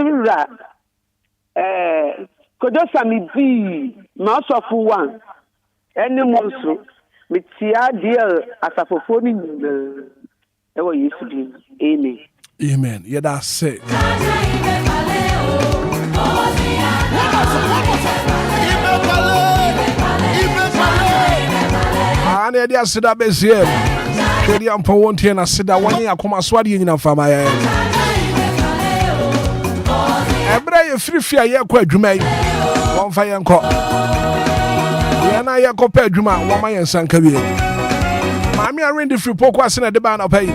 Mewura Kodosa Midi Mouseofu one any monster with Tia dear Asafofoni ever used to be. Amen. Amen. Yeah, that's it. And I just said that best here. Kedi ampa won't and I said that 1 year come swadi in a family. Every free fear ya kwa dwuma one fire nko. Ya na ya ko pa dwuma one man yansanka bi. Mami arrange free poko ase na de ba na pay.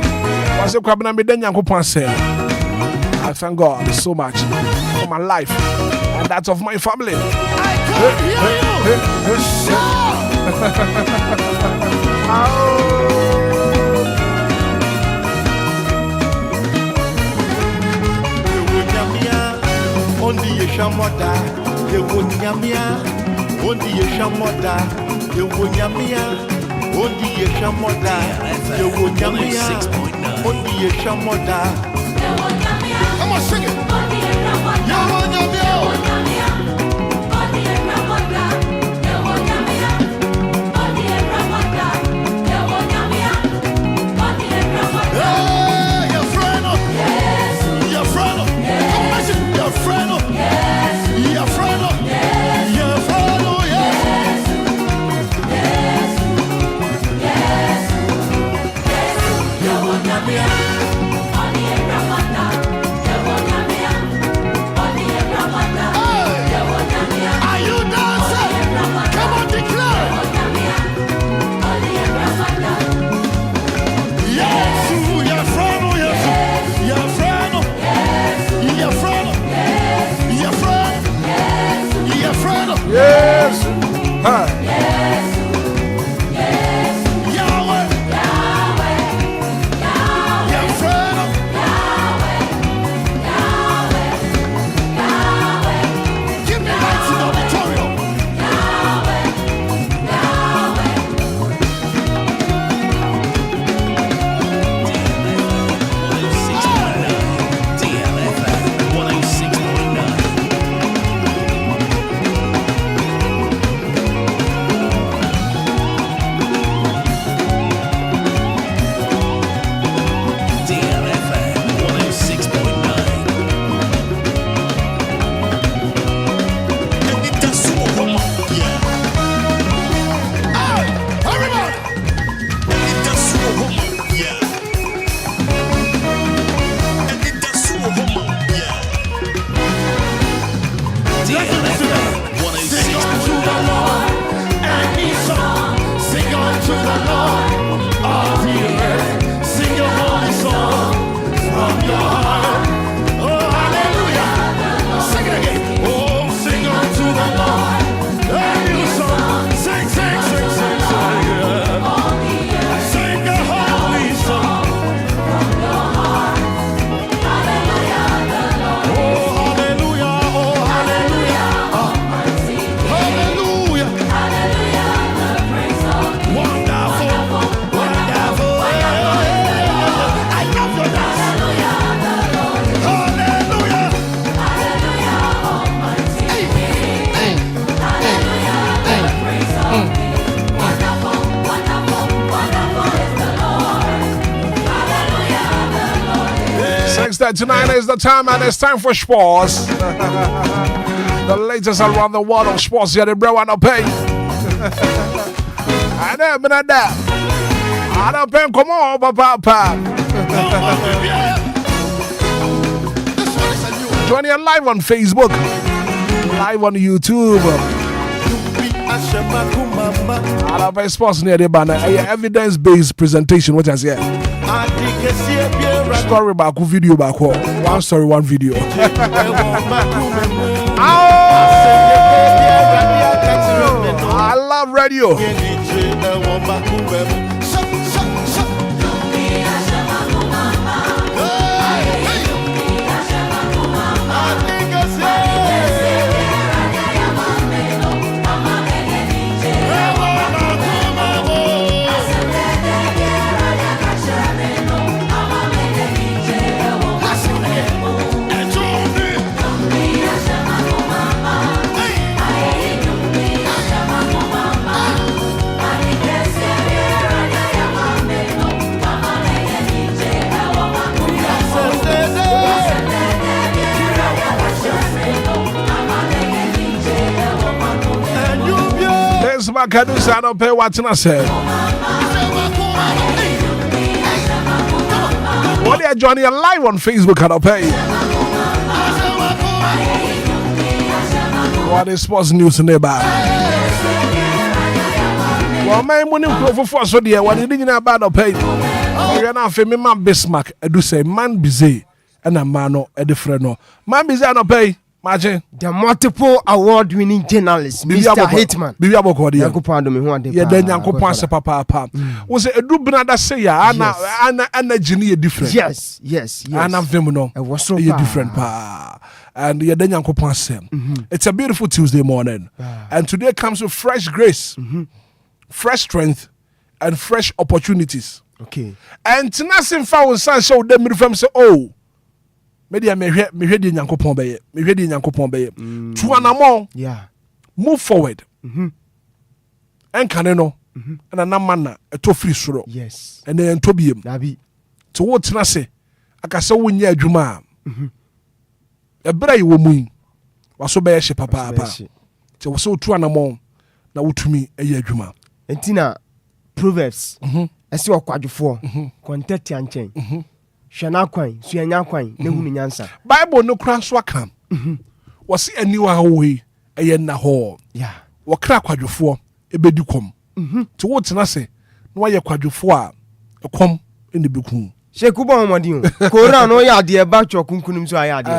Was a crab na me dan Yankopon say. I thank God so much for my life and that of my family. I can't Come on, sing it. Yes. Huh. Tonight is the time and it's time for sports. The latest around the world of sports. Yeah, the bro wanna pay. I never been at that. I don't pay. Come on, papa. Joining us live on Facebook, live on YouTube. I don't pay sports near the banner. Evidence-based presentation. What is here? Story back, video back, one story, one video. I love radio. Lumba Kadusa no pay what I said. What are Johnny live on Facebook and pay? What is sports news neighbor? Well, my money go for so dear. What did you know about pay? You're not famous man Bismarck. I do say man busy and a man a different no. Man busy no pay. Imagine the multiple award-winning journalist, Mr. Hitman. Bibi aboko dia. Yankopon do me ho ade. Yeah, then Yankopon se papa. Was it a do brother say ya ana genie different. Yes. Ana vim no. It was so different pa. And yeah, then Yankopon se. It's a beautiful Tuesday morning. And today comes with fresh grace, fresh strength, and fresh opportunities. Okay. And Tinasim found son show them from say, oh. Media me hwe di Nyankopon beye. To anamon. Yeah. Move forward. Enkane no. And anam na eto free soro. Yes. And then to biem. Nabi. To what na se akasa wonya adwuma. Ebra yi wo mu. Waso beye hye papa. Te wo so to anamon na wotumi eye adwuma. Entina Proverbs. Esi okwadwofo. Kontati anchen. Shana kwan, suanya kwan, ne hunu nyansa. Bible no kran so akam. Wasi aniwa howe eye na ho. Yeah. Wakra kwadwofo ebedi kom. To what na se no waye kwadwofo a ekom ene beku. Sheku bon modin o. Kora no ya de ba twa kunkunum so aya de.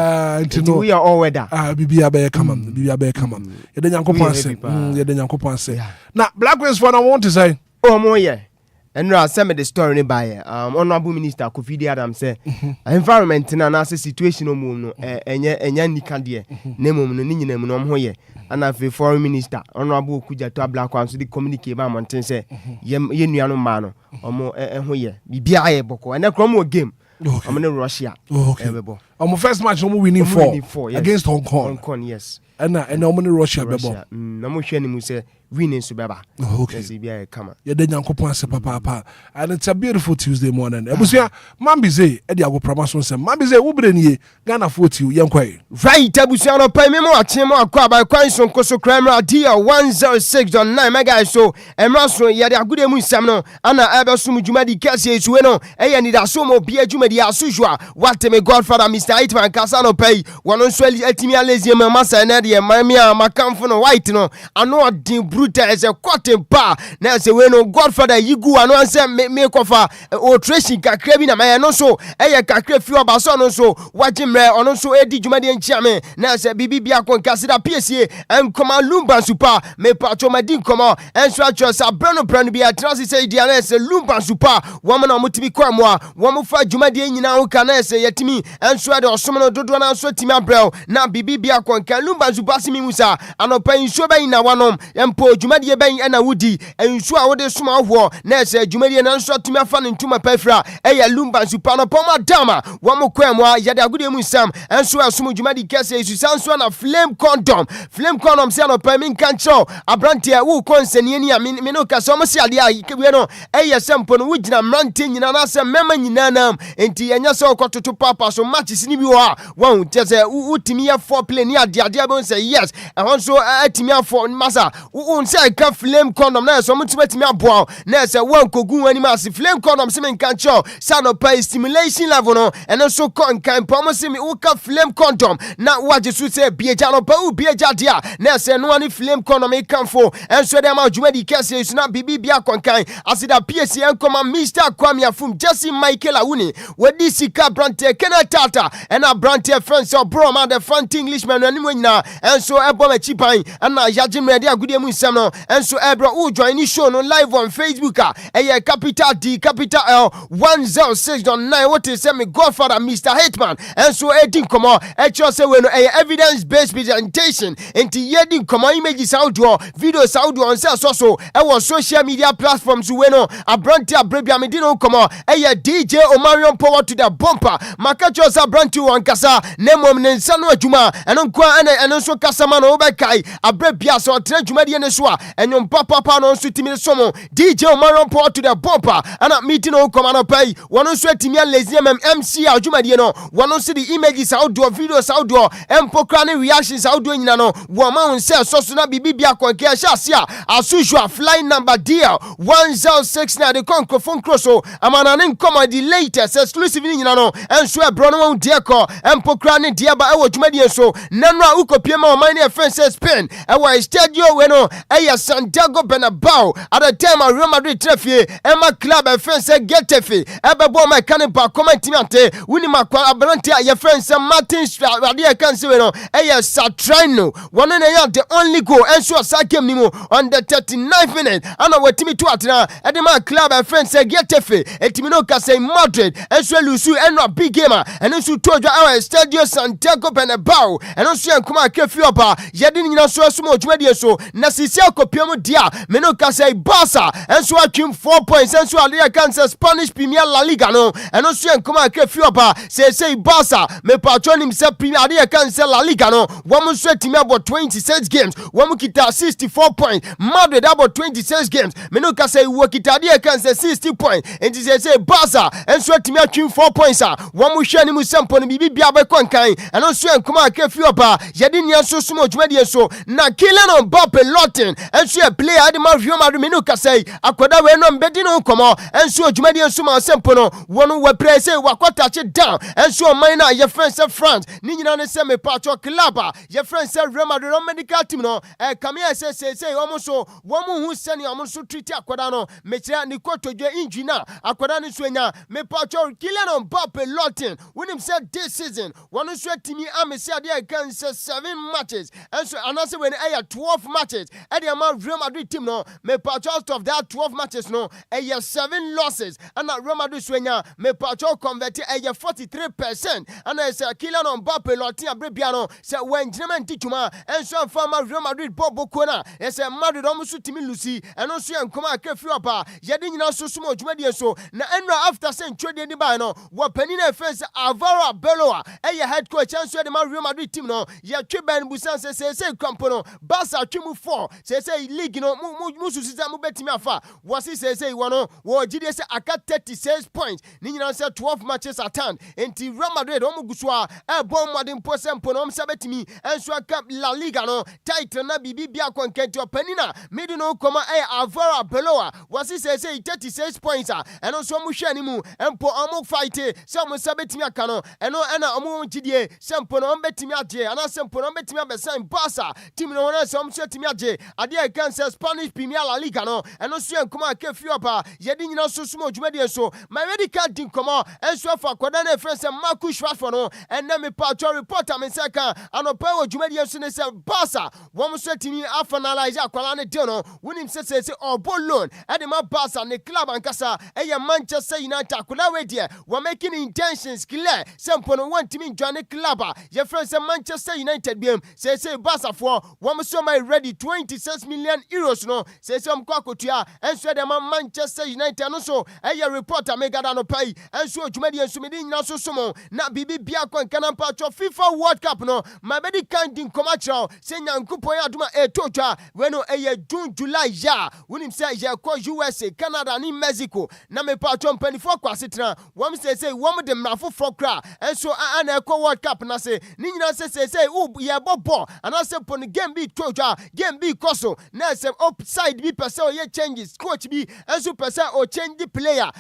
Ntino we are all weather. Bibia be kama. Ye de Nyankopon se. Ye de Nyankopon se. Na Black Wings for I want to say. Oh mo ye. And I send the story ni by Honorable Minister Kofi Adam say environment na situation no mu no enya nika de na mum no ni nyina mu no ho ye and af foreign minister Honorable Okuja to Black Ones the communicate ba mountain say ye nuano ma no omo ho ye bibia aye boko and krom game omo no Russia ebebo omo first match omo winning 4 against Hong Kong yes and omo no Russia bebo na mo hwe ni mu say winning so beba. Okay. Come. Yeah, then Nyankopon se papa. And it's a beautiful Tuesday morning. Ebusia, Mambize, Eddie Ago Promotion se. Mambize, ubrenie, Ghana 40, Enquiries. Right, Ebusia no pay me more team or kwa by Quinson Koso Kramer dear 106.9 mega so Emraso yada good emu samno ana Ebesumu Jumadi Kasi Sueno Anidaso Obia Jumadi Asujua what me Godfather Mr. Hitman Kasano pay one on swell etimia lazy massa and Eddie Mamia Macamphone white no I know a as a cotton bar. Now say we no Godfather Yigu and one say make of or tracing kakrebi na my no so e kakre few abaso no so watching me on so edi jumadi enchiame now say bibi bia kon kasida PSA and come Lumba super me patcho madin come and so just a brand bia trans say dia say Lumba super woman no mutimi kwamwa woman fa jumadi nyina ho kana say yetimi and so de osomo no dodo na so timi abrel na bibi bia kon kan Lumba super simi musa anopa nso ba ina wanom empo Jumadi ben na wudi ensu a wode suma ho na ese Jumadi na nso tumi afa ne ntuma pafra eya Lumba super no poma dama wo mo kwamwa yada agudi mu sam ensu asum Jumadi kese esu sanso na flame condom se no pa min kancho abrante wo konseni ani me no kase mo se ade a kewe no eya sempo no wugina mrante nyina na se mema nyina nam enti enya se okototo papa so matches ni bi ho a wo tese utimi ya 4 play ni ade bon say yes ehonso atimi afọ masa say ka flame condom na so mutibetimi aboa na say wan kogun ani ma se flame condom se men kan cho sa no pay stimulation level no eno so kon kan pomo se me wo ka flame condom na waje su say bieja no pa u bieja dia na say no ani flame condom e kan fo enso dem adwumadi kese su na bibi bia kon kan asida PSA en koma Mr. Kwame Afum Jesse Michael Awuni wadi sika brante Kena Tata ena brante friends so bro man the front Englishman ani nyina enso ebo ma chipan na yaje mrede agudie mu nsem no enso ebro u join ni show no live on Facebook capital D capital L 106.9 what is say me Godfather Mr. Hitman enso edin komo echo say we no evidence based presentation enti yedin komo images audio videos audio on say so e was social media platforms we no abranti abrebia me din komo DJ Omarion power to the bumper makacho sa abranti wankasa nemom ne nsa no adwuma eno kwa eno so kasama no be kai abrebia so tre adwuma de ne so a enyom papa no nso timi somo DJ Omarion Paul to the bumper ana meeting on come ana pay wono nso timi lazy MC adwumadie no wono nso the images audio videos audio empokra ne reactions audio nyina no wo ma unse so na bibibia konke ahase a as usual flying number deal 1069 the microphone crosso amana ne nkoma the latest exclusive nyina no enso e bro no won die ko empokra ne die ba e wo dwumadie so nanu a ukopie ma o man ne fence Spain e wo stadio we no e Santiago Bernabeu at the time Real Madrid trefie Emma club e fence Getafe e be bo ma kan ba comment mi ante wini makwa abrante a ye fence Martin Rade e kan se we no e Satrino one na ya the only goal enso sa game ni mu on the 39th minute ana watimi to atena e de ma club e fence Getafe etimi no ka say Madrid enso lusu eno big game and enso tojo our stadio Santiago Bernabeu and enso enkuma kefi oba yedi nyina so sumo dwumadie so na sisi akopiam dia me no ka say Barca enso atwim 4 points enso ade kan say Spanish Premier La Liga no and enso enkuma kefi oba say Barca me patronim say Premier ade kan say La Liga no wom so atimi about 26 games wom kita 64 points Madrid about 26 games me no ka say wo kita ade kan say 60 points and say Barca enso atimi atwim 4 points a wom hwe ni mu sempo no bibia be konkan and enso enkuma kefi oba yedi nya so sumo dwumadie so na Kylian Mbappe Lotin enso a player ade ma Real Madrid me no ka say akoda we no mbedi no komo enso dwumadie so ma sempo no wono we pray say wakota che down enso man na ye friend say France ni nyina ne say me patcho club ye friend say Real Madrid medical team no come here say omo hu sene omo so treat akoda no me kira ni kotodwe injury na akoda ne so nya me patcho Kylian Mbappe Lotin when him said this season wono so timi amesi ade against 7 matches enso anase when 12 matches and the Real Madrid team no me patcho out of that 12 matches no 7 losses and Real Madrid swenya me patcho convert 43% and I say Kylian Mbappe Lotin abrebiano say when German tituma enso farmer Real Madrid bobo kona say Madrid almost timi lucy and also enkoma kefi opa yedi nyina so sumo dwumadie so na enra after say twede ni ba no wo panina face Alvaro Arbeloa head coach enso the Real Madrid team no ye tweben busan say kampo no Barca twimu 4 say league no musu sisa mu betimi afa wasi say wono wo gide say aka 36 points ni nyina say 12 matches attend enti Real Madrid omu gusua e bom modern posempo no msa betimi enso aka La Liga no title na bibia konkenti opanina midi no koma Alvaro Arbeloa wasi say 36 points eno so mu hwe ni mu empo omu fight say omu sa betimi aka no eno na omu gide sempo no betimi ade ana sempo no betimi abesan Barca team no na some setimi age ade e kan say Spanish Premier La Liga no eno so enkoma kefi opa yedi nyina so sumo dwumadie so my medical din komo enso fa koda na friend say Marcus Rashford no and na me patro reporter me say kan anopa wo dwumadie so ne say Barca wom so timi afanalize akwala ne deal no wonim say obo loan ade ma Barca ne club ankasa Manchester United akola we dia we making intentions clear sempo no want timi join the club your friend say Manchester United biem say Barca for wom so my ready 26 million euros no say kwa kotua enso de Manchester United no so reporter me gada no pay enso dwumadie enso me din nyina so somo na bibia kwankana patro FIFA World Cup no my bedi kan din komachro say nyankopon aduma etotwa we no June July ya wonim say ye ko USA Canada ni Mexico na me patro mpanifo kwasetena wom say wom de mrafo fokra enso ana ekọ World Cup na say ni nyina say ye bobo ana say pon game bi totwa game bi koso na say upside bi person ye changes coach bi enso person o change the player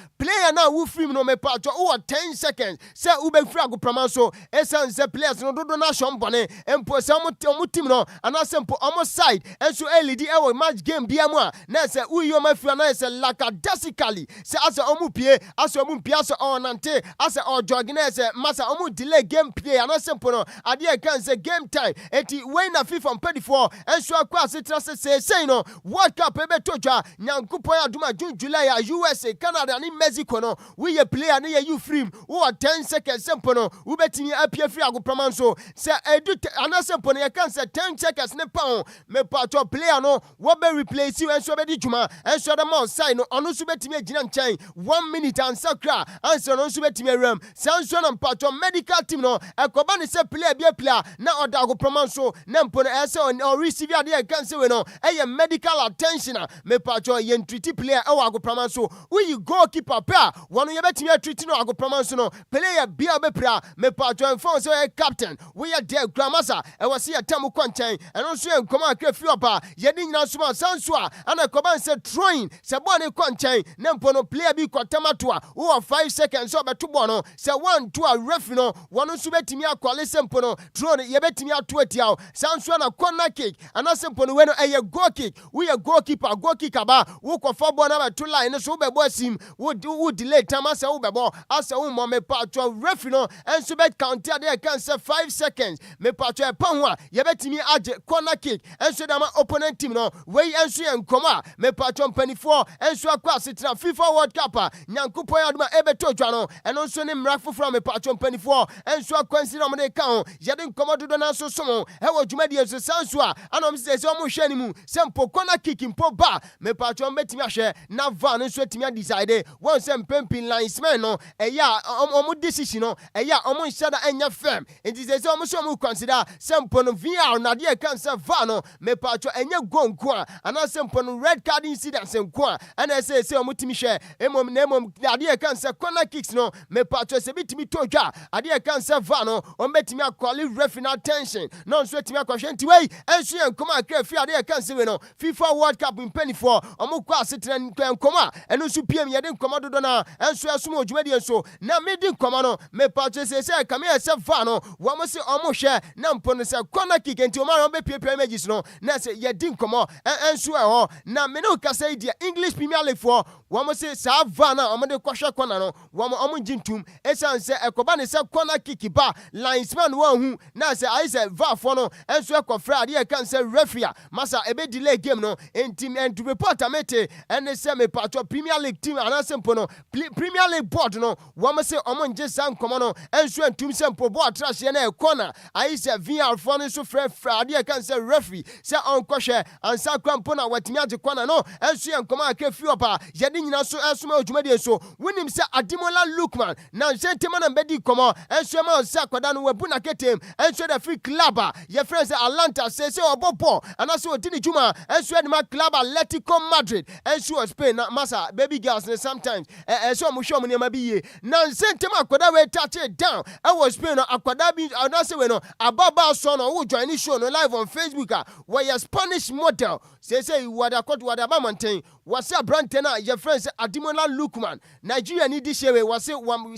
na wo film no me patro o 10 seconds say u be free agoprama so esan say players no dodo na shombone empo say omo team no ana say empo omo side enso LED e match game bi amu na say u yo ma free na say lackadaisically say as omo pie as onante as o jog na say masa omo delay game play ana say empo no ade e kan say game time enti when na FIFA mpedifo enso akwa asetra say no World Cup ebe totwa nyankopon aduma June July ya USA Canada ni Mexico no we ye player na ye you free wo 10 seconds sempo no wo betimi apia free agoprama so say edu ana sempo no ye kan say 10 seconds ne pa me patro player no wo be replace you enso be di juma enso da ma side no ono so betimi agina nchen 1 minute and sakra answer no so betimi ram sanso na patro medical team no ekoba ne say player bi player na oda agoprama so na mpo no ese o receive ade ye kan say we no medical attention me pacho yen treat player e wa agoprama so we goalkeeper pa one ye betimi treat no agoprama so no player bia bepra me pacho enfon so captain we are there gramasa e was here tamu kwanchen eno so enkoma akra fi opa ye di nyina so ma sanso a ana koban se throwing se bo ne kwanchen na mpo no player bi kwatama to a wo 5 seconds so beto bo no se 1 to a ref no one so betimi akwale se mpo no throw ye betimi ato atia sanso na corner kick ana se mpo no we no goal kick we a goalkeeper ba wo kofa bo na beto line so be bo asim wo delay time asa wo be bo asa wo mo me pacho ref no enso bet count there can say 5 seconds me pacho e pa ho a ye betimi age corner kick enso da ma opponent team no we enso ye nkoma me pacho mpanifo enso akwa setra FIFA World Cup nyankopo ya duma ebeto twa no eno nso ne mra foforo me pacho mpanifo enso akwansira mo de ka ho ye de nkoma dodo na so somo e wo dwumadi enso sanso a anom se se mo hwe ni mu se mpo corner kick mpo ba me pacho betimi ahwe na van nso timi decide won se mpempin linesman no eya omo decision no eya omo nshada enya fam enti se omo so mo consider se mpo no VR na de kan se van no me pacho enya gonko a ana se mpo no red card incident se nko a ana se omo timi hwe emom de kan se corner kicks no me pacho se bitimi todwa ade kan se van no omo betimi akoli referee attention no nso timi akwhwe enti wei enso ye nkoma akra fi ade kan se we no FIFA World Cup in penifo omo kwa setra nkoma eno nso piem ye de nkoma dodo na enso asom odwumadi enso na me di nkoma no me pacho se kame se van no wo mo se omo hwe na mpo no se corner kick enti o ma be pie images no na se ye di nkoma enso e ho na me no ka say dia English Premier League for wo mo se sa van na omo de kwhwe corner no wo mo omo gintum esan se ekoba ne se corner kick ba linesman wo hu na se ai se va for no enso ekofra ade kan se referee masa ebe delay game no enti and to report amete ene se me pacho Premier League team anase mpo no Premier League board no wo mo se omo nje san komo no enso entum se mpo board trash ye na e corner ai se VR for no so fra ade kan se referee se onkohwe ansa kwampo na watimi age corner no enso en koma akefi opa ye de nyina so esoma odwumadi so wonim se Ademola Lookman na ntema na bedi komo enso ma se akwada no wabu na ketem enso da free club ye friends Atlanta se obobo anase odini juma enso de ma club Atletico Madrid enso Spain na masa baby girls sometimes so mo hwe mo ne ma biye na ntema akwada we touch it down I was Spain no akwada bi anase we no ababa so no wo join show no live on Facebook where Spanish model say wada ba mountain was a brand na your friends Ademola Lookman Nigeria ni di shewe was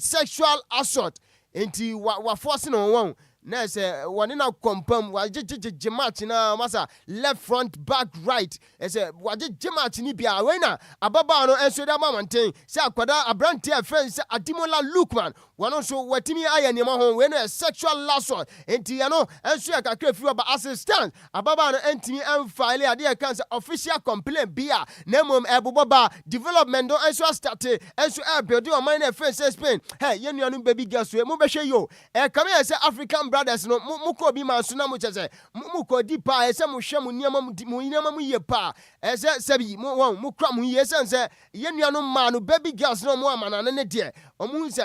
sexual assault enti wa forcing on one na say one na compam wa je match na masa left front back right say wa je match ni bia we na ababa no enso da mountain say akwada abrante friends Ademola Lookman one so watimi aya ne ma ho we no sexual assault enti ya no enso ya kakra fi ba assistant ababa no entimi file ade kan say official complaint bia na mom eboboba development do enso start enso build on my friends Spain hey ye nuanu baby girls we mo be hwe yo come here say African brothers no muko bi ma so na mo chese muko di pa ese mo hwe mo niam mo ye pa ese sabi mo kra mo ye sense ye nuanu ma no baby girls no mo amana ne de omu nse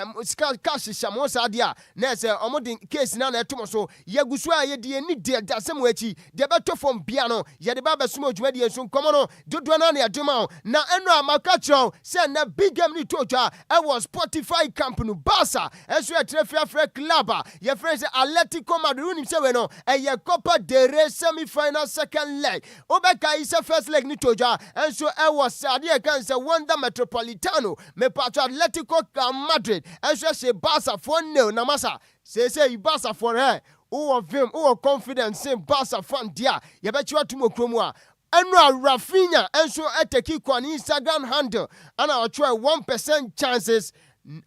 cash shamo sa dia na ese omu din case na etomo so ye gusu a ye de ni de dasem wachi de beto from bia no ye de ba besumo odwumadi enso nkomo no dodo na na aduma na eno amaka chron se na big game ni toja e was Spotify company Barca enso ye trefia club ye friends Atletico Madrid unim se we no ye Copa del Rey semi-final second leg obeka is first leg ni toja enso e was ade kan se Wanda Metropolitano me patro Atletico Madrid enso se Barca for no na masa say Barca for her who confidence in Barca fan dia ye be chiwa tumo kromu a enu Rafinha enso eteki kwa ni Instagram handle ana ochwe 1% chances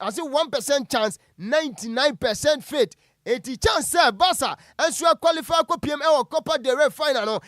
as 1% chance 99% fit 80 chance Barca enso qualify ko PM e Copa del Rey final no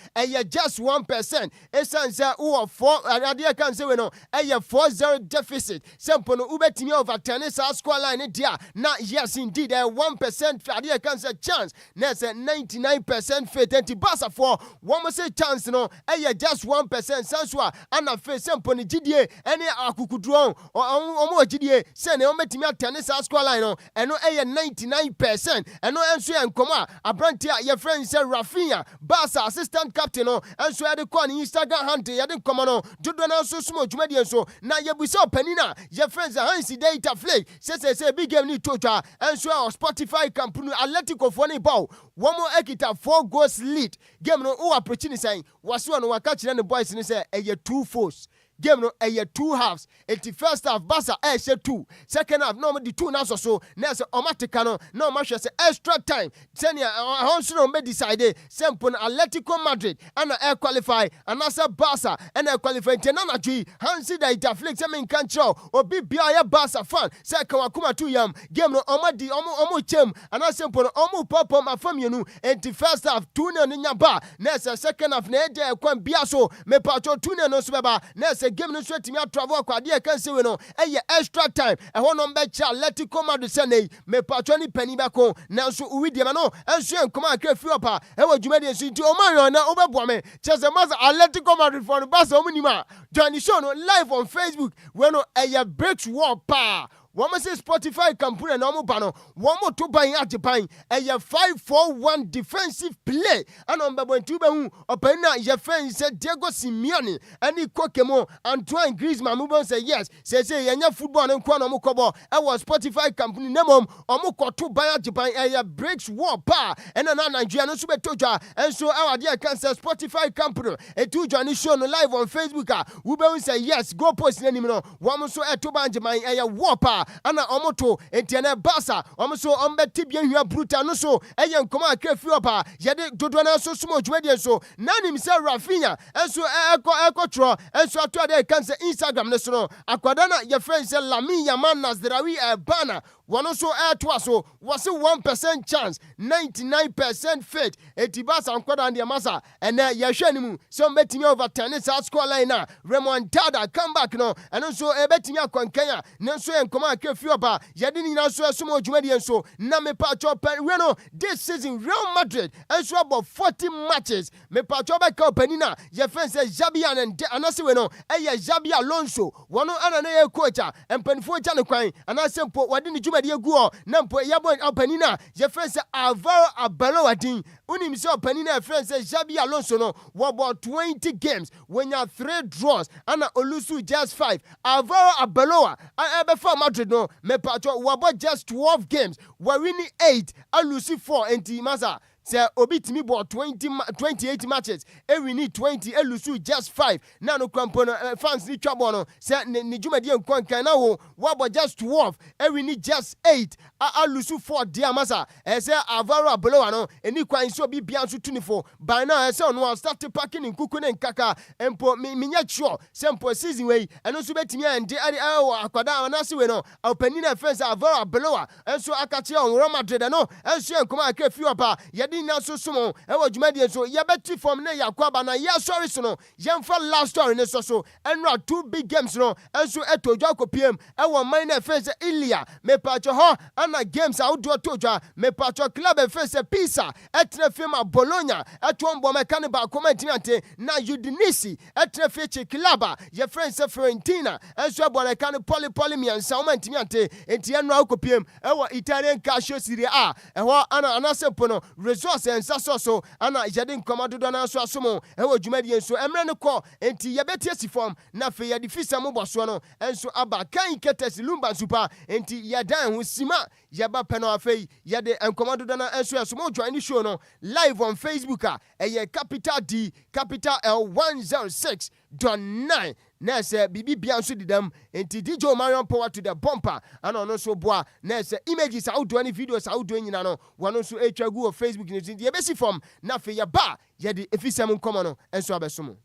just 1% esanse who 4 ade kan se we no 4-0 deficit sempo no ubetimi over tennis score line dia na yes indeed 1% ade kan se chance na say 99% fit anti Barca for one say chance no just 1% sanso ana fe sempo ni gidie ene akukudro omo gidie se na o betimi tennis score line no eno 99% 10 ɛno enso yɛ nkɔmɔ a abranti a yɛ friend sɛ Rafinha Barca assistant captain no enso yɛ de kɔ ne Instagram handle yɛ de nkɔmɔ no dodo na nso sumo dwumadi enso na yɛ busa opanina yɛ friends Hansi Data Flake say big game ni tocha enso yɛ Spotify campaign Atletico for ni ball wɔn ekita 4 goals lead game no o approach ni sɛn wɔso no waka kyerɛ ne boys ni sɛ ɛyɛ 2 foes game no ɛyɛ 2 halves. Eti first half Barca ɛhyɛ 2, second half no the 2 na so na sɛ ɔmatika no na ɔmahwɛ sɛ extra time sɛnea ɔnso no be decide sempo no Atletico Madrid ana qualify anasa Barca ana qualify tena na twi Hansi Data Flake sɛ men kan kyerɛ obi bia yɛ Barca fan sɛ kawakuma tu yam game no ɔmadi ɔmo chem ana sempo no ɔmo popom afamienu enti first half 2 na nya ba na sɛ second half na ɛde kwan bia so me pacho 2 na no so beba na sɛ game no so timi atravel kwade e kan sewe no ɛyɛ extra time ɛhɔ no mbe cha Atletico Madrid sɛ nei me pacho ni pani bɛko na nso uwidi ma no enso enkoma akra fi opa ɛwɔ dwumadi enso nti o man na obɛboa me kyɛ sɛ masa Atletico Madrid for no Barca omu nima join the show no live on Facebook we no ɛyɛ breaks war pa Woman say Spotify campaign na omo ba no womo to ban ajepan eye 5-4-1 defensive play ana mbabo ntu be hu open na ye fan say Diego Simeone ani kokemo Antoine Griezmann mo bon say yes say yenya football no kwa na omo kobo e was Spotify campaign nemom omo koto ban ajepan eye breaks war pa ena na Nigeria no so be toja enso e wade e kan say Spotify campaign etu join show no live on Facebook we be say yes go post na nim no womo so e to ban ajepan eye war pa ana omoto entiane Barca omso ombeti bia hwa bruta no so eye nkoma akafi opa yede dodo na so sumo dwumadi so nanim se Rafinha enso eko tro enso ato ade kan se Instagram ne so no akwada na ye friend se Lamine Yamal Nasraoui bana one so to so was 1% chance 99% fit etibasa nkwada and masa and ye hwe nimu so betimi over 10 score line na remontada come back no and so e betimi akwankanya nanso enkoma akafi oba yede ni na so esumo dwumadi enso na me pacho we no this season Real Madrid enso about 40 matches me pacho be ka opanina ye friend say Xabi and anase we no eye Xabi Alonso one ana na ye coach empanifo ja ne kwan anase mpo wade ni dwumadi egu na mpo yabo opanina ye friend say Alvaro Arbeloa din unim say opanina friend say Xabi Alonso no about 20 games when you 3 draws ana olusu just 5 Alvaro Arbeloa ebe for Madrid no me pacho about just 12 games we winning 8 alusi 4 enti masa say obi timi bought 28 matches we need 20 elusu just 5 na no kwampo fans ni twabo no say ni dwumadi enkwan na wo about just 12 we need just 8 alusu 4 dia masa say Alvaro Arbeloa no eni kwan so bi bia so 24 by now say no start packing nkuku ne nkaka empo minya sure say empo season we eno so betimi ande akwada na se we no opanina fence Alvaro Arbeloa enso akache on Real Madrid no enso enkoma akafi opa na so sumo e wa dwumadi so ye beti form na yakwaba na ye sorry so no ye mfa last story ne so enra 2 big games no enso etodwa kopiem e wa man na face Ilia me pacho ho ana games outdoor todwa me pacho club e face Pisa etre firma Bologna etombo mekane ba komantimi ante na Udinese etre fiche club ye friends Fiorentina enso bole kan poli miansa omantimi ante enti enra kopiem e wa Italian calcio Serie A e ho ana anasepo no resource ensa so ana yede nkomado do na so asomo e wa dwumadi enso emre ne ko enti yebeti asifom na fe yede fisa mo boso no enso aba kan ketes Lumba super enti yadan ho sima yeba peno afei yede nkomado do na enso asomo join the show no live on Facebook eye capital D capital L 106.9 na se bibi bia nso didam enti DJ Marion power to the bumper ana no so boa na se images audio any videos audio nyina no wono so etwagu of Facebook ni ye besi form na fe ye ba ye de efisam nkomo no enso abesomo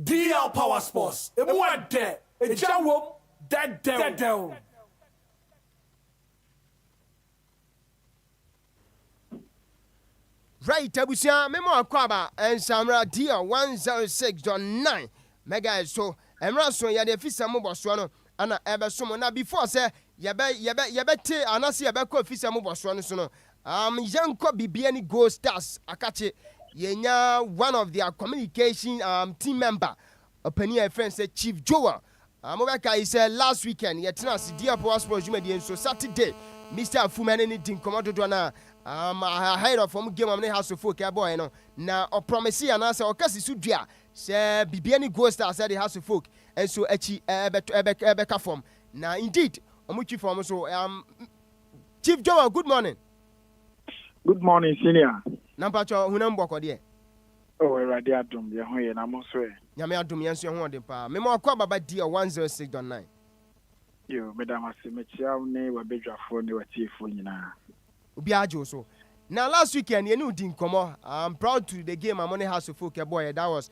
DL Power Sports emu ade ejawo dedew right abusia memo akwaba ensamra DL 106.9 mega so emra so ya de fisa mo boso no ana ebe so mo na before say yebe te anase yebe ko fisa mo boso no so no yanko bibia ni Gold Stars akache yenya one of their communication team member opinion a friend said Chief Joel Mobeka is last weekend yetena si dia po sports jumadi so Saturday Mr. Afumane ni din komodo do na ahead of from game amne house of folk boy no na o promise na say o kasi su dua say bibia ni go star say the house of folk and so echi ebeka form na indeed omuchi form so Chief Joel, good morning. Good morning, senior. Nampacho hunam boko de. Oh, Erade adom ye ho ye na mo so e. Nyame adom ye nso ho de pa. Me mo akwa baba dia 106.9. Yo, madam ase me chia ne wa bedwafo ne watiefo nyina. Obi ajo so. Now last weekend you din komo. I'm proud to the game Amone House of Folk boy. That was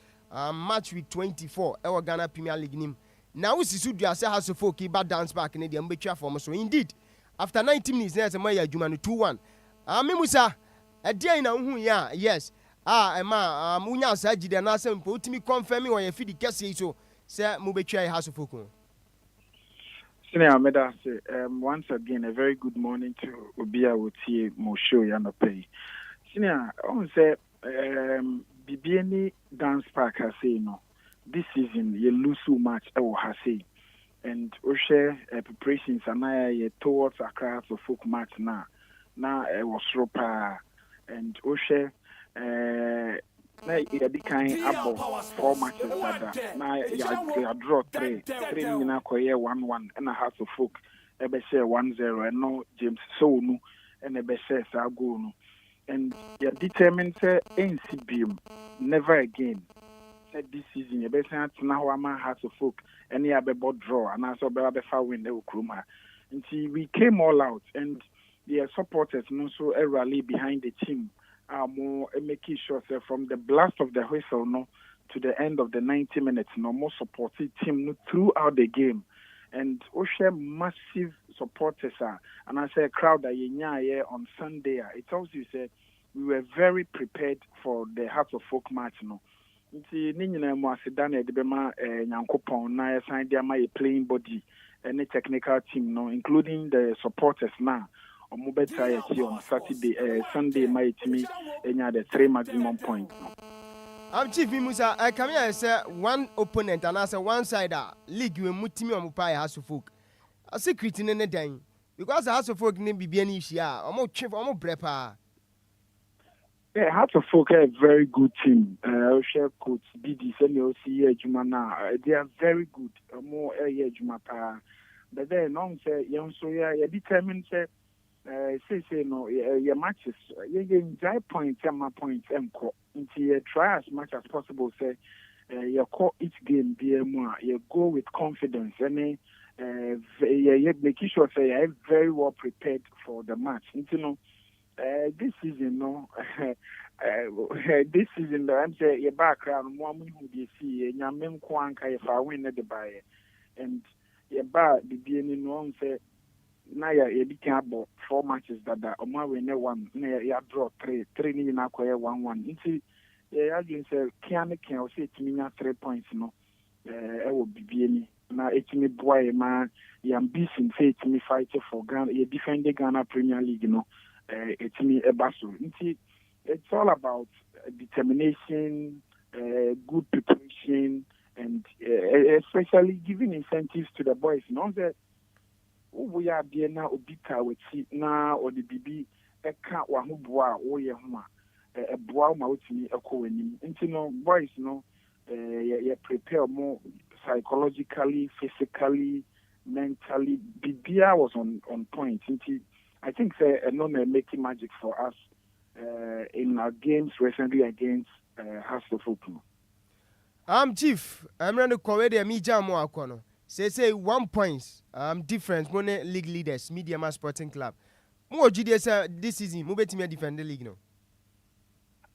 match week 24 e Ghana Premier League nim. Now we see dua say House of Folk ba dance back ne de mbetwa form so indeed. After 90 minutes na say my adwuma no 2-1. Memusa dia ina hu ya yes. Emma munya sa gide na say mpo utimi confirm wo ye fidi kese so say mu betwa House of Folk. Senior Meda say once again a very good morning to Obia Wotie mo show ya no pay. Senior on say Bibiani dance park has say no. This season you lose so much e wo ha say. And we share preparations and towards Accra for folk match now was ropa and we share the kind about 4 matches now you draw three na koye 1-1 and a house of folk ebe share 1-0 and no James so no and ebe share sa go no and you determined say NCBM never again. This season, you better now a house of folk any other draw and also be win the Ukruma. Until we came all out and the supporters also a rally behind the team are more making sure say, from the blast of the whistle no to the end of the 90 minutes no more supported team no, throughout the game. And Osha massive supporters are and I say a crowd that you on Sunday. It tells you say we were very prepared for the Hearts of Folk match no. Nti ninyina mu asedana de bema nyankopon na yasan de ama playing body any technical team no including the supporters now omo beta ya on Saturday Sunday my team enya the 3 maximum points no. Chief Musa come here say one opponent and as one sider league we mutimi omo pa House of Folk a secret in ne dan because House of Folk ne bibia ni hia omo twe omo brepa. Yeah, Hearts of Folk are a very good team. Share coach BD Seniosi Jumana. They are very good. More Jumapa. But then non say young so yeah determined say no your matches you enjoy points and my points and until you try as much as possible say you call each game be more you go with confidence and you making sure say you are very well prepared for the match. You know this season, no. This season, I'm saying your background, one who you see, and your main quanka if I win at the buyer, and your bar the beginning no say now you became about 4 matches that or my winner one, you draw 3 in acquire 1-1. You see, yeah, I say can say to me 3 points, no, I will be beginning. Now it's me boy, man, you ambition, say to me fighting for Ghana, you defend the Ghana Premier League, you know. It's me a basso. It's all about determination, good preparation, and especially giving incentives to the boys. You know that we are there now. Obika with now or the BB. I can't wahu boa or yehuma. A boa mautini a coenim. And you know, boys, you know, you prepare more psychologically, physically, mentally. BBA was on point. I think no making magic for us in our games recently against House of Folk. Chief, I'm going to call the media more corner. Say 1 point difference when league leaders, Media Sporting Club. More GDS this season, move to me defend the league no.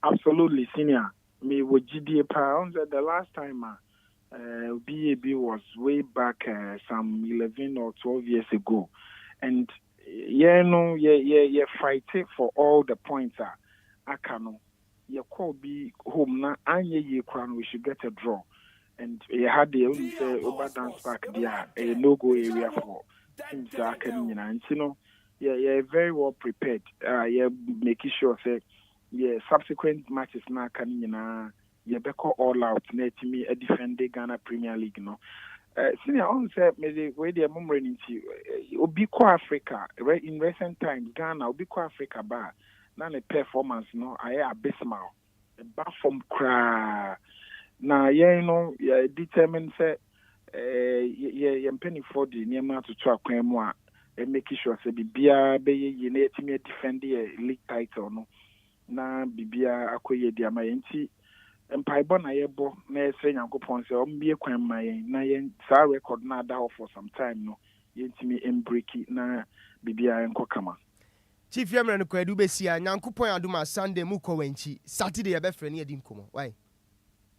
Absolutely, senior. Me with GDA pounds the last time BAB was way back some 11 or 12 years ago, and fight for all the points I can. You call be home now, and ye crown we should get a draw. And you had the only Obia dance park there, a no-go area for things that can, and you know, very well prepared. Making sure say subsequent matches na aka nyina ye beko all out na etimi a defend the Ghana Premier League no senior on say me we dey mumre nti obi ko Africa in recent times Ghana obi ko Africa ba na ne performance no aye abysmal ba from kra na ye no determine say ye penny for the niema to try kwan mu a make sure say bibia be ye na etimi defend the league title no na bibia akoye di amayanti empaibo na yebo na ese Nyankopon say ombie kwan mayen na yen sa record na da for some time no yentimi embreki na bibia enko kama Chief Yemre no kwadu besia Nyankopon aduma Sunday mu ko wanchi Saturday be frɛ ne adi nkomo why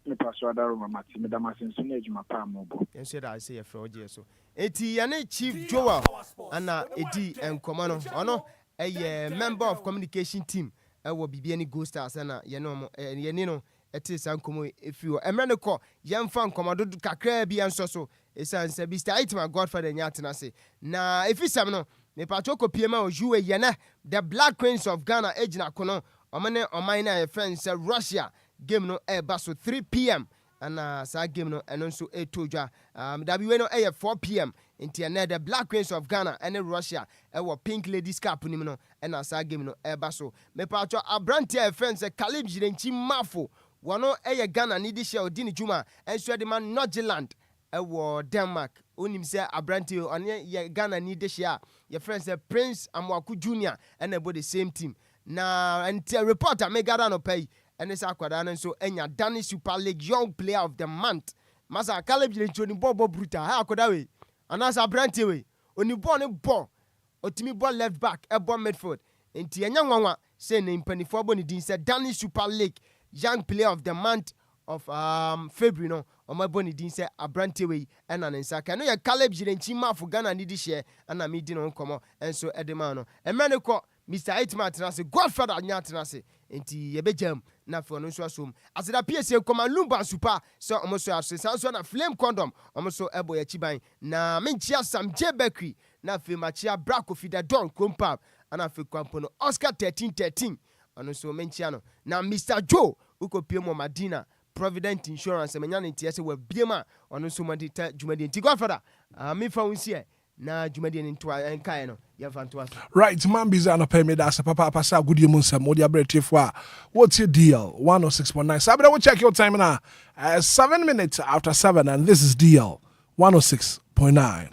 me paso adaro mama ti me dama senso na adwuma pa mobo enso da say ye frɛ oje so enti yane Chief Joel ana edi enkomo no ono member of communication team ewo bibia ni Ghost Stars na ye no no eti san komo efi o emre ne ko yemfa nkomodo kakra bi enso so esan se Mr. Hitman Godfather nya atena se na efi sam no me pacho ko piema o juwe ye na the Black Queens of Ghana ejina kono omane oman na ye friends Russia game no eba so 3 p.m. and sa game no eno so etodwa we no 4 p.m. inti na the Black Queens of Ghana and Russia ewo Pink Ladies Cup nim no ena sa game no eba so me pacho abranti e friends Caleb Jirenchi Mafo wono Ghana ni di share odi ni juma enso de man Nordjylland ewo Denmark onim se abranti onye ye Ghana ni di share your friends Prince Amwaku Junior and about the same team na until reporter me gada no pay and sa kwada no so enya Danish Super League Young Player of the Month masa Caleb Jirenchi oni bobo brutal ha akoda we anasa abranti we oni ball ne ball otimi ball left back e ball midfield enti enya nwanwa say ne mpanifo bo ni din say Danish Super League Young Player of the Month of February no omaboni din say abrante we ena ne nsaka no ye Caleb Jirenchi Mafo Ghana ni di share ana me di no nkomo enso edema no emene ko Mr. Hitman tenase Godfather nya tenase enti ye bejam na fo no so asom aseda PSA koma Lumba super so omoso asesan so na Flame Condom omoso ebo ya chiban na menchia Sam J Bakery na fe machia Brako Fida Don Kompa ana fe kwampo no Oscar 1313 ano so menchia no na Mr. Joe uko piemo Madina Provident Insurance menya ne tie se wa biema ono so madita jumadi nti Godfather me fa unsie na jumadi nto enkae no ya fa nto asa right man biza no pay me da se papa pasa gudie mu nsam wo dia bretifo a what's your deal 106.9 sabra we check your time now 7 minutes after 7 and this is DL 106.9.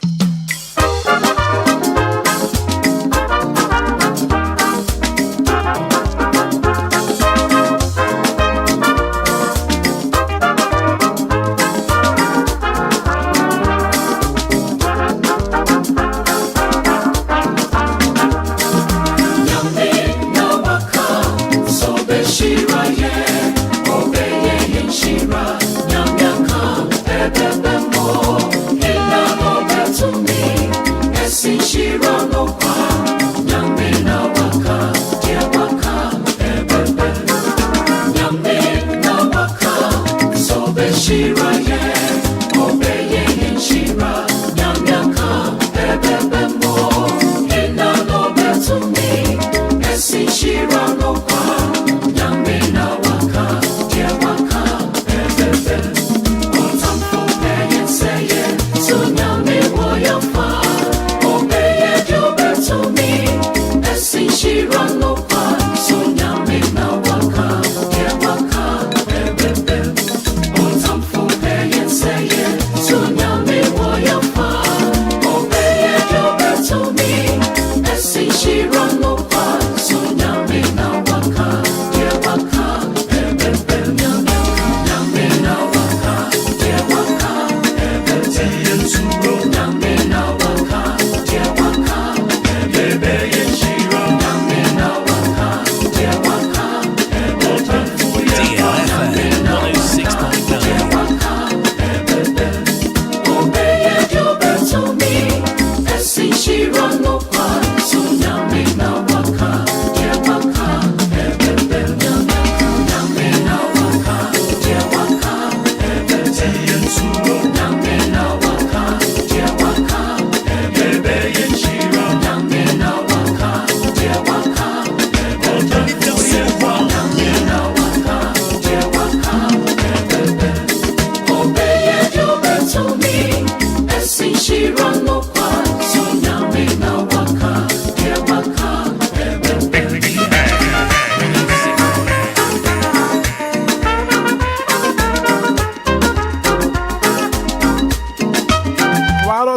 Shira, nyam nyam kam, ebe mo, ila mo betu.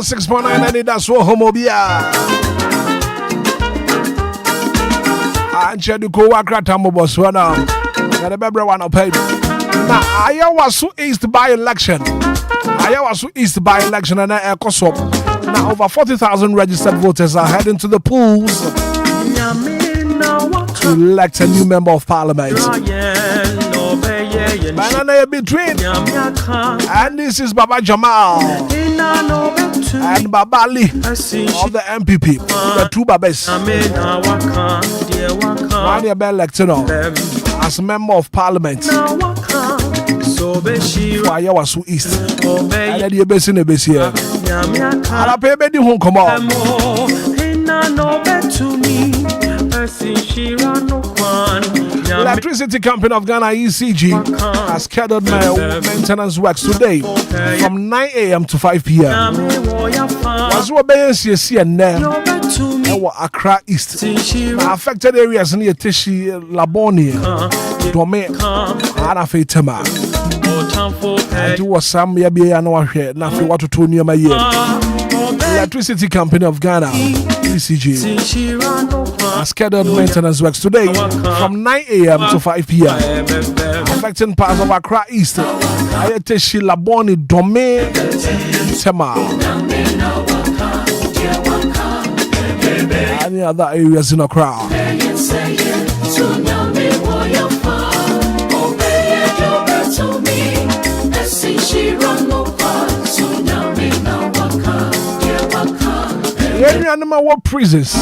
106.9 Anidaso Wɔhɔ Obia. Anche di ko wakra tambo boswana. Na the bebre one pay. Na Ayawasu East by election. Ayawasu East by election and Ekosop. Now over 40,000 registered voters are heading to the polls to elect a new member of parliament. Banana between, and this is Baba Jamal and Baba Ali of the MPP, the two Babes. One year elected as member of parliament for Ayawasu East. And then you're based in the base here. And I pay baby who come on. Electricity Company of Ghana ECG has scheduled maintenance works today from 9 a.m. to 5 p.m. Was what BNCC and Accra East. Affected areas near Tishi, Laboni, Dome, Anafetema. And you was some Yabia and nothing what to do near my year. Electricity Company of Ghana ECG has scheduled maintenance works today from 9 a.m. to 5 p.m. affecting parts of Accra East, Ayateshi, Laboni, Dome, Tema, any other areas in Accra. Any animal war prisons,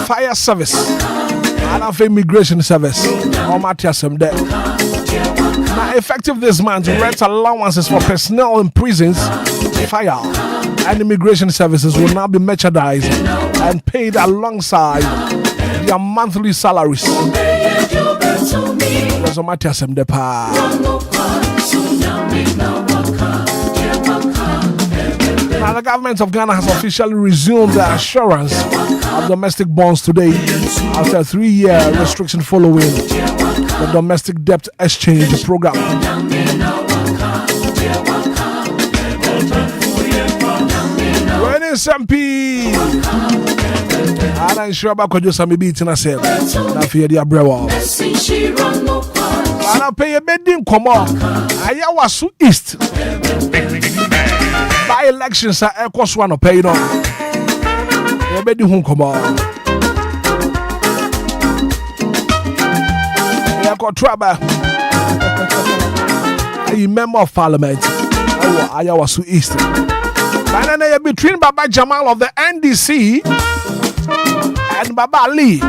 fire service, and immigration service. All matters them there. Now, effective this month, rent allowances for personnel in prisons, fire, and immigration services will now be merchandised and paid alongside their monthly salaries. There's all matters them there. Now, the government of Ghana has officially resumed the assurance of domestic bonds today after a 3-year restriction following the domestic debt exchange program. When is MP? I'm sure about Kojo beating us. Now, fear the Abrewa. And I pay a bedding come on. Ayawasu East. By elections are Ekos one pay no. Everybody who come on. Eko Traba. A member of parliament. Ayawasu East. Banana between Baba Jamal of the NDC and Baba Ali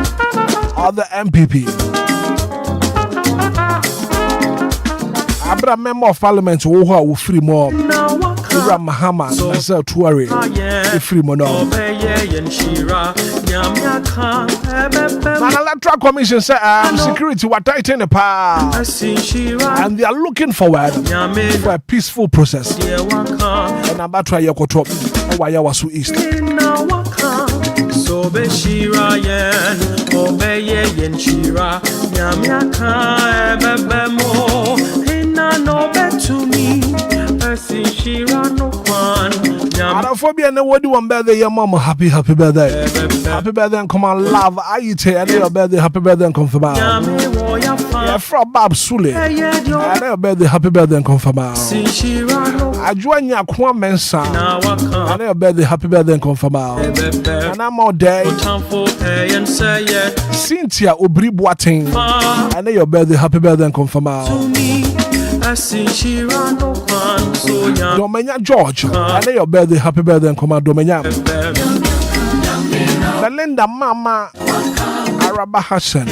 of the MPP. Abra member of parliament who will free more. Mahama, Nasser Tuare, free mono. An electoral commission said security were tighten the power and they are looking forward for a peaceful process. And about try your control Ayawasu East. So be Shira yen, obey yen Shira, Yamiaka, Ebemo, Hina no bet to me. Araphobia and what do one birthday, your mama? Happy birthday. Happy birthday and come on, love. I eat it, and your birthday, happy birthday and come from out. Yeah, from Bob Sule. And your birthday, happy birthday and come from out. I join your Kwame son. And your birthday, happy birthday and come from out. And I'm all day. Cynthia Obri Boating. And your birthday, happy birthday and come from out. Domenya George, I know your birthday, happy birthday, and come out, Domenya. Belinda Mama Araba Hassan, I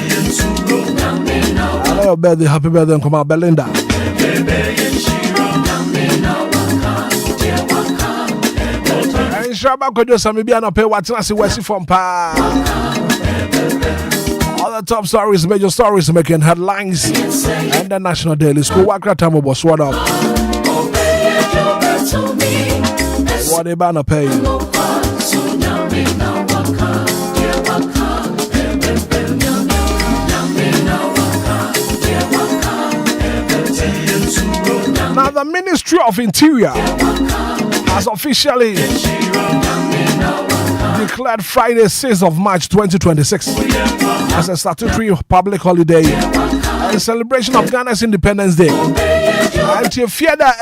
know your birthday, happy birthday, and come out, Belinda. And Shabba could do some maybe I pay what's not West from Pa. All the top stories, major stories making headlines, and the National Daily School. Wakra Tamo was one up. What they banner pay? Now, the Ministry of Interior has officially declared Friday, 6th of March 2026 as a statutory public holiday in celebration of Ghana's Independence Day. And to fear that,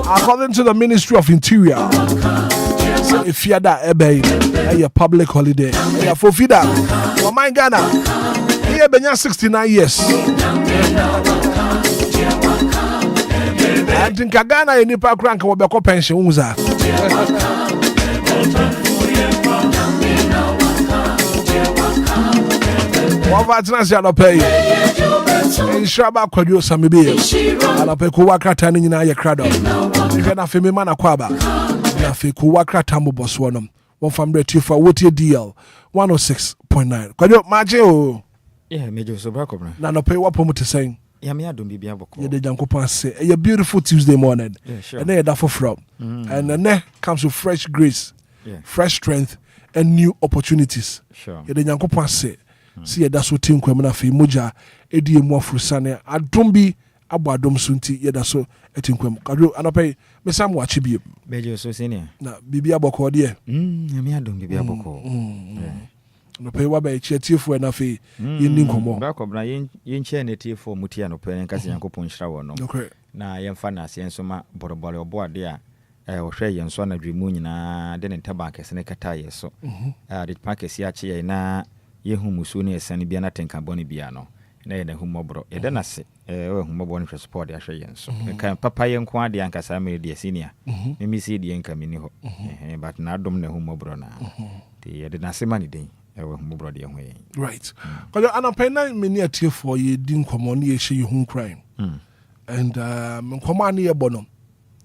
according to the Ministry of Interior, if fear that a public holiday, for FIDA, for my Ghana, here been 69 years. I think Ghana in the park rank will be a pension. One vatnas ya no pay. Inshaba kwadwo samibi. Ala pe ko wakrata ni nyina ye krado. Ihe na fe me mana kwaba. Na fe ko wakrata mo boso nom. One family tifa wotie DL 106.9. Kwadwo maje o. Yeah, mejo so bra kobna. Na no pay wapo muti saying. Yeah, me adom bibia boko. Ye de Jankopon say a beautiful Tuesday morning. Yeah, sure. And then that for from. And then comes with fresh grace, fresh strength and new opportunities. Sure. Ye de Jankopon say see ye da so tin kwam na fe moja edi emu afurusane adom bi abo adom so nti ye da so etin kwam. Kadwo anopay me sam wachi bi. Mejo so senior. Na bibia boko de. Me adom bibia boko. No pay wa ba chiatifo na fe yin nkomo ba ko bra yin chia netifo mutia no pay nka se Yankopon hira wo no na yemfa na se ensoma borobore obo ade a ohwe yen so na dwimu nyina de ne ntaba kese ne kata ye so de pakesi a che ye na yehu musu ne esane bia na tenka boni bia no na ye na hu mobro ye de na se we hu mobro ne support ya hwe yen so kan papa ye nko ade anka sa me de senior me si de nka mini ho but na dom na hu mobro na ye de na se mani den right. Because I'm paying many a tear for ye didn't come on ye she home crime. And come on ye bonum.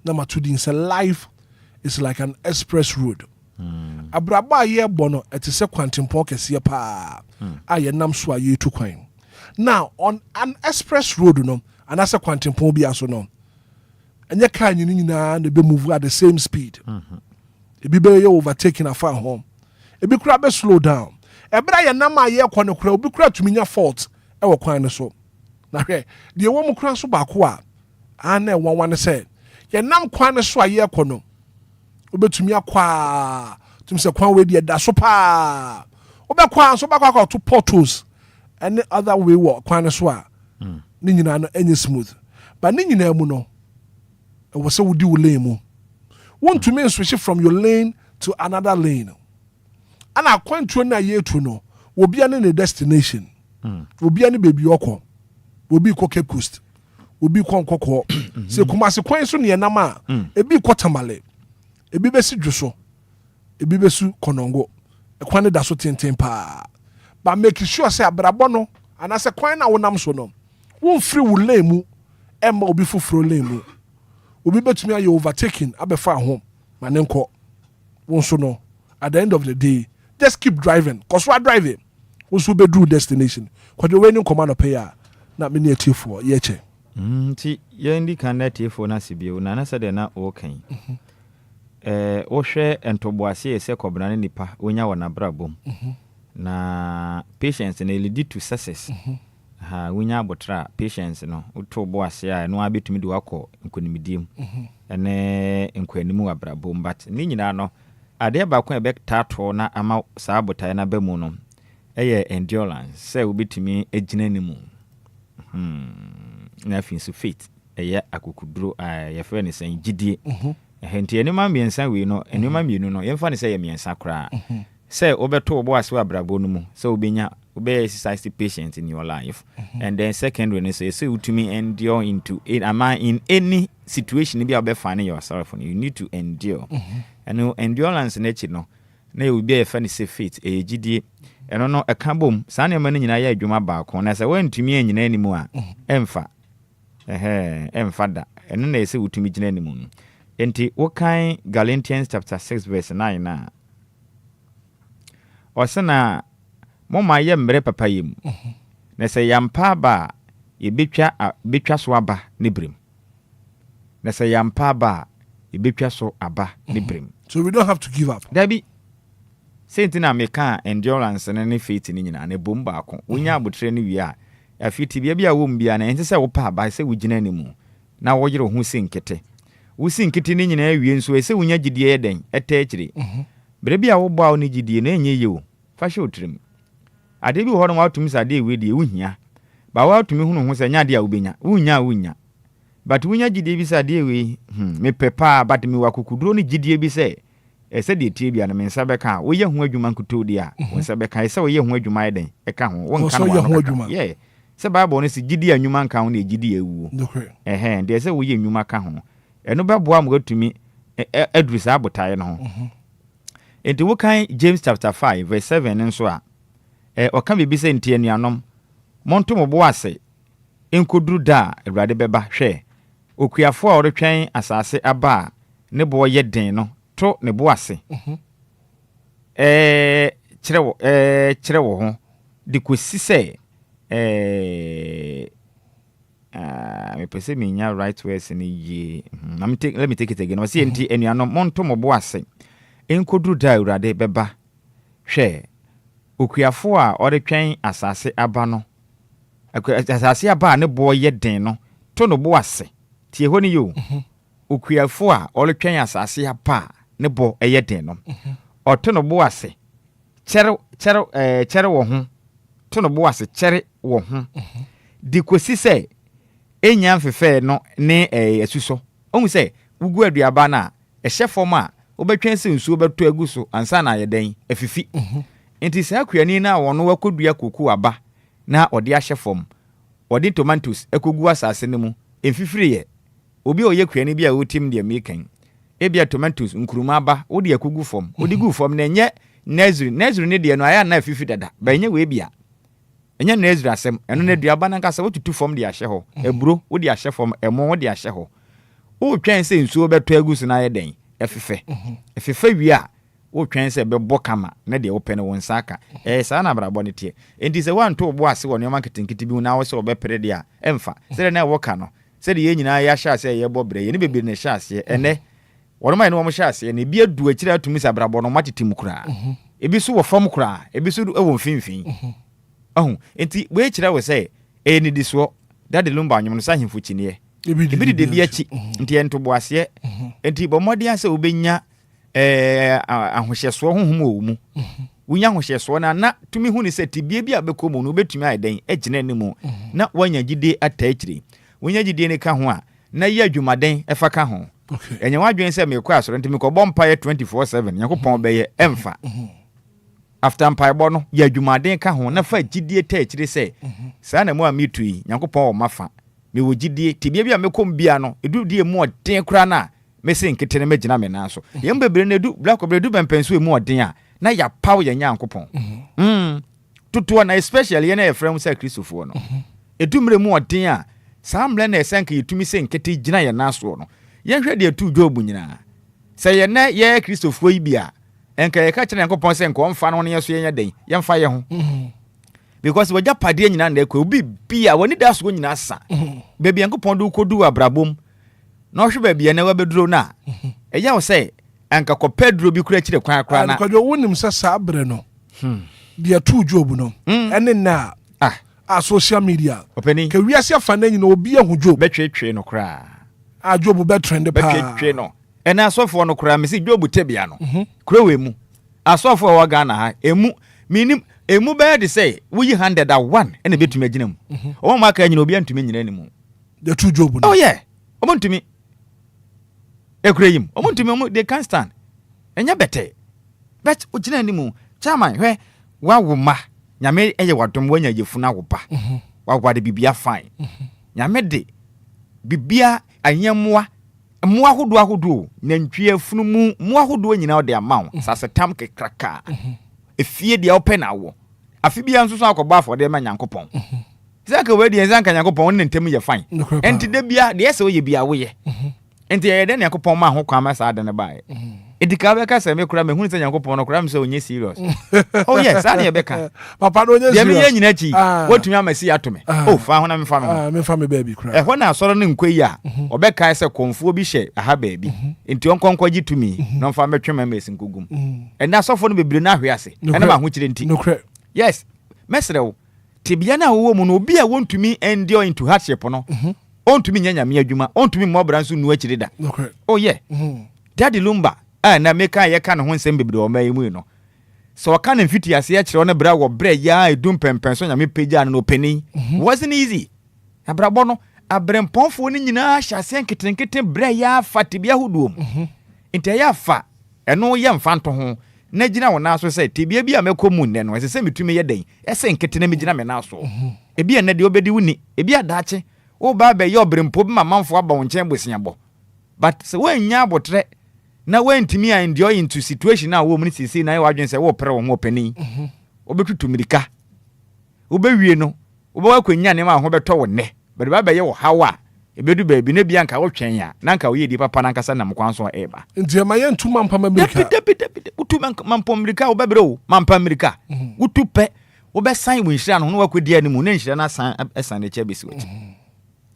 Number 2 din say life is like an express road. Abraba ye bono et is a quantum pocket ye pa. I nam so ye to crime. Now on an express road no and as a quantum pobia so no. And ye can you na be move at the same speed. It be overtaking a far home. It be crab slow down. Ebra ya nama ye kwa no kura obi kura tuminya fault e wo kwan no so na hwe de wo mu kura so ba ko a ana wanwan se ye nam kwan no so aye ko no obetumi akwa tum se kwan we de da so pa obekwa so ba kwa to portals any other way wo kwan no so a ni nyina no enye smooth but ni nyina mu no e wo se wudi wo lane mu won to me switch from your lane to another lane. And I kwantuo na yetu no obi ane ne destination obi ane baby okọ obi ko Cape Coast obi ko nkokọ se Kumasi kwan so ne nam a ebi ko Tamale ebi besi dwoso ebi besu Konongo kwan da so tenten pa ba make sure say abrabo no ana se kwan na wonam so no won free wo lane mu emma obi foforo lane mu obi betumi aye overtaking abefa ho manenko won so no at the end of the day just keep driving. Cause we are driving. Also be do destination. Cause you when you command a payer, not many a tier for yeche. Ti ye ndi kan na tier for na sibio na sa de na okay. O hwe entoboase ese kobra ne nipa onya wona brabom. Na patience na lead to success. Ha wonya abotra patience no uto boase a no abetumi de wakọ nkonimdiem. Ene nkwanimu abrabom but ni nyina no ade ba kwa ebe tato na ama saa botae na bemu no eye endurance say obetumi agina nimu na finsu faith eye akukuduro ye fe ne san gidie henti enima miensa we no enima mienu no yemfa ne say ye miensa kra say obeto obo ase abrabo no mu say obenya obe exercise patient in your life and then second one say utumi endure into it in any situation be able find yourself you need to endure and endurance nature no na you be a funny say fit e gidie eno no eka bom saa ne ma nyina ya adwuma ba ko na say wantumi anyina animu a emfa emfa da eno na say utumi gina animu no enti wokan Galatians chapter 6 verse 9 na osena moma ye mre papa yim na say yampa ba ye betwa so aba ne brem na say yampa ba ye betwa so aba ne brem. So we don't have to give up. Dabi sentina meka endurance na ne faith ni nyina na bomba ako wonya abotre ne wi a afiti bia bia wo mbia na ente se wo pa aba se wo gina ne mu na wo yire ho se nkete wusi nkiti ni nyina awie nso ese wunya gidie den etechire bere bia wo bɔ a ne gidie na enye yewo fa hye otrim ade bi ho no watumi sade we die wuhia ba watumi hunu ho sɛ nya de a wubenya wunya but wunya gidie bi sade we me pepa but me wakukuduro ne gidie bi sɛ ese de tie bia na me nsa bɛka wo ye ho adwuma nkutodi a wo nsa bɛka ese wo ye ho adwuma eden ɛka ho wo nka no yeah sɛ Bible no si gidie anwuma nka ho na gidie ewu de sɛ wo ye anwuma ka ho eno bɛboa mo atumi aduru saa botae no ho enti wo kan James chapter 5 verse 7 nso a ɔka bibi sɛ ntie anuanom monto mo bo ase enkoduru da Awurade bɛba hwɛ okuafo a ɔretwɛn asase aba ne bo yɛ den no to ne bo ase kyerɛ wo ho de kosi sɛ me pese me nya right words ni ye let me take it again. Wasi enti enuanom monto mo bo ase enkoduru da Awurade bɛba hwɛ okuafo a ɔretwɛn asase aba no asase aba ne bo yɛ den no to no bo ase tie ho ni yo okuafo a ɔretwɛn asase aba ne bo ɛyɛ den no ɔto no bo ase kyere wo ho to no bo ase kyere wo ho di kosi sɛ enya mfefe no ne asuso ohun sɛ wugu aduaba na ɛhyɛ fom a wobɛtwen sɛ nsuo bɛto agu so ansa na ayɛdan afifi enti saa kuani na wɔno wakodua koku aba na ɔde ahyɛ fom ɔde tomatoes ekogu asase ne mu emfifiri ye obi oyɛ kuani bi a wotim de mekan ebia tomatoes nkuruma aba wode akogu fom wode gu fom na enye nazri ne de no aya na afifi dada ba enye we bia enye nazri asem eno na aduaba na nkasa wotutu fom de ahyɛ hɔ eburo wode ahyɛ fom emo wode ahyɛ hɔ wo twɛn sɛ nsuo bɛto agu so na ayɛdan efefe wi a wo twɛn sɛ bɛbɔ kama na de wo pɛ ne won saka saa na brabɔ ne tie enti sɛ wanto bo ase wɔ nneɛma ketenkete bi na wo sɛ obɛpere de a emfa sɛ na wo ka no sɛ de yɛ nyinaa ya hyɛ ase yɛ bɔ bre yɛ ne bebre ne hyɛ ase ɛnɛ wɔn mai ne wɔn hyɛ ase ne bi adu akira atumi sɛ brabɔ no matetem kura ebi so wɔ fam kura ebi so wɔ mfimfin enti we kyerɛ wo sɛ ni diso da de Lumba anwom no sa hemfo kyiniɛ ebi de bi achi enti ento bo ase enti bɔ mɔde asɛ obenya ahohyeso honhom wɔ mu wonya ahohyeso na tumi hu ne sɛ tibie bi a bɛkɔ mu no obetumi ayɛdan agyina anim na wanya gide ataakire wonya gide ne ka ho a na yɛ adwumaden ɛfa ka ho ɛnyɛ wadwen sɛ mekɔ asɔre enti mekɔ bɔ mpaeɛ 24/7 Nyankopɔn bɛyɛ ɛmfa after mpaebɔ no yɛ adwumaden ka ho na fa gide taakire sɛ saa na mu a metu yi Nyankopɔn wɔ mafa me wo gide tibie bi a mekɔ bia no edu die mu ɔden kora na mese nkete ne magina me na so yɛm bebre ne du black bebre du bempenso emu ɔden a na ya paw yɛ Nyankopɔn tutu na especially yɛ na yɛ frɛm sɛ Kristofo no edu mre mu ɔden a saa mre na ɛsɛnka yɛtumi sɛ nkete gina yɛ na so no yɛhwɛ de tu Job nyina sɛ yɛ na yɛ Kristofo yi bia enka yɛ ka kyerɛ Nyankopɔn sɛ nko mfa no ne yɛ so yɛ den yɛmfa yɛ ho because wajja pade nyina na ekɔ obi bia woni da so nyina sa bebi Nyankopɔn do kodu abrabom na ɔhwe ba bia na wabeduro na ɛya wo sɛ anka kɔpɛduro bi kura kyire kwan kra na nkɔdwo wonim sɛ saa bre no bia tu Job no ɛne na a social media ka wiase afa na nyina obi ahu Job betwetwe no kra a Job betrend pa betwetwe no ɛna asɔfo no kra me sɛ Job tebia no kra we mu asɔfo wa Ghana ha emu minim emu bɛɛ de sɛ woyi 101 ɛna betumi agina mu ɔmo maka nyina obi antumi nyina ni mu the tu Job no oh yeah ɔmo ntumi ekreyim ɔmo ntumi ɔmo they can't stand enya bete but ogina ni mu chairman hwɛ wawoma nyame eye wadom wanya yefuna wo ba wawade bibia fine nyame de bibia anyemoa moa hodo na ntwie funu mu moa hodo nyina ode amawo sasetam kekraka efie dia open awo afi bia nso so akɔba afɔ de ma Nyankopɔn saka we de nzanka Nyankopɔn ne ntem ye fine enti de bia de ese we bia wo ye enti ye de Nyankopɔn ma ho kwa ma sa de ne bae edika be ka se me kura me hu se Nyankopɔn no kura me se onye serious oh yes ani ye be ka papa no onye serious de me ye nyina chi wotumi amasi atome oh fa ho na me fa me baby kura ho na asoro ne nkoi a obeka se konfuo bi hye aha baby enti onkonkɔ gitumi no fa metwe ma esi nkogum ena asofo no bebre na ahwe ase ena ma ho kire nti yes mesrew tibia na wo mu no obi a wontumi endure into hardship no on to me nyame adwuma on to me mo bra nso nu akiri da oh yeah daddy Lumba na meka ye ka ne ho nsem bebre o mai mu no so ka na mfiti ase ya kire no bra wo bra ya edum pempen so nyame pagya no openi wasn't easy abrabo no abremponfo ni nyina hyase nketenkete bra ya fatibia hoduom ntia ya fa eno ye mfanto ho na gina wona so se tibia bia mekomu nne no ese mitumi ye den ese nkete na megina me na so ebia ne de obedi wuni ebia daache wo ba be ye obrempo bi mamanfo aba wo nchen bosiabo but se wanya abotre na wentimi a ndio into situation na wo mu ni sisi na ye wadwen se wo pere wo ho opani obetutu mirika obewie no obewa kwanya ne ma ho beto wo ne bede ba be ye wo hawa ebedu baabi ne bia nka wo twen ya na nka wo ye di papa na nkasa na mkwanso eba nti ma ye ntuma mpama mirika utu mampo mirika wo bebre wo mampa mirika utu pe wo be san wo nhira no no wakodi animu ne nhira na san esan ne che besi wo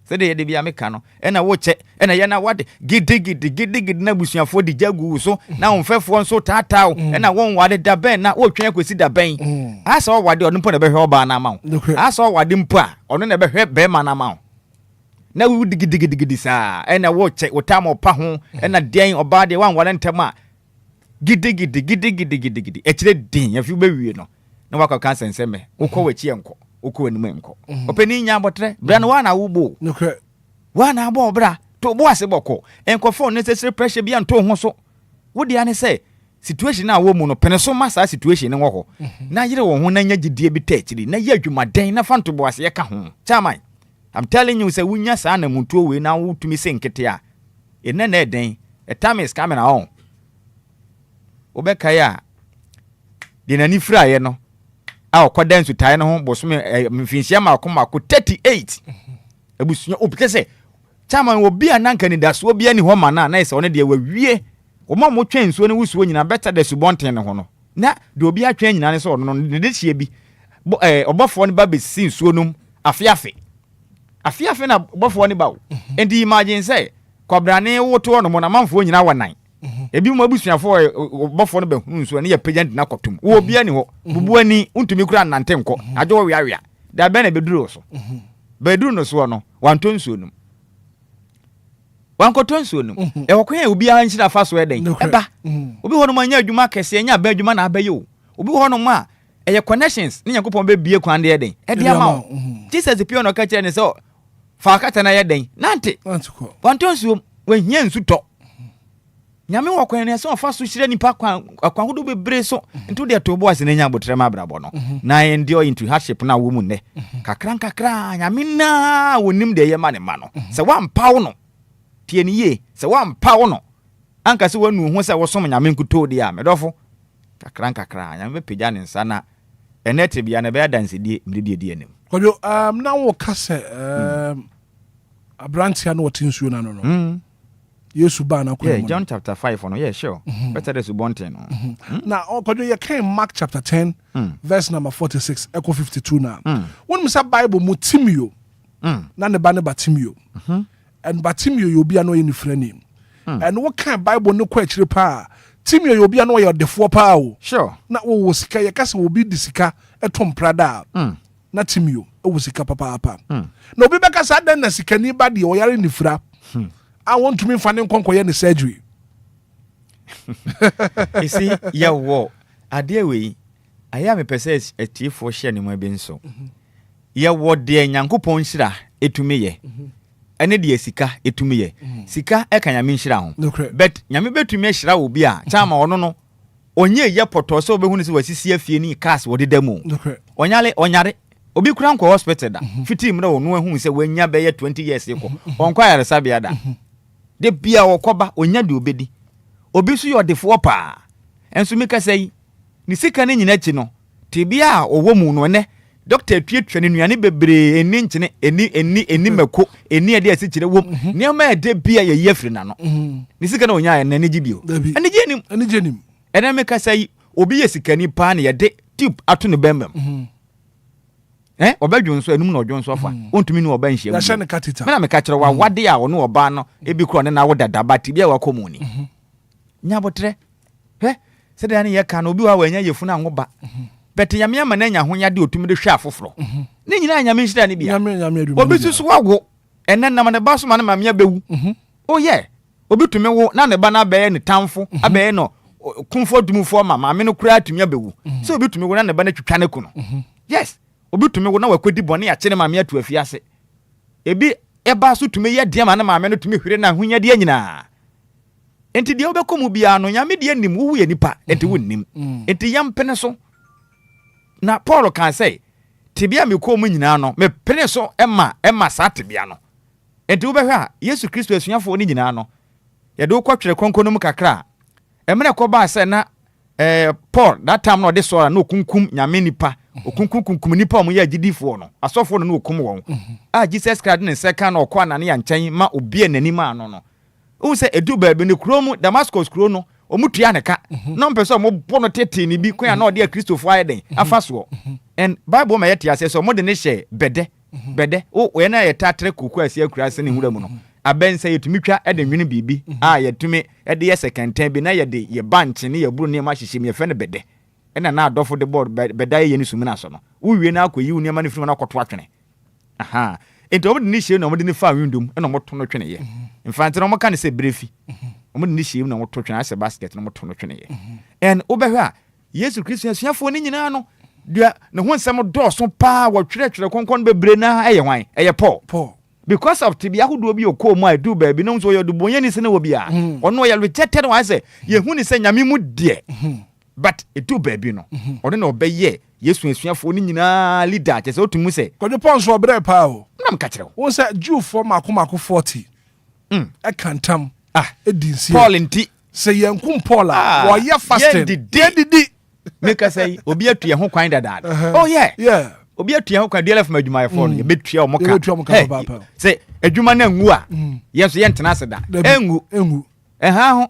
se de ye de bia meka no ena wo che ena ye na wade gidi na busuafo di jagu so na onfefo nso tatao ena won wade da ben na wo twen akwesi da ben asa wo wade ono mpo na be hwe oba na ma wo asa wo wade mpo a ono na be hwe be ma na ma wo na wo digidi sa ena wo che wotam opa ho ena den oba de wan wale ntema gidi ekire din ya fi be wie no na wakọ kan senseme ukọ wachi enko ukọ anim enko openi nya abotre bra na wana wubo wana abo bra to bo ase boko enko phone necessary pressure bia nto ho so wodi ane say situation na wo mu no pene so masa situation ne wo ho na yire wo ho na nya gidie bi ta akiri na ya adwumaden na fanto bo ase ye ka ho chairman I'm telling you say wunya sa na mutuo we na wutumi se nkete a ene na eden a time is coming on obeka ya de nani fra ye no a okoda nsu tai no ho bosome mfinsia makoma ko 38 ebusunya opese chairman Obia nanka ni daso Obia ni ho mana na ise one de wawie o ma mo twen nsuo ne wusuo nyina better de subonten ne ho no na de Obia twen nyina ne so no de chie bi obofo ne ba besi nsuo num afiafe na obofo ne ba wo endi imagine say kwabrane woto no mo na manfo nyina wanan ebi mo abusuafo obofo ne ba hunu nsuo ne ya pagya na kotum wo Obia ni ho bubuani untumi kura nante nko ajo wo wiawia da be na beduro so beduro no so no wanto nsuo num wankoto nsuo num wokwan Obia nhyira fa so eden eba obi ho no manya adwuma kese anya ba adwuma na abaye o obi ho no ma eye connections ne yakopon be bie kwan de eden edi ama Jesus pio no ka kire ne so fa kata na eden nante wanto nsuo wahia nsu to nyame wokwan ne so fa so hyira nipa kwan hodo bebre so nto de to bo ase na nya abotre ma brabo no na endio into hardship na wo mu ne kakra nyame na wonim de ye ma ne ma no se wampaw no tie ni ye se wampaw no anka se wanu ho se wo som nyame nkuto de a medofo kakra nyame pegya ne nsa na enete bia na be dance die mdedie enim kojo na wo kase abrantia no wotinsuo na no Yesu ba na kwa yeah John chapter 5 no yeah sure better than subonten no na kojo ye kan Mark chapter 10 verse number 46 echo 52 na when me say Bible mutimio na ne ba ne batimio and batimio you be no any friend and what kind Bible no kwa chire pa timio you be no your defo pa o sure na wo sika ye kase wo bi disika etom prada na timio wo sika papa na obi beka sa den na sika ni ba de o yare ni fra I want to me finding konkoye ni surgery. You see, yeah, wo. Ade we, I am a person a tea for share in my benso. Yeah, what dear Yankupon shira, etume ye. Ane de sika etume ye. Sika e kan yamin shira ho. But nyame betume shira obi a, chama ono no. Onye ye poto so be hu ni se wasisi afie ni cars wo de demu. Onyare. Obi kura nko hospital da. Fiti mra onu hu se wanya be ye 20 years eko. Enquires sabia da. De bia wokoba onya de obedi obi so yodefo pa enso meka sei ni sika ne nyina chi no te bia owo mu no ne doctor tuetwa ne nuane bebre eni nchene eni mako eni ade asikire wom ne ma de bia ye yefri na no ni sika na onya ya na ne gibio ani jenim ena meka sei obi ye sika ni pa ne ye de tip ato ne bembem obadwon so enum na odwon so afa ontumi ni oba nhia ya ne katita na me ka kire wa wade a ono oba no ebi kro ne na wo dada ba tibia wa komuni nya botre se de ye ka no obi wa wanya yefu na ngoba beti nyame ama na nya ho nya de otumi de hwe afoforo ne nyina nyame nhira ne bia nyame obi susu wago ene nam ne ba so ma ne mamia bewu oh yeah obi tumi wo na ne ba na be ne tamfo abe no kumfo dumufo ma maame no kura atumi abewu so obi tumi wo na ne ba na twitwa ne ku no yes obi tumi wo na wakodi bone ya kye ne maame atu afiase ebi eba so tumi ye de ma na maame no tumi hwere na ahonya de nyina enti de obekomu bia no nyame de anim wo ye nipa enti wonnim enti yampene so na Paul kan say tibia me ko mu nyina no me pene so ema sa tibia no enti wo behwa Yesu Kristo asuafo ni nyina no ye de kwatwere konkono mu kakra emre ko ba say na Paul that time no de so na okunkum nyame nipa okunkum nipa omo ya gidifo no asofo no okum won Jesus Christ ne second no kwa na ne ya nkyɛn ma Obia nanim ano no wo se edu baabi ne kromu Damascus kro no omutua ne ka no mpɛ mo bono tete ni bi kwa na ode Kristofo ayeden afaso and Bible ma yete ase so mo de ne hye bede o we na yeta atre koku ase akura ase ne hura mu no abensa yetumi twa ede nwene bibi yetumi ede ye second time bi na yede ye banche ne ye buru ne ma hyehyem ye fe ne bede ena na adofo de board beda ye ni sumina so no uwie na akoyi uni ma ne firi na akoto atwene aha enti omo de ne hye na omo de ne fa windom ena omo to no twene ye infante no mo ka ne se brefi omo de ne hye na omo to twene ase basket na omo to no twene ye and obehwa Yesu Kristo asuafo ni nyina no dia ne ho nsem do so pa wo twerɛtwerɛ konkon bebre na eye hwan eye Paul because of tibia hodo bi okomu a do baabi no so yo do bonyani se na wo bia ono ya rejected one say ye hu ni se nyame mu de but edu baabi no ono na obeye Yesu asuafo ni nyina leader che se otumu se Kodwo Paul so obre pa o nam ka kyerɛ wo se Jew for makomako 40 e kantam edinsi Paul nti se yankum Paul a wo ye fasting didi make us say obi atu ye ho kwan dada oh yeah obi atu ye ho kwan DLFM adwumayefo no ye betua o moka papa say adwuma na ngu a ye so ye ntena ase da engu ho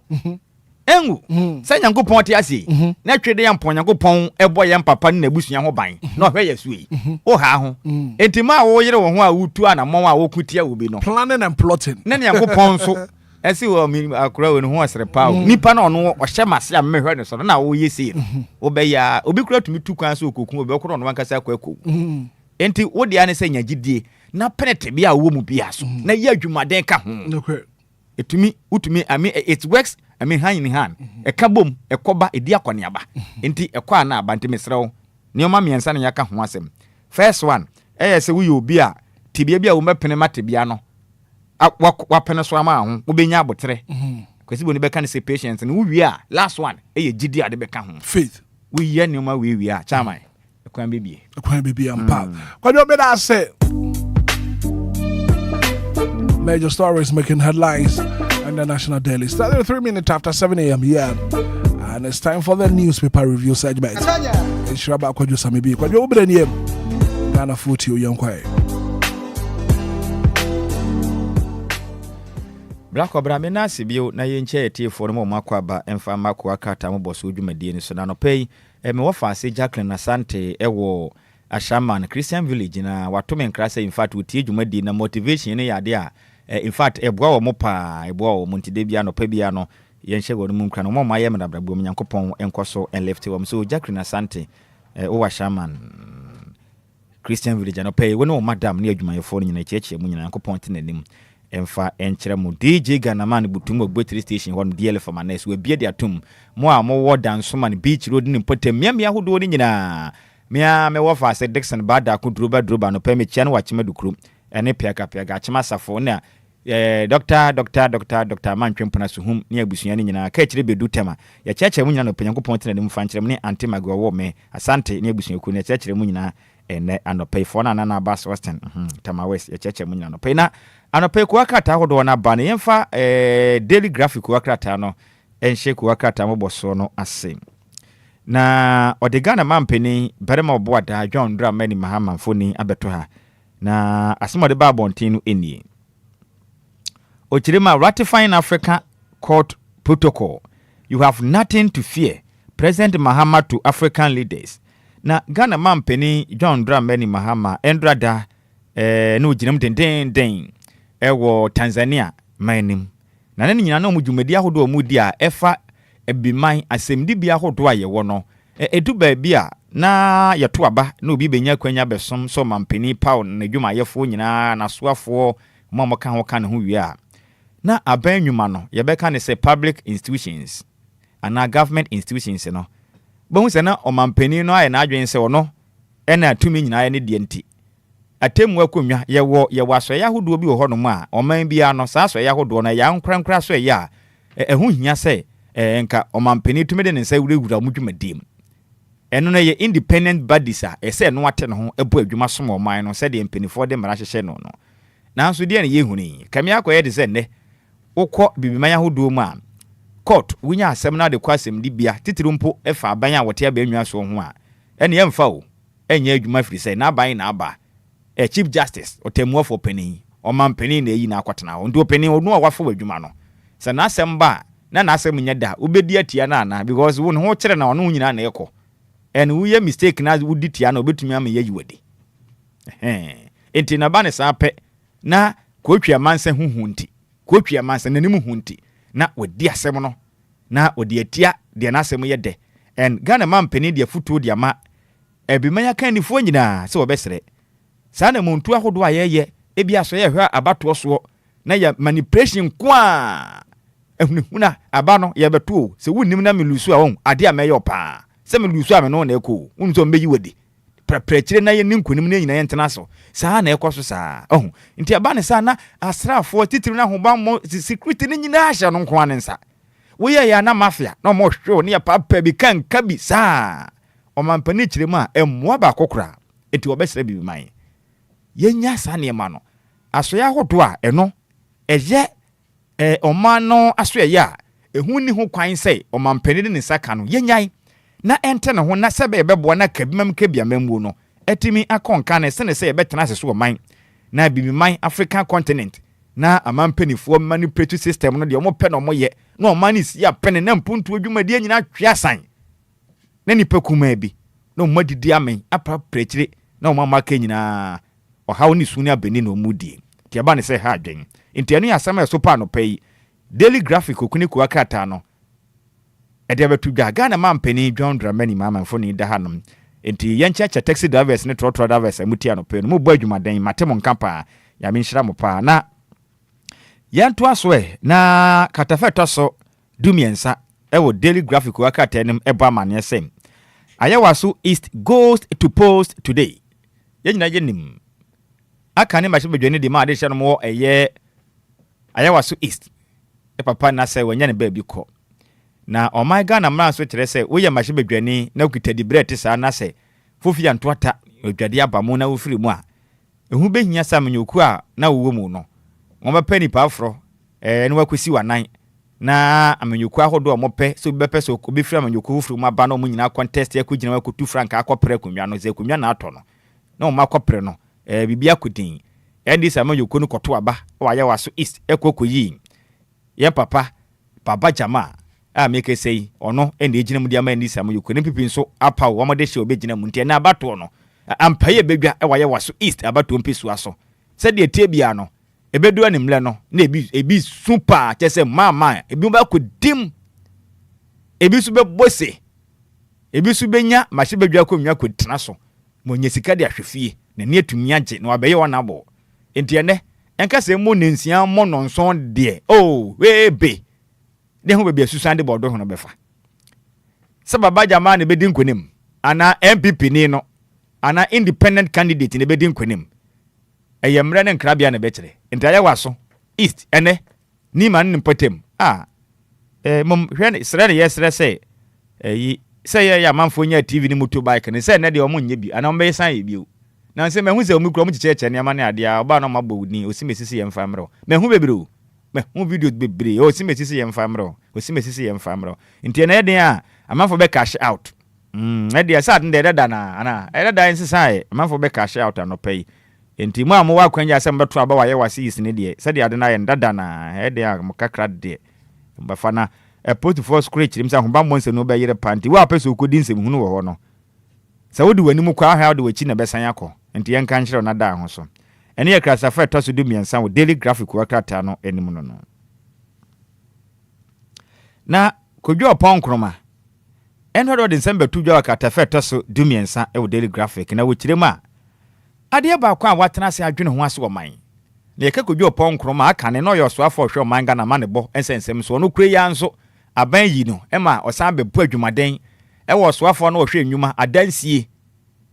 engu say Nyankopɔn te ase na twede ye mpon Nyankopɔn ebo ye mpapa na abusua ho ban na ohwe ye so yi o ha ho entima wo yere wo ho a wutu ana mon a wo kutia wo bi no planning and plotting na Nyankopɔn so esi wo mi akura wo ho asere pa nipa na ono o hye mase a mehwe ne so na wo yesi wo be ya obi kura tumi tu kwan so okokun obi okoro no wankasa akwa akok enti wo dia ne se nyagidie na penete bia wo mu bia so na ye adwumaden ka ho etumi utumi it works hand in hand e ka bom e koba e di akone aba enti e kwa na aba ntimi srew ne oma miensa na yaka ho asem first one se wo ye obi a tibia bia wo mepene matebia no wapene so ama ho obenya abotre kwesi boni beka ne say patience ne wi a last one gidi ade beka ho faith we ye ne ma we a chairman ekwan bibie ampa Kodwo be da say major stories making headlines and the national daily. 3 minutes after 7 a.m. here. And it's time for the newspaper review segment. It's Shraba Kodwo Samibi. Kodwo Ubreniem. Ghana Foot you Enquires. Black Obra me na sibio na yenche etie mo makwa ba emfa makwa kata mo boso dwumadie ni so na no pay me wo fa ase Jacqueline Asante ewo Ashaman Christian Village na watome nkrasa in fact utie dwumadie na motivation ne yade a in fact eboa wo mo pa eboa wo montide bia no pa bia no yenche go no mu nkra no mo maye mdabrabo Nyankopon enkoso and left wo so Jacqueline Asante o Ashaman Christian Village no pay wo no madam ne adwumayefo no nyina cheche mu nyina Nyankopon tenanim emfa enkyere mu DJ Ghanaman butum ogbe station hon DLFM anes we bia de atum mo a mo wo danso man beach road ni potem mia hodo ni nyina mia me wo fa se Dixon bada ko droba no pe me chia no wachema dukuru ene peka achema safo na Dr. Mantwempona so hum ni abusua ni nyina ka kyere bedu tema ya cheche mu nyina no penyankopon tena ni mfa nkyere mu ni anti magwa wo me asante ni abusua ku ni cheche mu nyina ene anope fo na Bass Western Tama West ya cheche mu nyina no pe na anope ku akata hodo na ba ne yemfa daily graphic ku akata no enhye ku akata mo boso no ase na odegana mampeni berema oboada John Dramani Mahama mfoni abeto ha na asimode ba bontinu eni Ochirima ratifying Africa Court Protocol. You have nothing to fear. President Mahama to African leaders. Na Ghana mampeni John Dramani Mahama endrada no jinam den ewo Tanzania manim. Na nani nyina no mudwumadi ahodo omudi a efa ebiman asemdi bia ahodo a ye wo no. Edu ba bia na yeto aba na obi benya kwanya besom so mampeni paul na dwumayefo nyina na soafo mo ka ho ka ne ho wie a na aban nwuma no ye beka ne say public institutions and government institutions no bohu se na omampani no aye na adwen se ono ena atumi nyina ne de nti atemu akonwa ye wo aso ya hodo bi wo ho no ma oman bia no saa so ya hodo no ya nkrankra so ya ehu hia se enka omampani tumi de ne nsa wurewura mu dwumadim eno na ye independent bodies a ese no ate no ho ebu adwuma som oman no se de mpanifo de mara hyehye no nanso de ne ye huni kamia akoye de se ne ukọ bibimanya hodo mu a court wunya asem na de kwasem di bia titiri mpo efa aban a wote abanwa so ho a ene ye mfa o enye adwuma firi se na aban na aba chief justice otemuafo panin omampanin na eyi na akwatena ho ndo panin onu a wafo adwuma no se na asem ba na asem nya da obedi atia na because wo ho kire na ono nyina na ekọ ene wo ye mistake na wo di tia na obetumi am ye yiwadi enti na ba ne sa pe na kwotwa manse huhunti kwotwa manse nanim hunti na wodi asem no na wodi atia de na asem ye de en Ghana mampanin de futu de ama ebimanya kan nifo nyina se obesere sana muntu ahodo ayeye ebia so ye hwa abato so na ya manipulation kwa ehunhuna aba no ye beto se wunnim na melusu a won ade a meyo pa se melusu a me no na eko unzo meyi wadi prepare na ye ninkunim na nyina ye ntena so saa na ekoso saa nti aba ne saa na asrafo titiri na hoba mo security ni nyina ahya no nko anensa wo ye ya na mafia na mo hwe ne ya papa bi kan kabi saa omampani kiremu a emmoa ba kokora enti obesere bi man yenya sane ma no asoya hodo a eno eye omano asoya a ehu ni ho kwan sei omampani ne saka no yenyan na ente ne ho na sebe ebebo na kabimam kabiamammu no etimi akonka na sene se ebetena aseso oman na bibiman African continent na amampanifo manipulate system no de omo pe no moye na oman isi ya pene na mpuntu adwumadi nyina twasan na nipa kuma bi na omadidi amen apa prechire na omamaka nyina ohaw ni suni abeni no mudi ti aba ne se ha adwen enti anu ya sama so pa no pay daily graphic okuni ko akata no ede betu Ghana mampani John Dramani mama fo ni da hanom enti yenchacha taxi drivers ne trotro drivers amutia no pay no mo bo adwumaden matemo nkampa ya menhira mo pa na yanto aso na katafeto so dumiensa ewo daily graphic ko akata enem eba mane sem ayawaso East goes to post today yenyina yenim aka ne mache bedwane de ma de hye no mo eye ayawaso East papa na se wanya ne ba bi ko na o my Ghana mran so kire se wo ye mache bedwane na kutadi bread sa na se fofia ntota odwade abamu na wo firi mu a ehu behia sam nyoku a na wo mu no wo ba pani pa afro ne wakosi wanan na amenyoku ahodo o mope so bepe so obi firi amenyoku firi mu aba no mu nyina contest yakugina wakotu franka akopre kunwa no ze kunwa na ato no na o makopre no bibia kudin endi sama yoku no koto aba wa ya waso East ekokoyi ye papa jama a make say ono endi ejina mu dia ma endi sama yoku ne pipi nso apa wo mo de hye obegina mu ntia na abato no ampaye bedwa wa ya waso East abato mpisu aso se de tie bia no ebedu animle no na ebi super chese mama ebi ba kodim ebi su be bose ebi su benya mahye bedwa ko nwa ko tena so mo nya sika de ahwefie na ne atumi agye na wabeye wona abo enti ene enka se mo nensia mo nonson de webe de ho be asusan de bodo ho no befa se baba jama ne bedin konim ana MPP ni no ana independent candidate ne bedin konim eyemre ne nkrabia ne bekire enti ayawaso East ene ni man ne potem mom hwe ne sre ne yesre se yi se ya manfo nya TV ni motorbike ne se ne de omo nya bi ana mbe san ye bi na se mehu se omikro mchicheche ne amane ade a oba no mabɔ ni osimesisi ye mfamro mehu bebre mehu video bebre osimesisi ye mfamro osimesisi ye mfamro nti na eden a amanfo be cash out ede sa de dada na ana dada nsisa e amanfo be cash out anopai nti mu amwa kwanya asem beto aba waye wase is ne de se de ade na ye dada na ede a mkakra de mbafana post for scratch rimsa ho ba monse no be yere panti wa pese okodi nsem hunu wo ho no sa wodi wani mu kwa ahwa de wachi na besan yakọ enti yenka nkyere na da ho so ene ye krasa fa to so du miensa wo daily graphic wakata no enim no na kodwo opon kroma eno do December 2 dwa wakata fa to so du miensa e wo daily graphic na wo kirem a ade ba kwa watena se adwene ho ase wo man na yɛka kodwo pɔn kroma aka ne no yɛ soafo hwɛ manga na ma ne bɔ ensensem so no kure ya nso aban yi no ema osan be bu adwumaden ɛwɔ soafo no hwɛ nnwuma adansie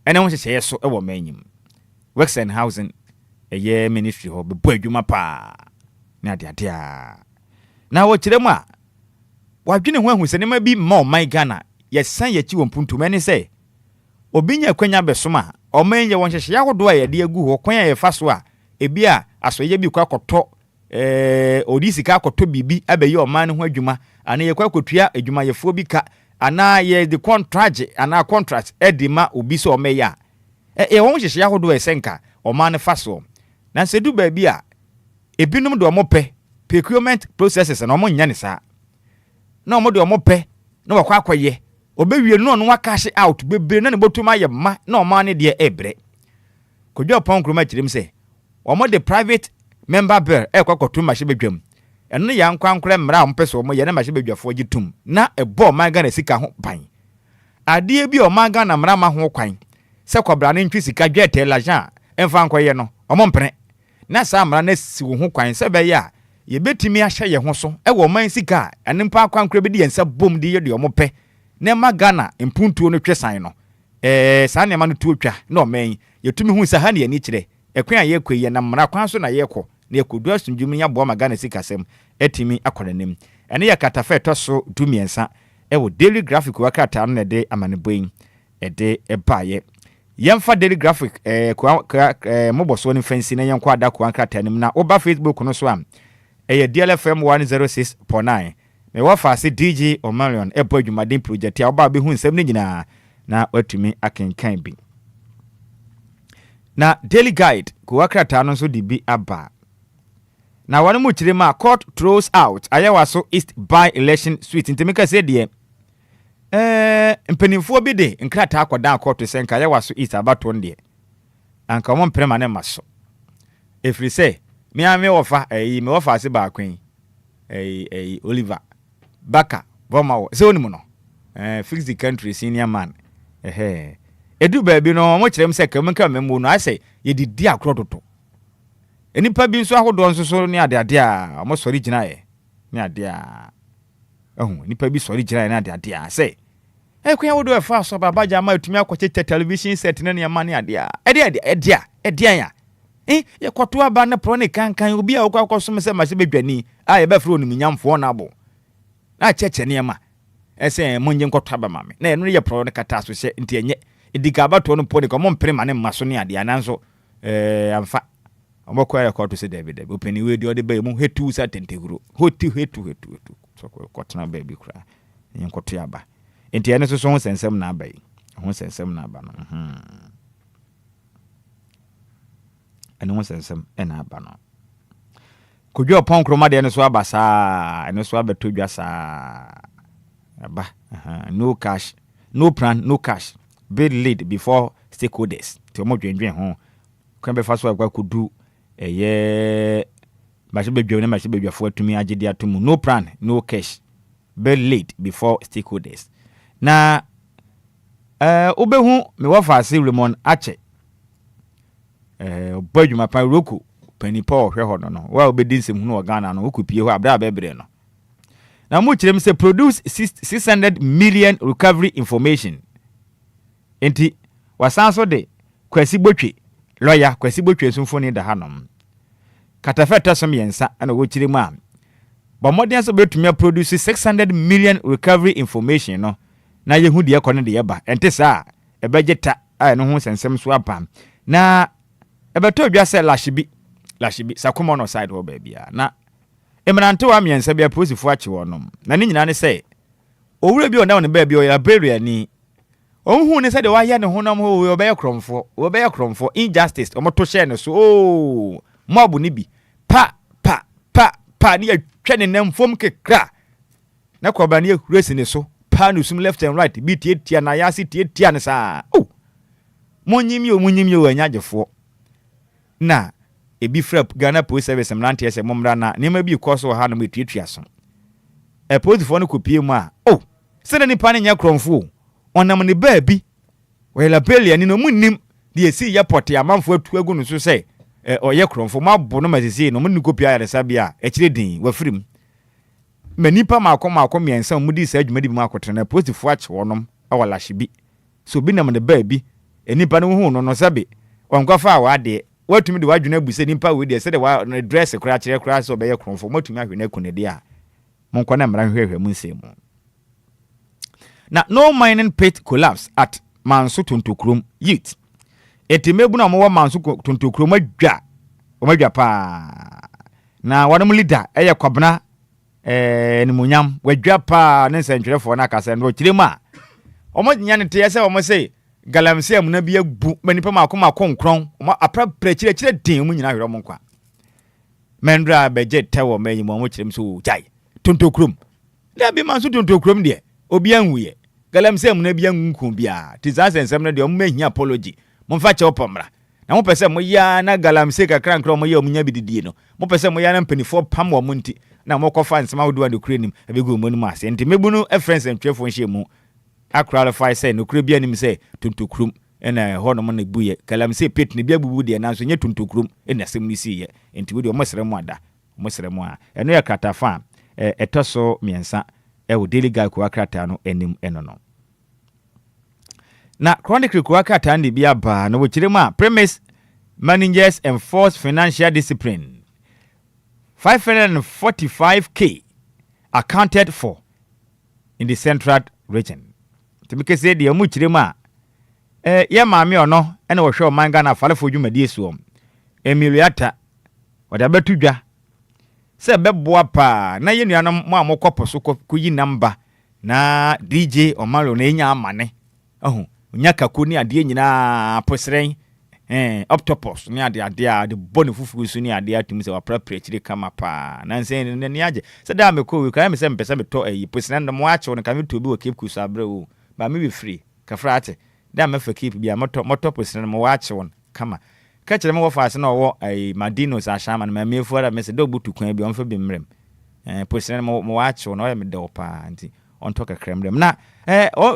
ɛne ho hyehyɛ so ɛwɔ manyim works and housing ɛyɛ ministry ho be bu adwuma pa na ade a na wo kyerɛ mu a wadwene ho ahu sɛ ne ma bi ma o man Ghana yɛsan yɛkyi wɔ mpuntum ɛne sɛ obi nya kwanya besoma o man yɛ won hyehyɛ ahodo a yɛde agu ho kwan a yɛfa so a ebi a asoye bi kwa kɔtɔ odi sika kɔtɔ bibi abeyi o man ho adwuma ana yɛ kwa kɔtua adwuma yɛfo bi ka ana yɛ the contract ana contract edima obi so o meya won hyehyɛ ahodo a ɛsɛnka o man fa so na sɛ du ba bi a ebinom de o mo pɛ procurement processes na o mo nya ne saa na o mo de o mo pɛ na wakɔ akɔyɛ obewie no no cash out bebre na ne botuma ye ma na o ma ne de ebre kodwo pon kroma kirim se o mo de private member bill kwakɔto ma hye bedwam eno ya nkwankora mmra a mpɛ so o mo ye na ma hye bedwafo gitum na ebo man Ghana sika ho ban ade bi o man Ghana mmra ma ho kwan se kobra ne ntwi sika dwete lajan emfa nkoye no o mo mpene na sa mmra na si wo ho kwan se be ya ye betimi ahye ye ho so wo man sika ene mpa kwankora be di yensa bom di ye de o mo pɛ na ma Ghana mpuntuo no twesan no saa ne ma no tuotwa na o man yetumi hu sa ha ne ani kire ekwan a yekwe na mmara kwan so na yekɔ na yekodu asundwumi nya boa ma Ghana sikasɛm etimi akɔnanim ene ya katafa to so dumiensa wo daily graphic wakata no de amaneboyin de ebaaye yemfa daily graphic moboso ne fancy na yenkɔ ada ko ankata nim na oba Facebook no so am DLFM 106.9 me wafa se DJ Omarion ebo adwumaden project ya oba be hu nsɛm ne nyina na watumi akenkan bi na daily guide ko wakrata no so de bi aba na wanu mu kire ma court throws out ayawa so east by election suite ntemeka se de mpanimfo bi de nkrata akoda court senka ayawa so east abato de anka mo mprema ne maso efri se me ame wofa me wofa se ba kwen Oliver Baka Bomawo se onimu no fix the country senior man edu ba bi no mo kirem se kamka memu no ase ye didi akrodoto enipa bi nso ahodo nso so ne ade a mo sori gina ye ne ade a enipa bi sori gina ye ne ade a se kwen ahodo e fa so baba jama atumi akɔkye television set ne ne ma ne ade a ede ya ye kwoto aba ne pro ne kankan obi a okwakoso se ma se bedwani a ye ba fro no minyamfo na abo a cheche ne ma ese monje nkwoto aba mame na eno ye pro ne kata so hye nti enye ediga abato no po ne ko mo mpre ma ne maso ne ade ananso amfa omokwa ya kwoto se David openi we di ode ba mu hetu sa tenteguro hetu so kwotna ba bi kura nye nkwoto aba nti ene so ho sensem na aba yi ho sensem na aba no ene ho sensem ena aba no kodwo pon kroma de ene so aba saa ene so aba todwa saa aba no cash no plan no cash bid lead before stakeholders ti omo dwendwen ho kwan be fa so agwa kodu ma se bedwafo atumi agede atomu no plan no cash bid lead before stakeholders na obehu me wafa se Raymond Ache obadwuma pa roku panipa ohwe ho no wa obedi nsem hu no Ghana no okupie ho abra bebre no na mu kirem se produce 600 million recovery information enti wasanso de kwasi botwe lawyer kwasi botwe sumfoni da hanom katafeta som yensa ana wo kirem a ba modern so betumi produce 600 million recovery information no na yehu de ekɔ ne de yeba ente saa ebegeta a no ho sensem so apam na ebeto dwa se lashibi sakomo no side ho ba bia na emrante wa miensa bia posifo ache wonom na ne nyina ne se owura bi ona ne ba bia o ya beria ni onhu ne se de wa ya ne honam ho obeye kromfo injustice omoto share ne so mobu ni bi pa ni atwa ne namfom kekra na koba ne race ne so pa no sum left and right bi tietia na ya si tietia ne saa munyimi o anyagefo na ebi frap Ghana Police Service mrante ese momra na nema bi koso ha no metuatua so police fo no kopie mu a sene ni pa ne nya kromfo onam ne ba bi we la belia ni no munnim de esi ya porte amanfo atu agu no so se ɔyɛ krɔmfo ma bo no masisi no mo ne kopia ya resabia e kire din wa firim manipa maakɔ miensa mu di sa adwuma di mu akɔtena postifo akye wonom awalahye bi so bi nam ne ba bi enipa no hu no no sabe onkwafa wa de watumi de wadwena abuse nipa we de se de wa dress kura kire kura so be yɛ krɔmfo matumi ahwene kunede a monkɔ na mra hwehwɛ mu nsɛm na no mining pit collapse at Manso Tontokrom youth etimebu na mo Manso Tontokrom adwa pa na wanum leader eye kwabena nimunyam wadwa pa ne nsentwerefo na akasa no kiremu a omo nya ne te se omo se galamse amuna bi abu manipa makoma konkron omo apra prechire din mu nyina hwere omo nkwa mendra beje tewo manyi mo kirem so jai Tontokrom da bi Manso Tontokrom de obi anwuye galamse amuna bi anwunku bia tizasensem no de omo mahia apology mo fa che opomra na mo pese mo ya na galamse kakra nkra mo ya omunya bididie no mo pese mo ya na mpanifo pam wo munti na mo kofa nsema wodo ade kure nim abegu mo nim ase enti mebunu friends and twefo nhye mu akralify say no kure bia nim say Tontokrom ena ho no mo na buye galamse pet ne bia bubu de na so nye Tontokrom ena sem ni siye enti wodi mo sere mo ada mo sere mo a eno ya kratafa etoso miensa wo daily guy ko akrata no enim enono na chronicle ko akrata ndi bia ba no wo kiremu a premise managers enforce financial discipline 545k accounted for in the central region to be say the mu kiremu a ye maame ono ena wo hwe o manga na falefo dwumadi esuom emiliata wada betudwa se beboa pa na ye nuanom mo amokopo so koyi namba na DJ Omalo na enya amane onya kako ni ade nyina posren octopus ni ade de boni fufu su ni ade atum se appropriate kama pa na nse ni age se da me ko we kan me se mpesa me to posren no mo ache no kan me to bi wo keep ku sabre o ba me be free ka frate da me fa keep bia moto posren mo ache won kama ka kire me wo fa se na wo madino sa shama na me fuara me se do butu kwan bi on fa bi mrem posren mo ache won o ya me de opa anti on to ka kremrem na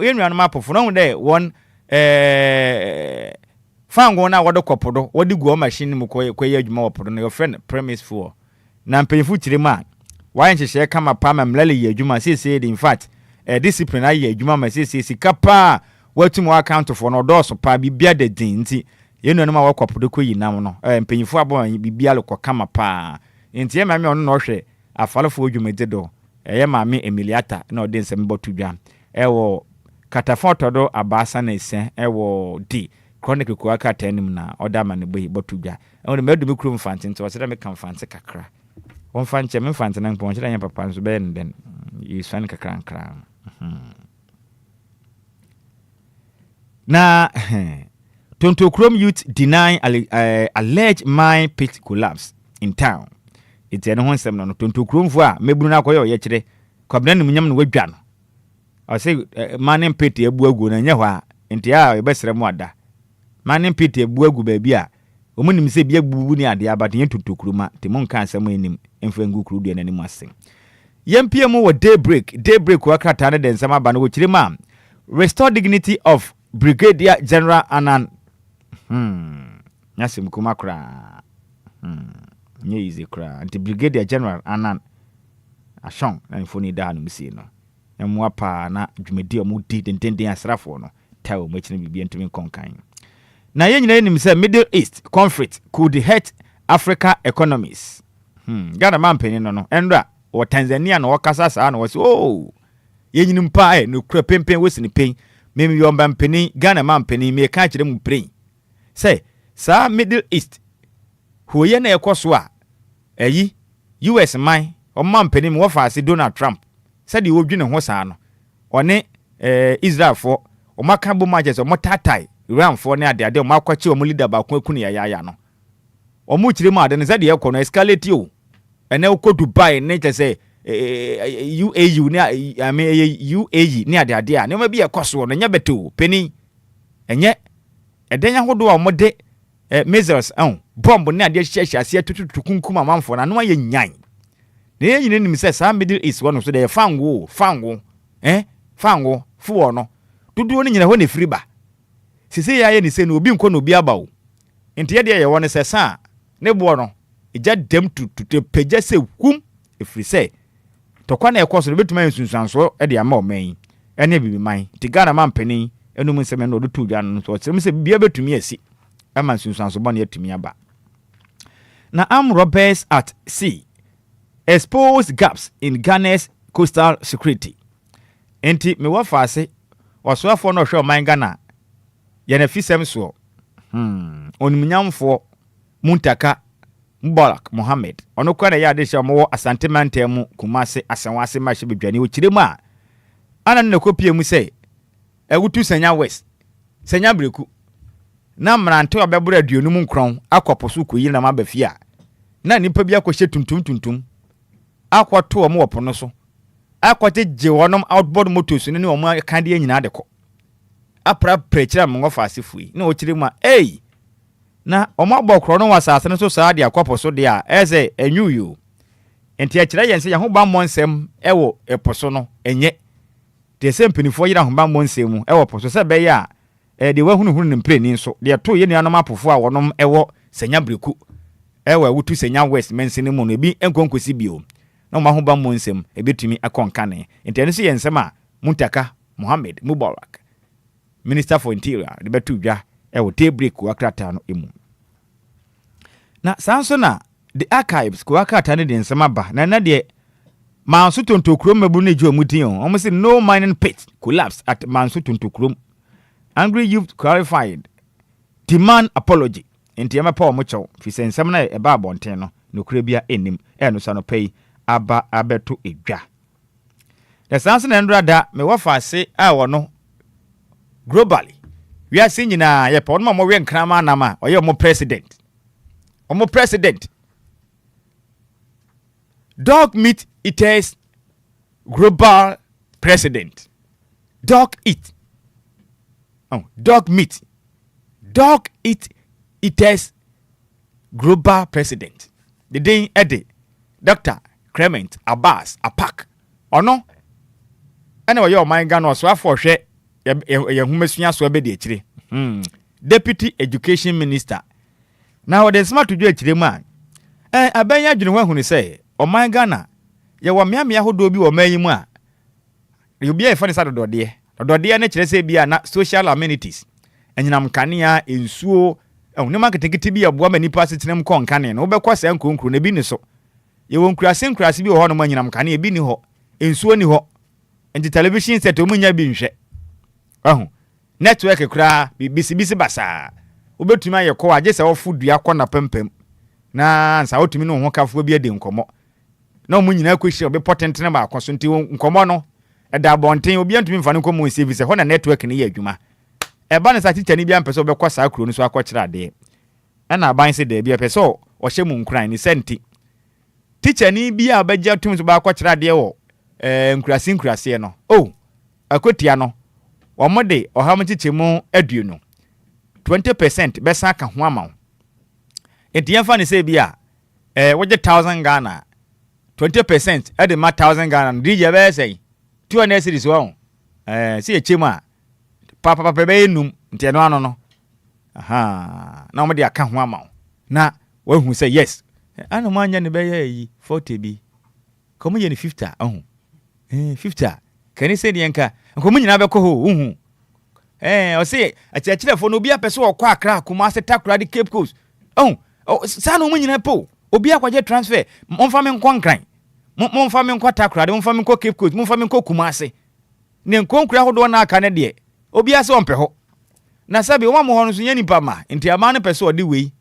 yenua no mapofo no hu de won fango na wodo kopodo wodi guo machine mu koye adwuma wopodo no your friend premise for na mpenifu kiremu a wan hyehye kama pa ma mlele ye adwuma sese in fact discipline aye adwuma ma sese sika pa watu account for no do so pa bibia de din nti yenua no ma wokopodo koyi nam no mpenifu abon bibia lokọ kama pa nti ye ma me ono no hwe afalefo adwuma de do ye maame Emiliata na ode nsem botudwa ewo katafoto do abasa na ese ewo di chronicle ko aka tanim na oda ma ne botudwa ewo medu mikru mfante nti wasere me kan fante kakra won fanche me mfante na npon chira nya papa nso be nden yiswan kakra nkra na Tontokrom youth deny alleged mine pit collapse in town. It's an hon sem no Tontokrom fu a mebunu na akoye oye kire kwabena nim nyam no wadwa no I say manin pit ebu agu na nya hɔ a enti a ebesere mu ada manin pit ebu agu ba bi a omunim se bi agubu ni ade abade yen Tontokrom te mon kan asem enim emfengu kru de nanim asen yempie mu wo daybreak wa krata ne den sama ba no kire ma restore dignity of Brigadier General Anan nyasem kuma kra nye easy kra anti Brigadier General Anan ashon na infoni da no msi no emwa pa na dwumedi omudi dendenden asrafo no tawo machine bibia ntumi konkan na ye nyina enim se Middle East conflict could hurt Africa economies Ghana mampeni no endra o Tanzania no wakasa saa no wasi ye nyinim pa no kura pempen wosini pen memi yomba mpeni Ghana mampeni me ka kire mu pren say saa Middle East hoye na ekoso a US man o mampeni mo wafaase Donald Trump said the odwine ho saa no one Israel for o maka bo matches o motatai Iran for ne ade o makwache o leader ba ko akunu ya no o mu kire mu ade ne said the ekọ no escalate o ene o ko Dubai ne che say UAE ne UAE ne ade a ne ma bi ekoso no nya beto peni enye edenya hodo a mode missiles bomb ne ade hyehye ase tututu kunkuma manfo na no aye nyan ne yine nim se sa Middle East one so dey fango fuo no dudu oni nyina ho ne firi ba sisi ya ye ni se no obi nko no obi aba o enti ye de ye won se sa ne bo no eja dem to pagya se hum efiri se tokwa na ekoso no betuma nsunsanso e de ama oman ene bibi man ti Ghana man panin enum nsem na odo to dwa no so se bia betumi asi ama nsunsanso bo na yatumi aba na armed robbers at sea expose gaps in Ghana's coastal security enti me wa faase wasoafo no hwe oman Ghana ye na fisem so onimnyamfo Muntaka Mubarak Mohammed ono kwa na ya de hye mo Asante Mantemu Kumase Asenwase ma hye bedwane o kiremu a ana na kopie mu se ewutu Senya West Senya Breku na mrante obebura aduonum nkron akoposo koyi na mabafia na nipa bi akohye tuntum akwato omo wopono so akwate je wonom outboard motors ne omo kan de nyina de ko apra prechira mo faase fui na o kiremu a na omo abokro no wasase no so saa de akwaposo de a eze enyuyu enti akira yense ya ho ba monsem ewo eposo no enye de sempinifo yira ho ba monsem mu ewo poso se be ya de wahunu ne mpreni nso de to ye nuanom apofo a wonom ewo Senya Breku ewo wutu Senya West mensene mu no ebi enkonkosi bio na ma ho ba monsem ebetumi akonkane enti ene se yensem a Muntaka Mohammed Mubarak Minister for Interior de betu dwa ewo daybreak ko akrata no emu na sanso na the archives ko akrata ne de nsem aba na de Manso Tontokrom mebu ne jo mudin o say no mining pit collapse at Manso Tontokrom. Angry youth clarified demand apology enti ema pa o mo chew fi sensem na e ba bonten no kura bia enim e no sano pay aba abeto edwa. The sanso na ndrada me wa faase a wo no globally we are seeing na ye pa no mo we nkrama na ma oye mo president dog meat eaters global president. Dog eat eaters global president. The day Eddie Dr. Clement Abbas Apak ono ene wo ye o man Ghana so afo hwe ye humesua so be de akire Deputy Education Minister na wo de smart dwo akire mu a abanya dwene ho ahunu se o man Ghana ye wo meamia hodo bi wo man mu a ye obi e fa ne sa dodode na kire se bia na social amenities enyinam kanea ensuo ne marketing bi aboa mani pa setenem kon kanea no be kwasa nkonkro na bi ne so ye won kurase bi wo ho no manyinam kanea bi ni ho ensuo ni ho enti television set o munya bi nhwe network kura bisi basa obetuma ye ko age se wo fudua ko na pempem na nsa otumi no ho kafo bi ade nkomo na omu nyina ko hye obe potent na ba kwaso nti nkomo no eda bonten obi antumi mfa no komo service ho na network ni ye adwuma eba ne sa teacher ni bia mpese obekwa sa kuro no so akọkira ade na aban se de bia pese o hye mu nkran ni senti teacher ni bia obegya tum so ba akọkira ade wo nkurase no akotia no omode oham chiche mu aduonu 20% besa ka ho ama enti yemfa ne se bia woje 1000 Ghana 20% e de ma 1000 Ghana DJ be say 200 series wo si echema papa be enum enti eno ano no na omode aka ho ama na wahu say yes ana manya ne be yi 40 bi komo ye ni 50 50 kani se dienka nkomu nyina be ko ho o se achirefo no obi apese wo kwa akra kuma se takra di Cape Coast sa no mu nyina po obi akwaje transfer momfa me nkwa nkran momfa me nkwa takra de momfa me nkwa Cape Coast momfa me nkwa kuma se ne nkonkura hodo na aka ne de obi ase ompe ho na sabi wo mo ho no so nyani pa ma nti ama ne pese odi wei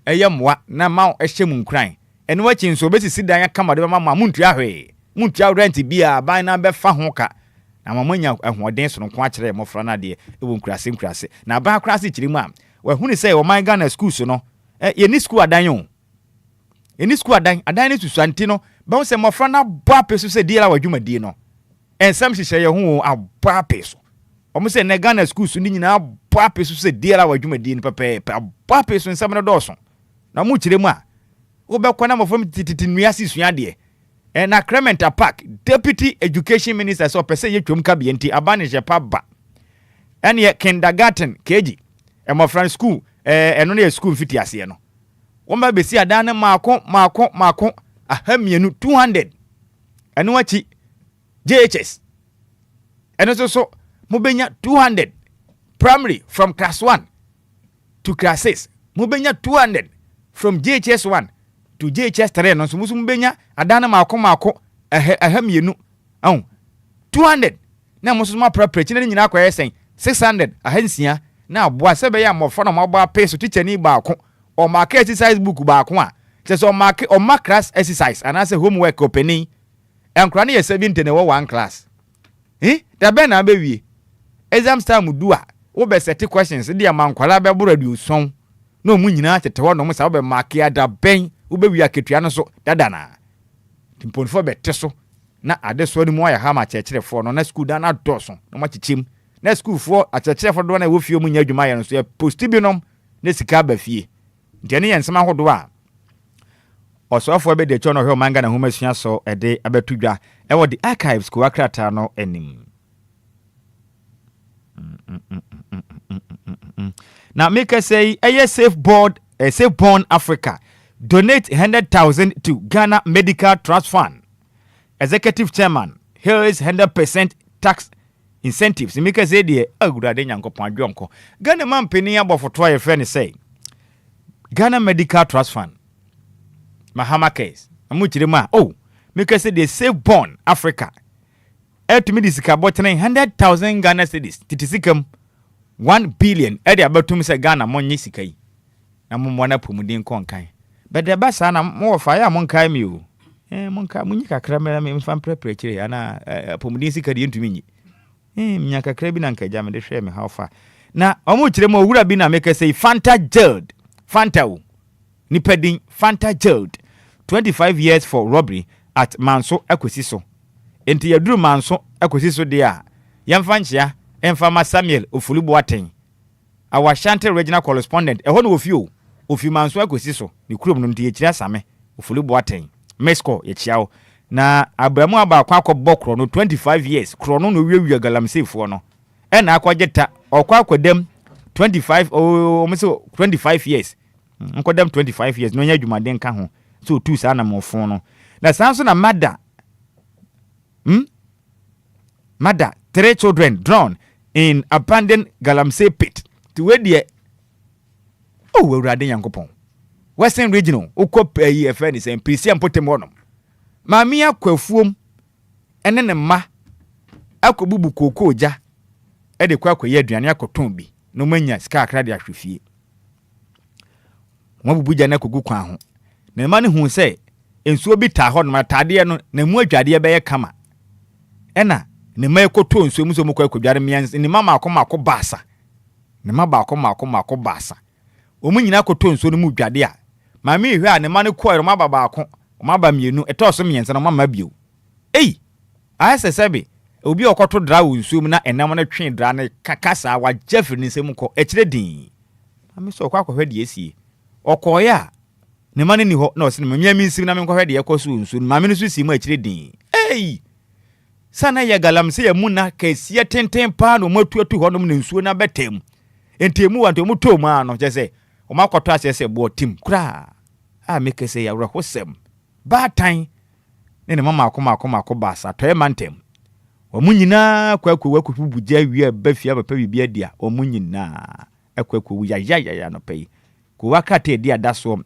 eye moa na ma ehye mu nkran ene wachi nso obesisi dan akama de ma muntu ahwe muntu rent bia ban na be fa ho ka na mamanya ahoden so nko akere mo fra na de ewo nkurase na ba akrase kirimu a wa huni say o man Ghana schools no ye ni school adan yo eni school adan ni susanti no ba wo say mo fra na bo apeso say die la wadwumadi no ensam hihye ye ho abo apeso o mo say na Ghana schools ni nyina abo apeso say die la wadwumadi no pepe abo apeso ensam no doso na mu kiremu a wo be kwana mo fam tititi nuase sua de na Clement Apak Deputy Education Minister so pese ye twom ka bienti abane je pa ba ene kindergarten KG mo friend school eno na school fiti ase no Woma besi adan na maako ahamienu 200 eno wachi JHS eno so mubenya 200 primary from class 1 to class 6 mubenya 200 from JHS 1 to JHS 3 no so mubenya adan na maako ahamienu 200 na mo so ma prepare na nyina akoye sen 600 ahansia na aboa sebe ya mofo na mabwa peso teacher ni baako o mark exercise book baako a so mark class exercise and as a homework opening enkra na 70 na one class da be na be wie exam time du a wo be set questions dia mankwala be boradu son na omu nyina tete ho no mo sa wo be mark ya da ben wo be wi aketua no so dada na timponfo be teso na ade so ni mo ya ha ma chekirefo no na school da na doso no ma chichim na school for achekirefo do na wo fie mu nya adwuma ye no so post bi nom na sika ba fie ntene ye nsema hodo a osofo be de chono hwe manga na homa sua so ede abetudwa e wo the archives ko akrata no enim now make us say a safe born Africa donate 100,000 to Ghana Medical Trust Fund. Executive Chairman, here is 100% tax incentives. Make us say the agurade nyankopon adwonko. Ghana man peni abofo to your friend say Ghana Medical Trust Fund. Mahama case. Amuchirema make us say the safe born Africa. To me this about 100,000 Ghana cedis. Titisikam 1 billion. Edi abatum say Ghana monyi sikai. Na mumwana pumudin konkan. But the basa na mo fire monkai mi o. Monka munyi kakra mera me mfam prepare chire ana pumudin sikadi ntumi nyi. Nya kakra bi na nkaja me de hwe me how far. Na omo chire mo wura bi na make say Fanta jailed. Fanta o. Nipadin Fanta jailed. 25 years for robbery at Manso Akwesiso. Enti yaduru Manso Akwesiso dia. Yamfa nchia Emfama Samuel Ofulubuaten. Our Shante regional correspondent e hono ofi Manso Akwesiso ni kurom no ntie kire asame Ofulubuaten. Mesko ye chiao na abramu aba kwa akobokro no 25 years krono no wiewia galamsefo no e na akwageta okwa akodem 25 omeso 25 years nkodem 25 years no nya dwumaden ka ho so tu sa na mofo no na sanso na mother mother 3 children drowned in abandoned Galamsey pit to where the Urade Yankopon Western Regional ukop EFN is MPC Potemonum Mamia Kwefum ene ma akobubu kokoja e de kwakwa yedwane akoton bi no manya ska akra de ahwefie wabubuja na kogu kwa ho na ma ne hu se ensuo bi ta ho no matade no na mu adwade be ye kama ena ne ma ekoto ensuo mu so mu kwa akwadware mians ni mama akoma basa ne ma ba akoma basa omu nyina akoto ensuo no mu dwade a ma me hwe a ne ma ne koiro ma baba ako ma ba mienu etoso miensa no mama bio asesebe obi okoto dra wo ensuo mu na enam na twen dra na kakasa wa jeffrey ni nsem ko ekire din ami so kwa hwe de esie okoya ne ma ne ni ho na osene memia mi nsim na me hwe de ekoso ensuo ma me no so si mu ekire din sana ya Galamsey ya muna kesia tenten pa no matuatu ho no na ensuo na betem entemu wanto mu to ma no je se o makoto asese bo tim kra make say ya hosem batan ne mama akoma basa to mantem o munyina kwakwa buja wi abafia papa bibia dia o munyina akwakwa ya no pay ko wakate dia daso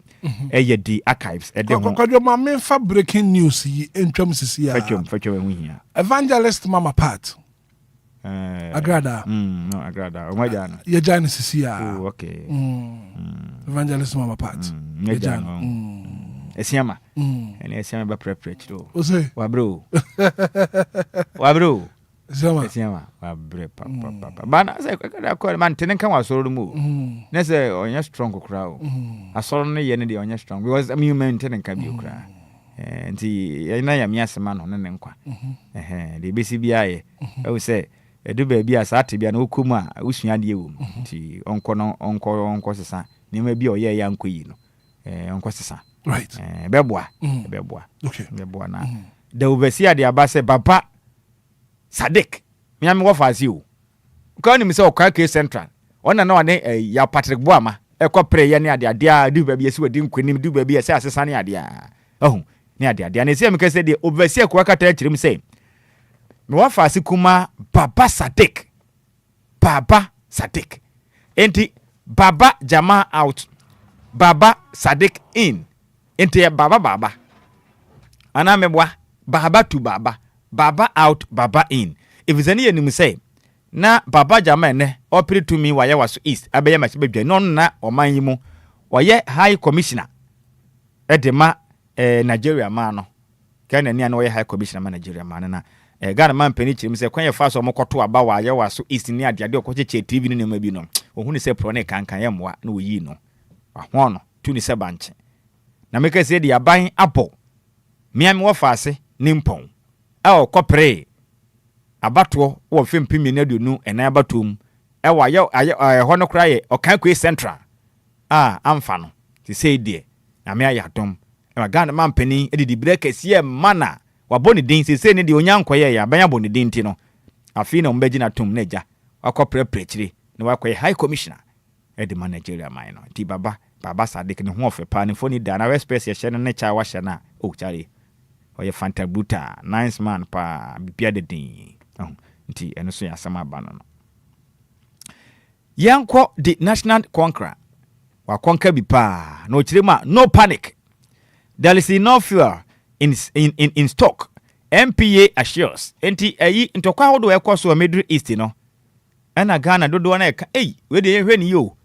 eye di archives e de ho kokodwo ma me fa breaking news yi entwam sisi ya fetwem ehu hia evangelist mama part agrada no agrada o maja na ye jana sisi ya okay evangelist mama part ye jana esiama ene esiama ba prepare chiro ose wa bro esiama wa bre papa bana say kada ko man tenen kan wa soro mu na say onya strong kura o asoro ne ye ne de onya strong because am human tenen kan bi kura nti ye na ya mi asema no ne nkwa de besi bia ye e say edu ba bia sa ate bia na okum a usua de ewo nti onko sesa ne ma bia oye ya nkoyi no onko sesa right beboa okay beboa na de overseer de abase papa Sadik me am go fasi o ka ni mi se okwa ke central ona na one ya Patrick Boama ekopre ye ne ade du baabi esi wadi nkwanim du baabi esi asesa ne ade oh ne ade na esi me kase de obesi akwa kata chirim say me wa fase kuma Baba Sadik enti Baba Jama out Baba Sadik in enti Baba ana mebwa Baba to Baba out Baba in if is any enim say na Baba Jama ne opere to me waye waso east abeye machi bedwa no na oman yi mu waye high commissioner edema Nigeria man no kana ni ana waye high commissioner man Nigeria man na Ghana man pani chirim se kwan ye fa so mokoto aba waye waso east ni ade okocheche TV ni ma bi no ohunu se pro ne kankan ye moa na oyi no ahon no tu ni se banche na meka se de aban apo miam wo faase ni mpon kopre abato wo fempimi na dunu ena abatom waye hono kraye okan kwe central amfa no ti se die na me ayadom Ghana man pani edidi breke sie mana waboni din se ne de onyankoye ya banya boni din ti no afi na mbeji na tom na ja akopre prechire ne wakoye high commissioner edi Nigeria man no ti Baba Sadik ne ho ofepa ne foni da na respect ye hye ne cha wa hye na chare oye fantabuta nice man pa bipia de din nti eno so yasama ba no yanko the national conqueror wa conquer bi pa no chirema no panic there is no fear in stock MPA assures enti ayi ntokwa hodo ekoso Middle East no ana Ghana dodo na eka we de hwe ni yo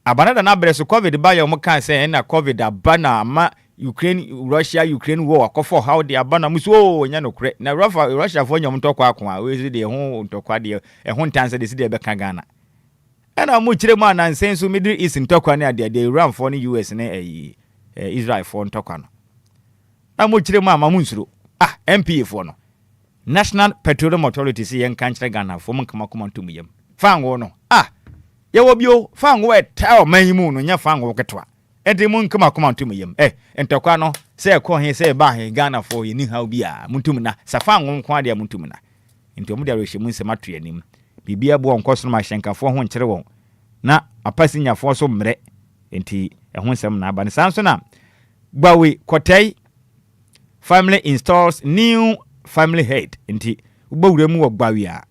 abanada na breso covid ba yo mo kan say na covid abana ma Russia war akofo how the abana muso nya no kre na Russia fo nyom ntokwa akwa we de ho ntokwa de ho ntanse de si de be ka Ghana ana mu kire mu anansenso Middle East ntokwa ne ade Iran fo ne US ne Israel fo ntokwa no na mu kire mu amamu nsuro MPA fo no National Petroleum Authority si yen kan kire Ghana fo mun kama kuma ntum yam fango no ye wo bio fango eta o manyimu no nya fango ketwa enti mun kama kuma ntum yam entokwa no se ko he se ba he Ghana fo ye ni ha bia muntum na safango nko ade muntum na enti omu de arehye mun se matu anim bibia bo onkoso ma hyenkafo ho nkere won na apasi nyafo so mre enti ehun nsem na aba ne sanso na gbawe kotai family installs new family head enti ubawure mu wo gbawe a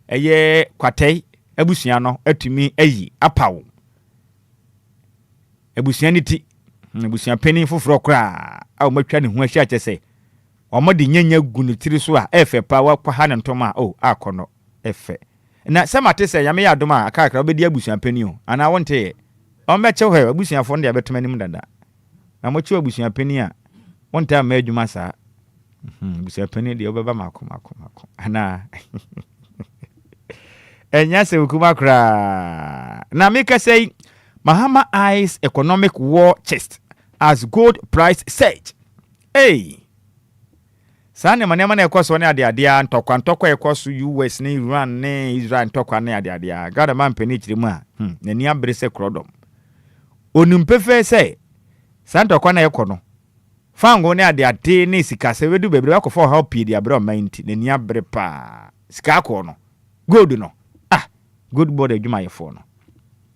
eye kwatai abusua no atumi ayi apawo abusua ni ti abusua peni foforo kra a o matwa ne ho ahia kyese o mode nyanya gu ne tiri so a efe pa wa kwa ha ne ntoma akono efe na semate se yame ya doma akakra obedi abusua peni o ana wonte o meche ho abusua fo nde abetoma nim dada na mo chi abusua peni a wonte ama adwuma sa abusua peni de obeba mako ana enya se hukuma kra na make say Mahama eyes economic war chest as gold price surge Sane manema na ekoso ne ade ntokwa ekoso US ne Iran ne Israel ntokwa ne ade Ghana man peni chirimu a nani abre se krodom onumpefe se santokwa na ekono fango ne ade ne sika se wedu bebre akofo help di abre o mainti nani abre pa sika akọ no gold no good board adwuma yefo no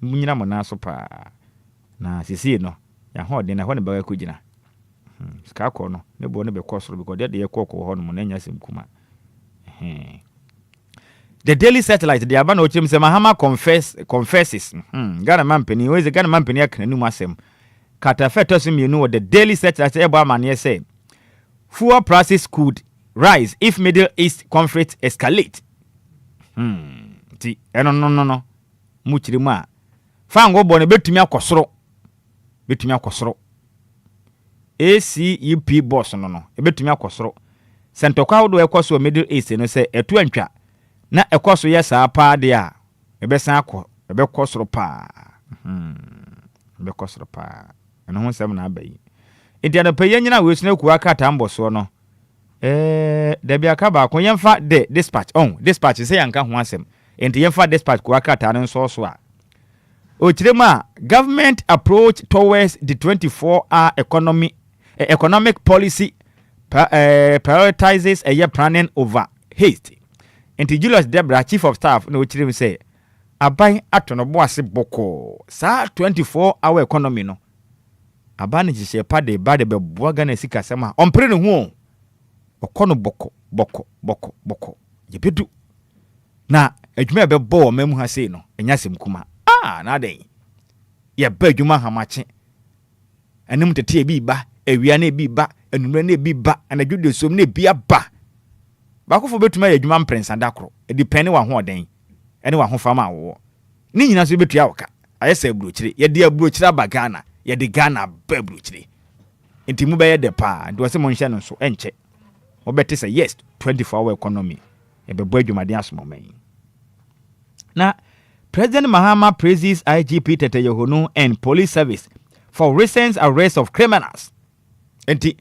munyina mona so pa na sisi no ya ho de na ho ne ba ko gina sika akọ no ne bo ne be kosoro because de yekọ ho no mo na nya sem kuma the daily satellite the abana ochim se Mahama confesses Ghana man peni we ze Ghana man peni akananu masem katafeto so mienu the daily satellite ebo amane say fuel prices could rise if Middle East conflict escalate ti no muchiri mu a fango bo ne betumi akosoro ACUP boss no betumi akosoro sentokwa wodo ekoso Middle East no se etu antwa na ekoso yesa pa de a ebesan akọ ebekosoro pa eno ho sem na abayi entiana paye nyina we suna kuwa kata mboso no da bia ka ba ko yemfa de dispatch se yanka ho asem enti yemfa dispatch kuwa kata no so so a ochirema government approach towards the 24-hour economic policy prioritizes a year planning over haste. Enti Julius Debra, chief of staff, no ochirem say aban atono boase boko sa 24-hour economy no aban ni hye pa de ba de beboa Ghana sika sema ompre ne ho okono boko yebedu na adwuma bebo mamu ha sei no enya sem kuma na den ye ba adwuma hamache anim tete bi ba awia na bi ba anumre na bi ba anadwude som na bi aba bakofo betuma ye adwuma mprensa dakro depend wa ho den ene wa ho fama wo ni nyina so betua woka ayesa abrochire ye de abrochire aba Ghana ye de Ghana ba abrochire enti mu be ye de pa ndo se mo nhye no so enche obete say yes 24-hour economy e be bo adwuma den asommen na President Mahama praises IGP Tete Yohonu and police service for recent arrest of criminals enti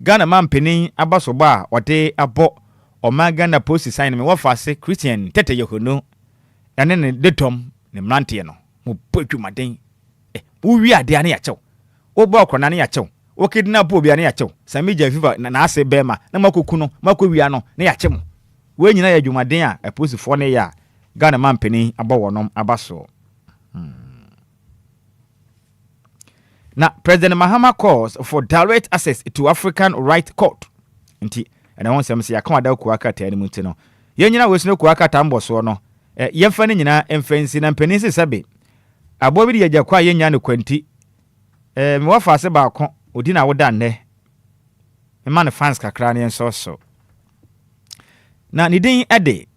Ghana man penin abasoba wate abo Ghana post sign me wafase Christian Tete Yohonu ene ne detom ne mrante no mo podwumaden wo wi ade ane ya chew wo bo okona ne ya chew wo kidnap Obia ne ya chew samija fifa na ase bema na makoku no makowia no ne ya chem wo nyina ya dwumaden a post fo ne ya Ghana man penin abawonom abaso na President Mahama calls for direct access to African Right Court nti ena won sem se ya kan ada ku akata ni muti no ye nyina we sino ku akata mboso no yemfa ne nyina emfansi na mpanin se sabe abo bi de agya kwa ye nya ne kwanti me wafa se ba ko odi na woda nne me man fans kakra ne so na ni din ade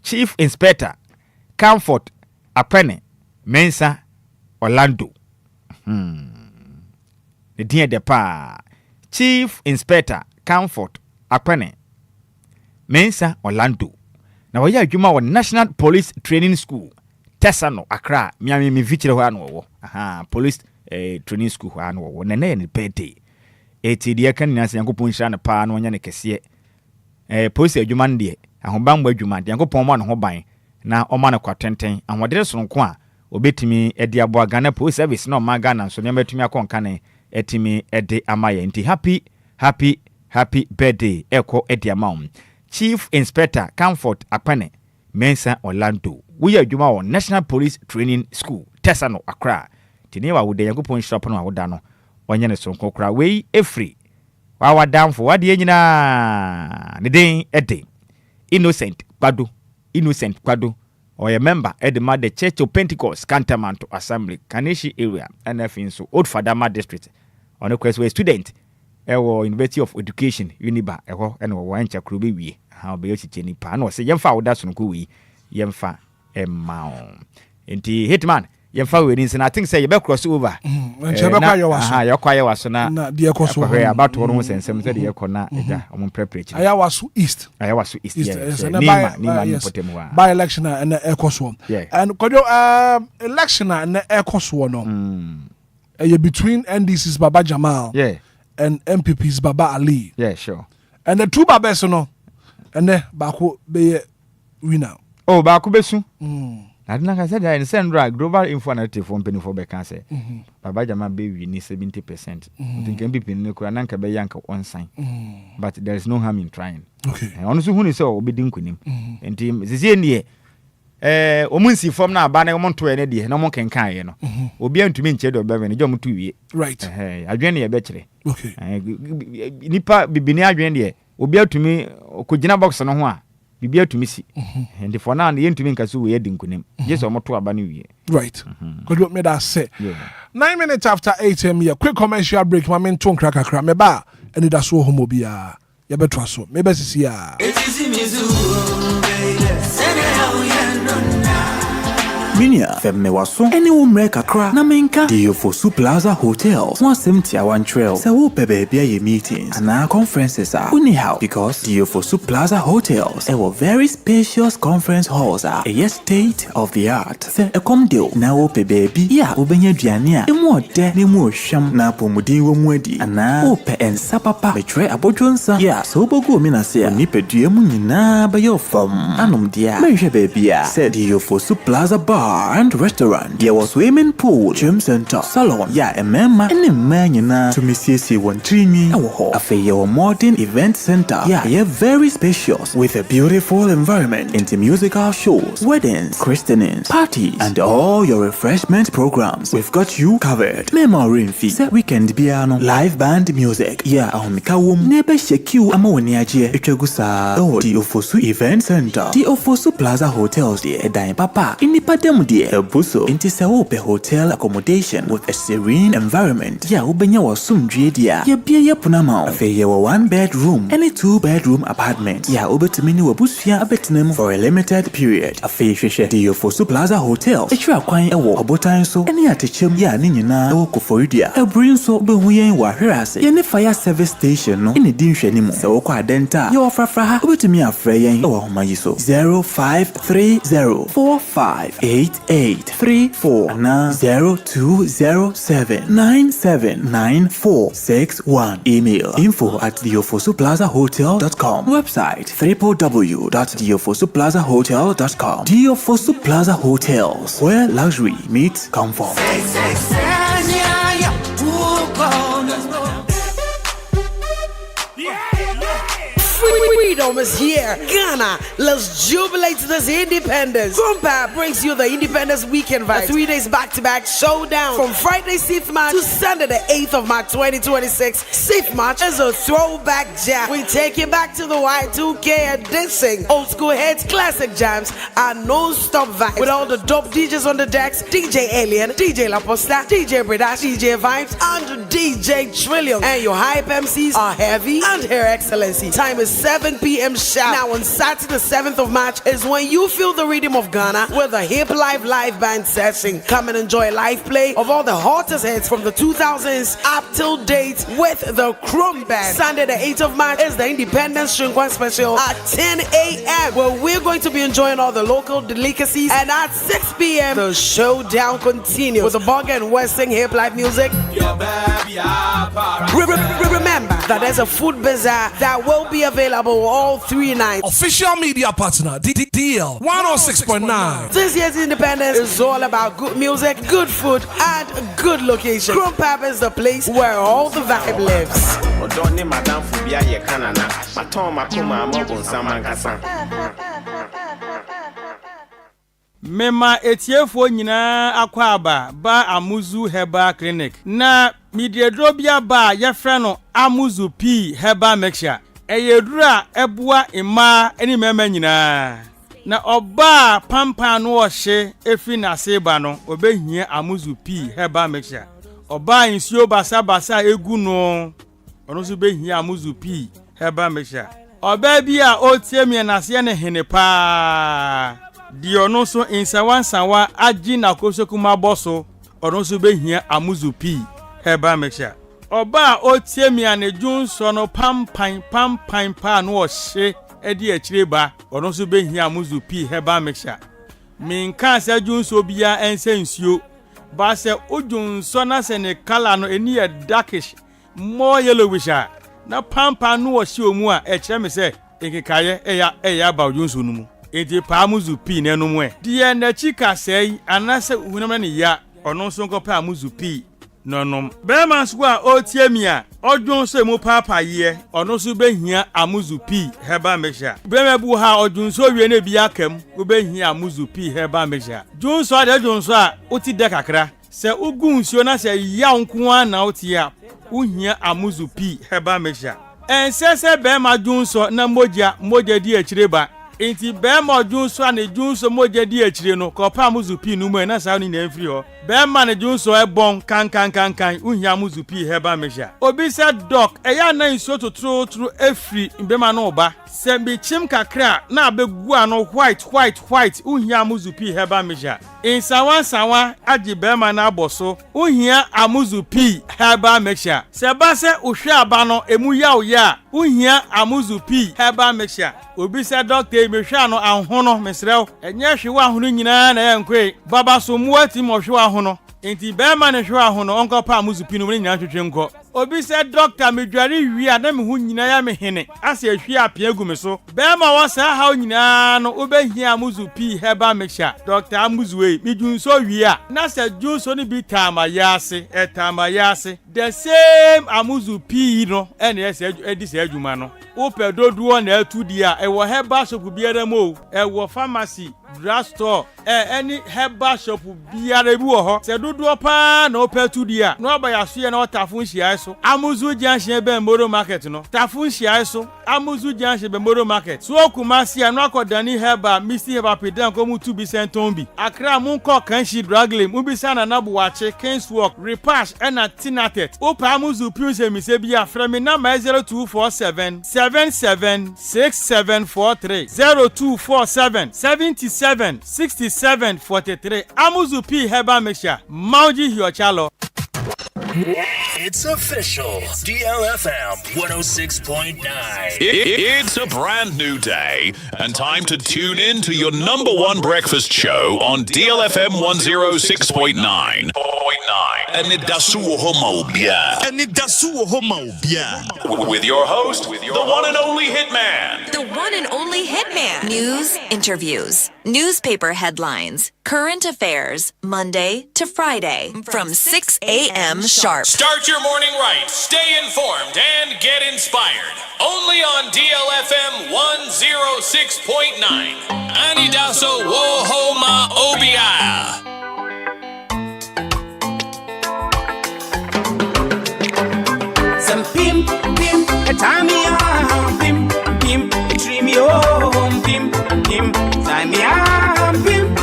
Chief Inspector Comfort Apene Mensa Orlando the din de pa Chief Inspector Comfort Apene Mensa Orlando na waya adwuma wo National Police Training School Tesano Accra mi vichire ho anu wo police training school ho anu wo na ne pete de kan ni ase yankopon hira ne pa na onya ne kese police adwuma ne ahobambo adwuma de yankopon mo na ho ban na oma na kwatenten ahode sonko a obetimi ede aboa Ghana Police Service na oma Ghana so ne metumi akonka ne etimi ede amaye nti happy birthday eko ede amount Chief Inspector Comfort Apene Mensa Orlando we adwuma wo National Police Training School Tesano Accra tini wa wode yankopon shop no awoda no onye ne sonko kra we efri wa wadamfo wade nyina ne den ede Innocent Kwado or a member at the Church of Pentecost Cantamanto Assembly Kaneshi area NF so Old Fadama district on a quest where student University of Education Uniba and Wancha Krubi we how be chini pan or say yemfa odas no kuwi yemfa emma enti Hitman yemfa we nin I think say you be cross over you kwaya waso na de ekoso about to no sensem say de ekona eja omon preparatory ayawasu east nima potemu by election and ekoso and kojo election and ekoso no between NDC's Baba Jamal and MPP's Baba Ali sure and the two babes no and bako be winner bako besu I don't know. I said I send global informative from penny for Becanse. Baba Jama baby ni 70%. I think MPP ni kurananka be yanka one sign. But there is no harm in trying. Okay. Honestly, who is so obedient kunim. And team zizi ndiye. Omunsi form na aba na omonto ene de na monken kan ye no. Obia ntumi nche do be ne jom tu wie. Right. Adwene ye be kire. Okay. Nipa bibini adwene de obia tumi okugina box no ho a bibia tumi si and for now ye ntumi nka so we edi nkunim Jesus omoto aba ne wie. Right. God me that say 9 minutes after 8 am here quick commercial break ma men ton krakakra me ba Anidaso Wɔhɔ Obia ye betwa so me be sisi ya Minia femme waso ene wo mre kakra na menka Diofosu Plaza Hotels 171 Trail se wo pebe bia ye meetings and conferences are anyhow because Diofosu Plaza Hotels a very spacious conference halls are a state of the art se e kom deal na wo pebe bi ya obenya duane a emu ode na emu ohwam na pomudin wo mu adi ana wo pe ensa papa betre abodwonsa ya so bogu mi na se ni pedua mu nyina ba yo fam anom dia mehwe be bia se Diofosu Plaza Bar bar and restaurant. There was swimming pool, gym center, salon. Yeah, a member and a man to Missy 1 Wɔhɔ. Afei yɛwɔ modern event center. Yeah, you're very spacious with a beautiful environment into musical shows, weddings, christenings, parties, and all your refreshment programs. We've got you covered. Memory fee. Set weekend piano, live band music. Yeah, Mikawum, Nebe Shekiu Amoniaje, Echegusa. Oh, the Ofosu Event Center. The Ofosu Plaza Hotels, the Edain Papa. In the Padem, the Buso, into Saope Hotel accommodation with a serene environment. Yeah, Ubenya was soon Jedia. Yeah, Bia Punamau. Afei yɛwɔ 1-bedroom any 2-bedroom apartment. Yeah, Obetumini Wabusfia Abetinem for a limited period. Afei hwehwɛ the Ofosu Plaza Hotel. Etwa kwan ɛwɔ Obotan so ɛne atechem ya ne nyinaa ɛwɔ Koforidua. Ɛbrin so behu yɛn wɔ ahwere ase. Yɛne fire service station no ɛne di nhwɛ ne mu. Sɛ wɔkɔ adenta yɛwɔ frafra ha obetumi afrɛ yɛn ɛwɔ homa yi so 0530458834 na 0207979461. Email info@diofosuplazahotel.com. Website www.diofosuplazahotel.com. Diofosu Plaza Hotels, where luxury meets comfort. Freedom is here. Ghana, let's jubilate this independence. Lumba brings you the Independence Weekend vibe. 3 days back-to-back showdown from Friday 6th March to Sunday the 8th of March 2026. 6th March is a throwback jam. We take you back to the Y2K edition. Old school hits, classic jams, and non-stop vibes. With all the dope DJs on the decks, DJ Alien, DJ La Posta, DJ Bredash, DJ Vibes, and DJ Trillion. And your hype MCs are heavy and Her Excellency. Time is 7 p.m. sharp. Now on Saturday the 7th of March is when you feel the rhythm of Ghana with a hip live band session. Come and enjoy live play of all the hottest hits from the 2000s up till date with the Chrome Band. Sunday the 8th of March is the Independence Shungwan special at 10 a.m. where we're going to be enjoying all the local delicacies, and at 6 p.m. the showdown continues with the Bog and Western hip live music. Remember that there's a food bazaar that will be available all 3 nights. Official media partner, DL 106.9. This year's Independence is all about good music, good food, and good location. Chrome Pap is the place where all the vibe lives. Mema etiefo nyina akwaba ba Amuzu Herbal Clinic na mediadrobia ba yefre no Amuzu P Herbal Mixture eyedura ebua ima eni mema nyina na oba pampa no ohye efi na seba no obehia Amuzu P Herbal Mixture oba insuo basa egu no ono so behia Amuzu P Herbal Mixture oba bi a otie mi na se ne hene pa di ono so insawansawa agi na kosokuma boso ono so behia Amuzu P Herbal Mixture oba otie mi anedun so no pampan pa no ohye edi akireba ono so behia Amuzu P Herbal Mixture minka se adun so bia ense nsuo ba se odun so na se ne color no eni e darkish more yellowish na pampan no ohye omu a e kire me se ekekaye eya ba odun so no mu enti pa Amuzu P na no mu e die na chika sei anase hunam na ya ono so nkopa Amuzu P nonom bema so a otie mi a odwon so mu papa ye ono so behia Amuzu P Herbal Mixture bema bu ha odwon so wie na bi akam wo behia Amuzu P Herbal Mixture dwon so ade dwon so a oti de kakra se ugu nsuo na se ya nko a na oti a uhia Amuzu P Herbal Mixture ensese bema dwon so na moja di akireba enti bema dwon so na dwon so moja di akire no ko pa Amuzu P no mu na sa ni na mfiri ho bema na dwon so ebon kan uhia Amuzu P Herbal Mixture obi se doc eya na nsuo totoro efri bema no oba se bi chim kakra na abegu ano white uhia Amuzu P Herbal Mixture insawa agi bema na aboso uhia Amuzu P Herbal Mixture se ba se uhwe aba no emu ya uhia Amuzu P Herbal Mixture obi se doctor emehwe ano ahono mesrew enye hwe ahono nyina na yankwe baba so muati mo hwe ahono enti bema ne hwe ahono onko pa Amuzu P no nyina twetwe nko obi said doctor me dware wi a na me hu nyina ya me hene ase ahwi apia gu me so be ma wo sa ha nyina no obehia amuzu p herbal mixture Dr. Amuzu we me junso wi a na se junso ni bi tamayase tamayase the same amuzu p no ene ese edi se adwuma no wo pedoduo na atudi a e wo herbal shop biara mo e wo pharmacy drugstore any herbal shop biara bi wo ho se doduo pa na opetudi a no abayaso ye na otafun hia so amuzu junction be moro market no tafun hia so amuzu junction be moro market so kumasi no akodani herbal misi herbal pedan ko mu tu bi senton bi akra mu ko kanshi draglem mu bi sana na buwache Kingswalk repash na tinatet opa amuzu piuse mi se bi afra mi na 0247 776743 0247 77 67 43 Amuzu P Herbal Mixture Mauji Hiochalo. It's official. DLFM 106.9. It's a brand new day and time to tune in to your number one breakfast show on DLFM 106.9. Anidaso Wɔhɔ with your host, the one and only Hitman. The one and only Hitman. News, interviews, newspaper headlines, current affairs, Monday to Friday from 6 a.m. sharp. Start your morning right, stay informed, and get inspired. Only on DLFM 106.9. Anidaso Wɔhɔ Obia. Some pimp, a time me pimp, dream me home, pimp, time me pimp,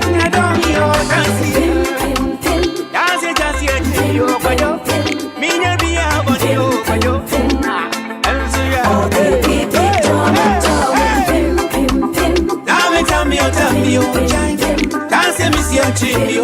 I don't know, dance it, just yet, you go, me never be a body, tell me, dance me, see a dream, you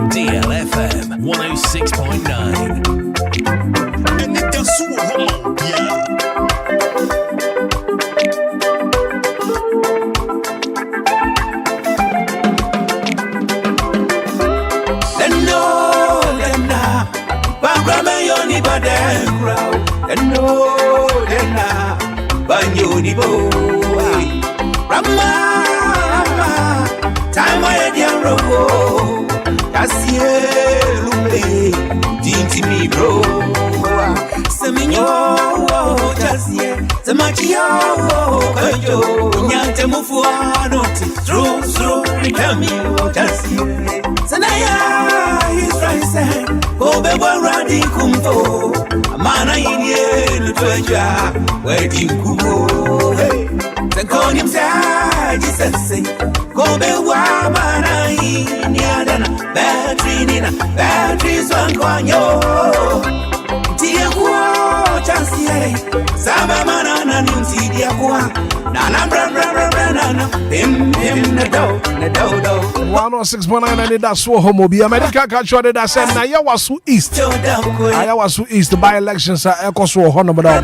DLFM 106.9. Anidaso Wɔhɔ time I had Lumba, Dinty me bro. Seminyo, Jasia, Samachio, Kajo, Yantamufuano, through, Recamio, Jasia. Sanaya is right, Obe Radi Kumpo, Amana in Yen, Treasure, where do you go? The Conim Say, Kobe Wamana in Yadana, batteries one guanyo. Tia Chansier, Saba Manana, Ninti Diaqua, Nana Brana, Pim, the dodo. 106.9 Anidaso Wɔhɔ Obia. America catch you that said Ayawasu East. Ayawasu East by elections are Ekoso Honomadam.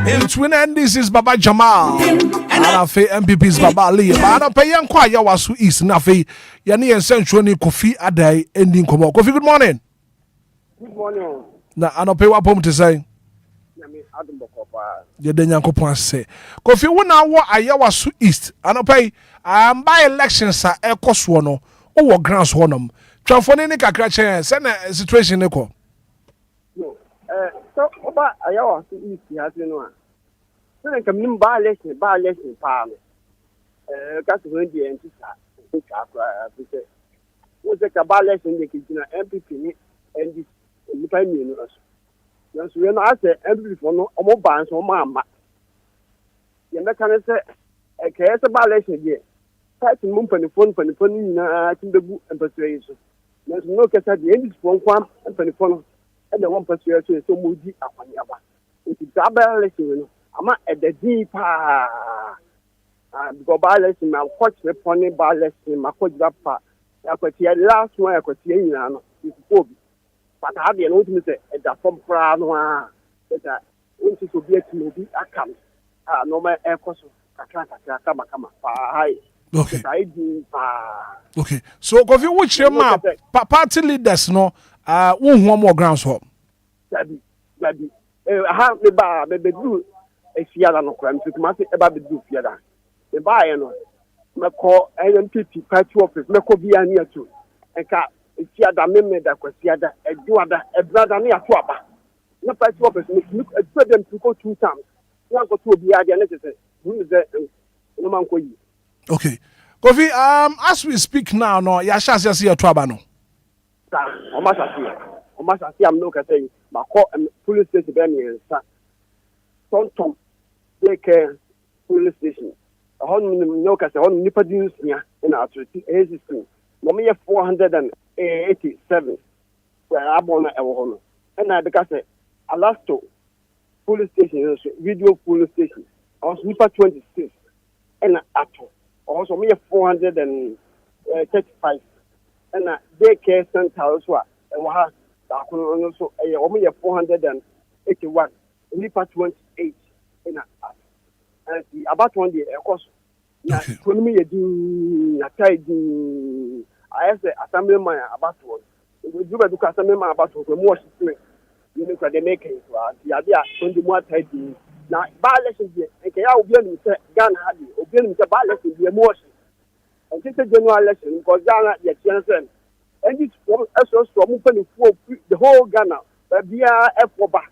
Between NDC's Baba Jamal and Afe MPP's Baba Ali. But I pay Enquires Ayawasu East Nafi Yani and Central Kofi Adai ending Komo. Kofi, good morning. Good morning. Na anope wa pom to say. Ye de Nyankopon say. Kofi wona wo Ayawasu East. Anope by elections are Ekoso no. O grants honom. Twafone ni kakra chen say na situation ne ko. No. So oba Ayawasu East has no. So na kam ba election pa no. Kasi when the entisa. Because wo se ka ba election de kina MPP ni NDC ni pa mi no so. Yes, we no ase MPP for no omo ban so omo amba. Ye me kan se ka se ba election de. Type mum panifon ni na timbebu empatry so. Yes, no kesa de NDC for kwam panifon no e de won empatry so mo di akwani aba. It's double lesson. I'm at the deep. Because by lesson, my coach, the pony by lesson, my coach, that part. I could hear last one, I could see you. But I have the ultimate at the from Prague. That into to be a movie. I come. No matter air course. Come. Okay. Okay. So, if you watch your map, party leaders, no, one more grounds for. Baby. I have the bar, baby, do a Fiat no crime to my about the do Fiat. The buyer, no, my call NPP party office, Mako be near to. And cat, if Fiat amendment that was Fiat, a duada, a brother near Twaba. No party office, look at them to go 2 times. Not go to be idea necessary. Who is that? No man call you. Okay. Kofi, as we speak now, no, Yasha says here Twaba no. Almost as I'm not saying, my call and police station, Benny, Tom, take care, police station. A home no case, on Nipadus near in our system. No, me 487, where I born at our and I because Alasto police station, video police station, I was Nipa 26, and Ato. Also, me 435, and daycare center also. And we have also only 481, Nipa 28 in a and about 1 day, of course. Now, me a I have the assemblyman about one. We do a assemblyman about more system. You know, they make it the idea 20 more times. Now, by lessons, and can I be Ghana had Obia by lessons, the emotion. And this is a general lesson because Ghana, yes, and this from us from moving the whole Ghana, but we are F4 back.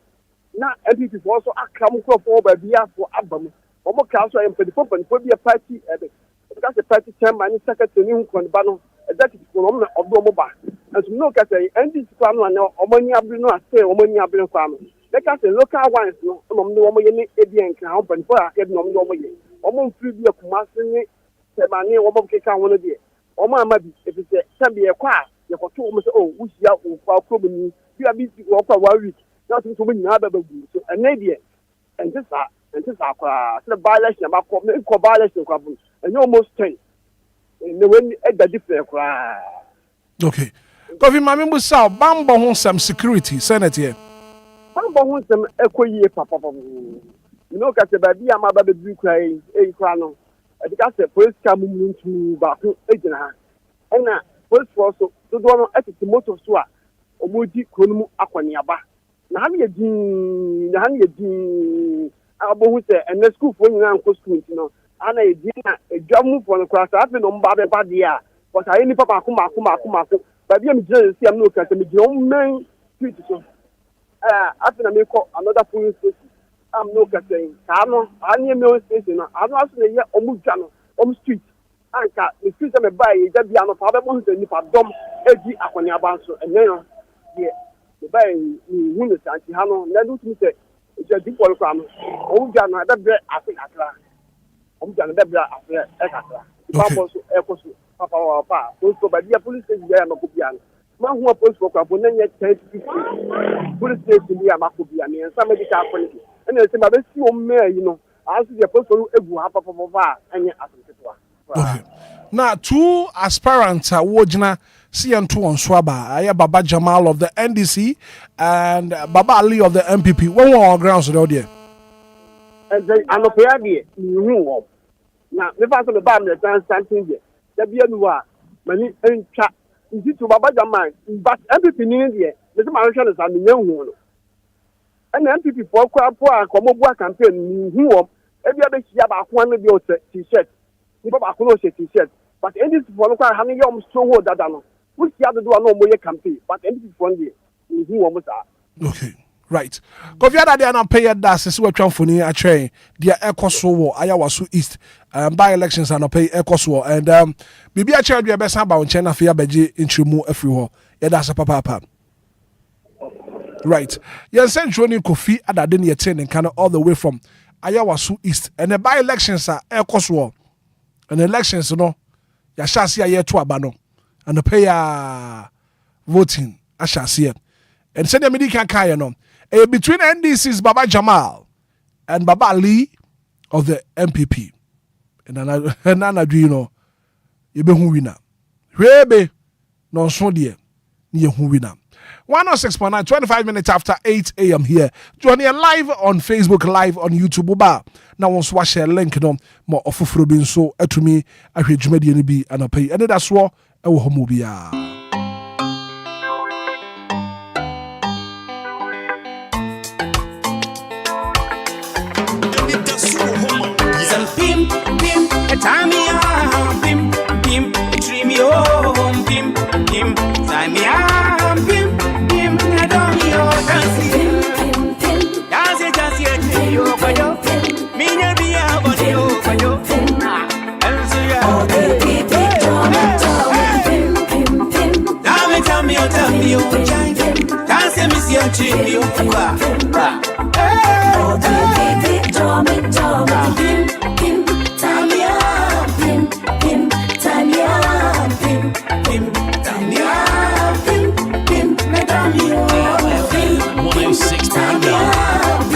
Now, everything also a come for by for Abam. Omo council and for the company for be a party, because the party chairman is secretary who can ban that is for of Domoba. As we look at the end, this plan one now, Omani Abrino, say Omani Abrino family. Let us say local ones, no, Omani Edian company for a head no Omani. Omon free be a Kumasini, Semani, Omon Keka one of the Oma Mabi, if it's a Sabi a car, you have 2 months old, which you have for Kubini, you have been to walk for 1 week, nothing to win another baby. So, an idea, and this are. And this is a violation about violation, and almost 10. And the way at the different cry. Okay. Coffee, Mammy Musa, Bamba wants some security, Senate here. Bamba wants some echo year, Papa. You know, Catta Baby, I'm about to do crying, a crano. I think I said, first coming into Baku, agent. And now, first also, the one at the motor swap, or Moody Kumu Aquaniaba. Now, have you Abu say, and the school for you and school, you know, and a jump for the class. I've been on Baba Badia, but I only Papa Kuma, but I'm just I'm looking at me, young man. After I make another police station, I'm not saying, Kano, I need no station, I'm not saying, Omujano, Street. And the street I'm a buy, that be an apartment, and if I dump edgy Aquaniabanso, and then, yeah, the buy wounded Antihano, never to say. It's a deep water from Omujano, that bread, I think, Omujano, that bread, Ekatra. Papa, those go by the police station, Makubian. Man who opposed for Capone, yet 10 police station, Makubian, and somebody happened. And there's a best mayor, you know. I see the apostle who have a papa, and yet okay. Now, 2 aspirants are Wojna CM2 on Swaba. I have Baba Jamal of the NDC and Baba Ali of the MPP. One more grounds out there. And then I'm a pair, you know. Now, the fact of the band that dance something here. The Bianua, many and chat. Is it to Baba Jamal? But MPP in India, the Martian is a young one. And MPP for Quapua, Comobua campaign, who every other Yaba one of your t-shirt. Papa t-shirt. But any for having your stronghold that I know. Which the other do no more campaign, but MPP one day, who almost are. Okay. Right. Kofiada de na pay that is what Chamfoni a train. Dia Ekoso Ayawasu East by elections and pay Ekoso and Bibi a chair be best about China Fia Beji in Chimu everywhere. Yeah, that's a papa. Right. Yes, send Johnny Kofi at the Denia 10 and all the way from Ayawasu East. And the by elections are Ekoso. And elections, you know, ya shall see a year to abano. And the pay voting, I shall see it. And send a medical car, you know. between NDC's Baba Jamal and Baba Ali of the MPP. And Nana, do you know? You be who winner. Rebe, no so dear. You who winner. 106.9, 25 minutes after 8 a.m. here. Join you live on Facebook, live on YouTube. Now, once we share link, no more of Frobin so to me. I hear Jumedi be and I pay. And that's what I will homobia. Some pimp, a time pimp, treat me home, pimp, time pimp.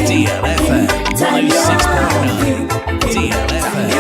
DLFM 106.9 DLFM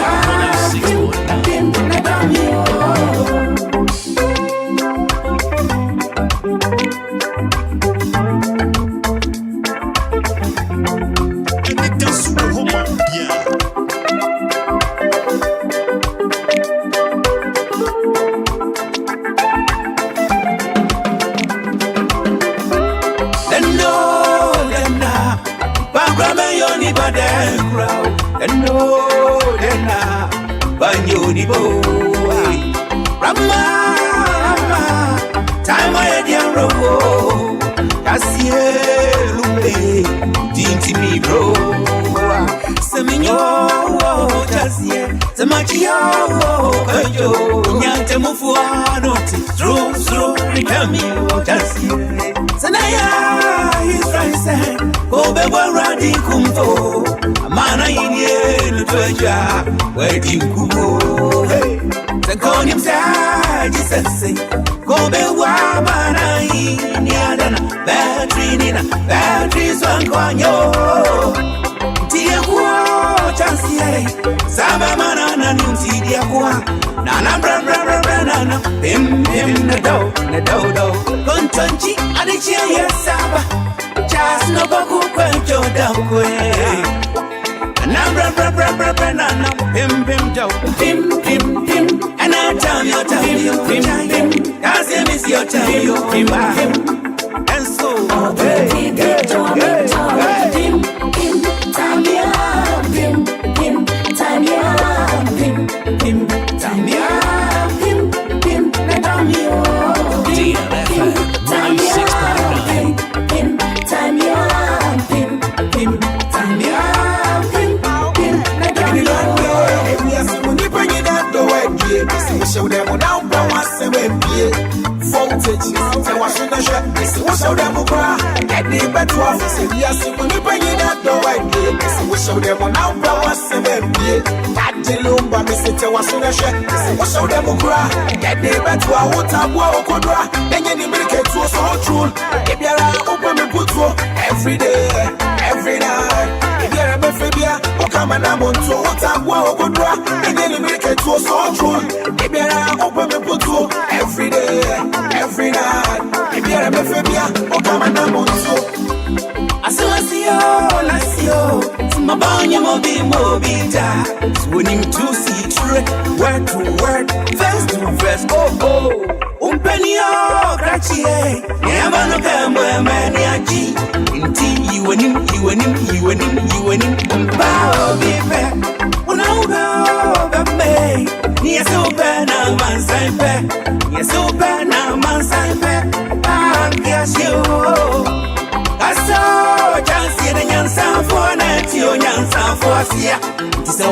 'Cause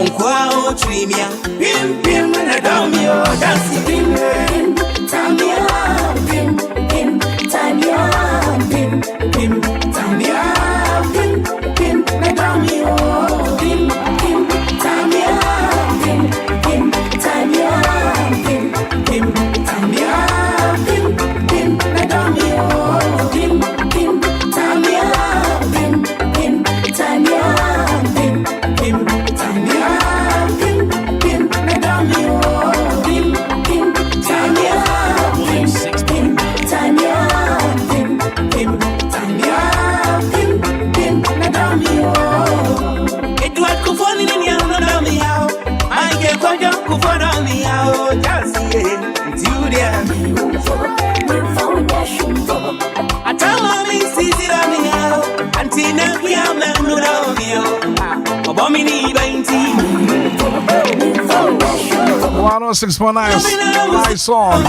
106.9. Nice song.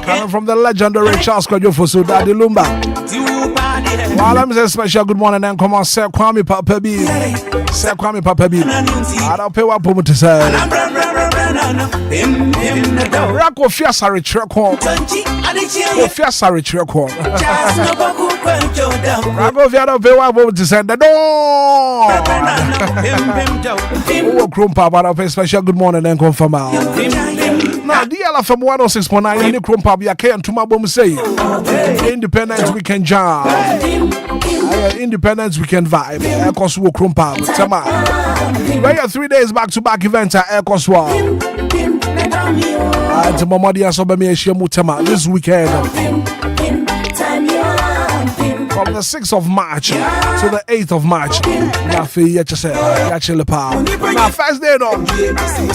Coming from the legendary Charles Kwajofosu, Daddy Lumba. While I'm saying special good morning and come on, say Kwame Papa B. Say Kwame Papa B. I don't pay what to say. Rako Fiasari Trekon. Fiasari Trekon. Rako Fiado pay what to say. The door. Oh, Krumpa, but I pay special good morning and confirm out. Now, DLFM 106.9, any Krumpa, be a can to my bomb say. Independence Weekend Jam. Independence Weekend vibe. Air Coswo Krumpa. Tama. We are 3 days back-to-back events at Air Coswo. And Mamadi Asobami Shemutama this weekend. From the 6th of March to the 8th of March. Now, first day, no.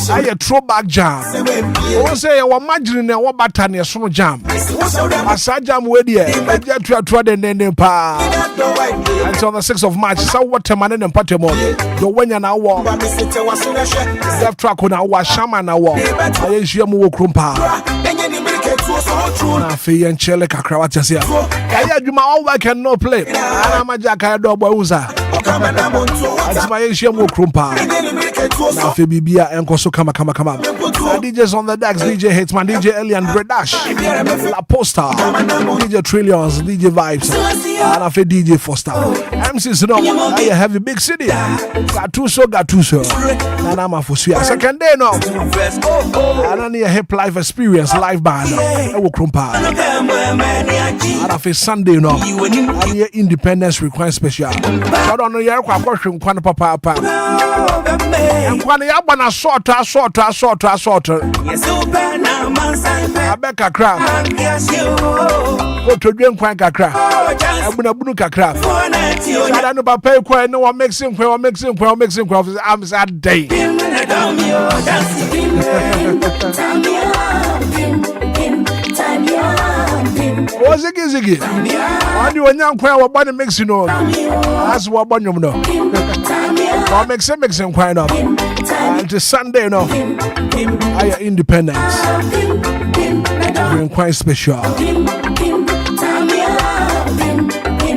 I a throwback jam. I say, I was imagining a Wabatania Sono jam. A Sajam Wedia, I get to a trodden and then pa. Until the 6th of March, so what a man and Patemo. The when you now walk, left track on our shaman. I wish you more crumpa. Na fe and chele kakra what you say. Kaya juma all work and no play. Ana majaka do boy uza. Ati ma yen shemu krumpa. Na fe bibia enko so kama. DJs on the decks, DJ Hitman, DJ Elian Bredash, La Posta, DJ Trillions, DJ Vibes, and fe DJ Foster. MCs no, I have a big city. Gatuso. And I'm a fusia. Second day no. And I need a hip life experience, live band. I will krumpa. And I feel Sunday no. I need Independence Request special. I don't know your question, papa. And when you have a short. I beg a crab. Go to drink quite a crab. I'm going to book a crab. I don't know about pay quite no one mixing. I'm sad day. What's it? I knew a young quail about the mixing. That's what one you know. I'll mixing quite up. Until Sunday, no. I am Independence. We're quite special.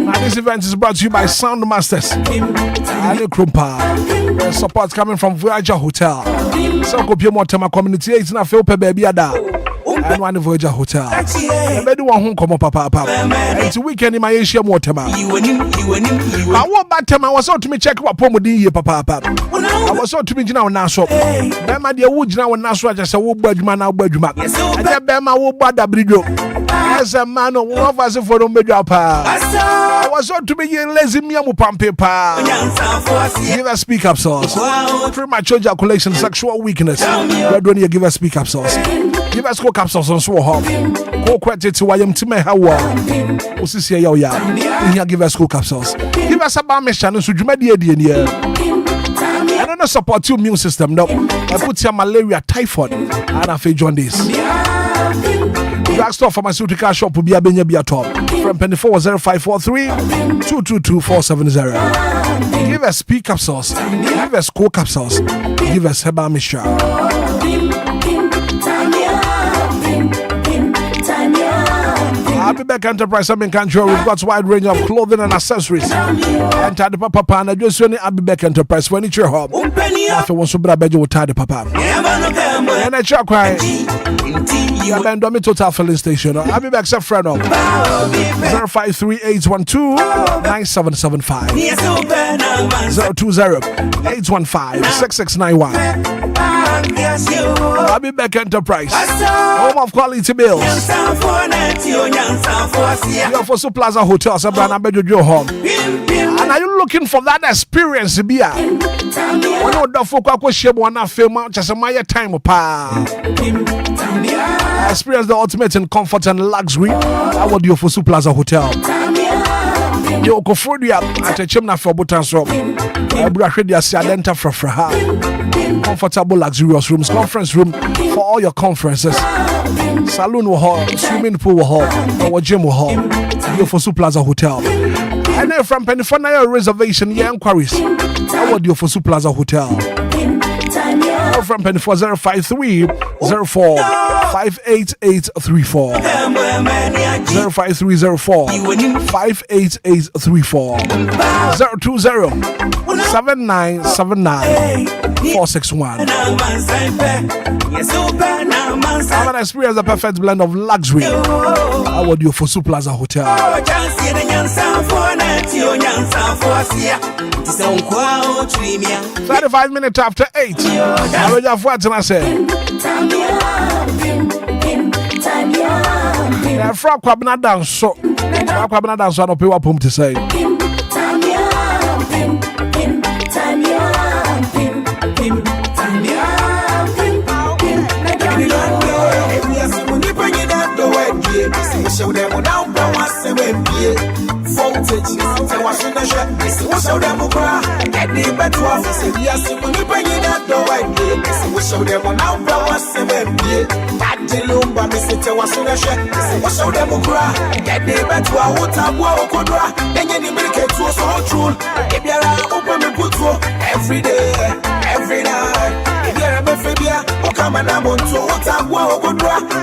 Now, this event is brought to you by Sound Masters. Ali Krumpa. Support coming from Voyager Hotel. So, go pay more time community. It's not feel per baby ada. And one Voyager Hotel. I do one home come up, papa. It's a weekend in my Asia Mortema. I walk back to my was out to me check what Pomodi, papa. I was out to me now, Nassau. Then my dear Woods now, Nassau, just a wood bedman, now bedman. And then Bema would bad a bridge. As a man of one of us for the major pa. I was out to me lazy miamu pampe pa. Give us speak up sauce. Premature ejaculation, sexual weakness. Where don't you give us speak up sauce? Give us cook up sauce on Swohop. Go credit to I am to me how Usisia ya. Here give us cook up sauce. Give us a bamishan so Jumedia dear. I don't support your immune system, no. I put your malaria, typhoid, and I feel jaundice. Drugstore pharmaceutical shop will be a Benya top from Penny 40543 222 470. Give us speak up sauce, give us coke up sauce, give us Heba Misha. Abibec Enterprise, I'm in control. We've got a wide range of clothing and accessories. Enter the papa and just any Abibec Enterprise furniture hub. After one subra bedroom will tie the papa. And I check cry. You have been total filling station. Abibec a friend of 053-812-9775 020-815-6691. Abibec Enterprise, home of quality bills. You're for Plaza Hotel, Sabrana Bejo home. And are you looking for that experience? Bia, one of the folk who share one film, just a my time pa. Experience the ultimate in comfort and luxury. I would you for Plaza Hotel. You go for the at a chimney for buttons room. I brush with your Salenta for her. Comfortable, luxurious rooms, conference room for all your conferences. Saloon hall, swimming pool hall, or gym hall. You for Plaza Hotel. And then from Penifana reservation, Enquiries. I would you for Plaza Hotel. from Penny 053 04 58834 05304 58834 020 7979 461. Have an experience, a perfect blend of luxury. I would you for Plaza Hotel. 35 minutes after 8. I read your words and I said, Frog Quabna dance so. Quabna dance, I don't pay up to say. Show them down, voltage, and washing the shirt. Show them get the better office. Yes, when you bring it up the way, show them down, that the Lumba, Mr. washing the shirt. Show them get the better water, then you make it so true. If you're open and put every day, every night. If you're a Mefibia, or come and I'm on to water,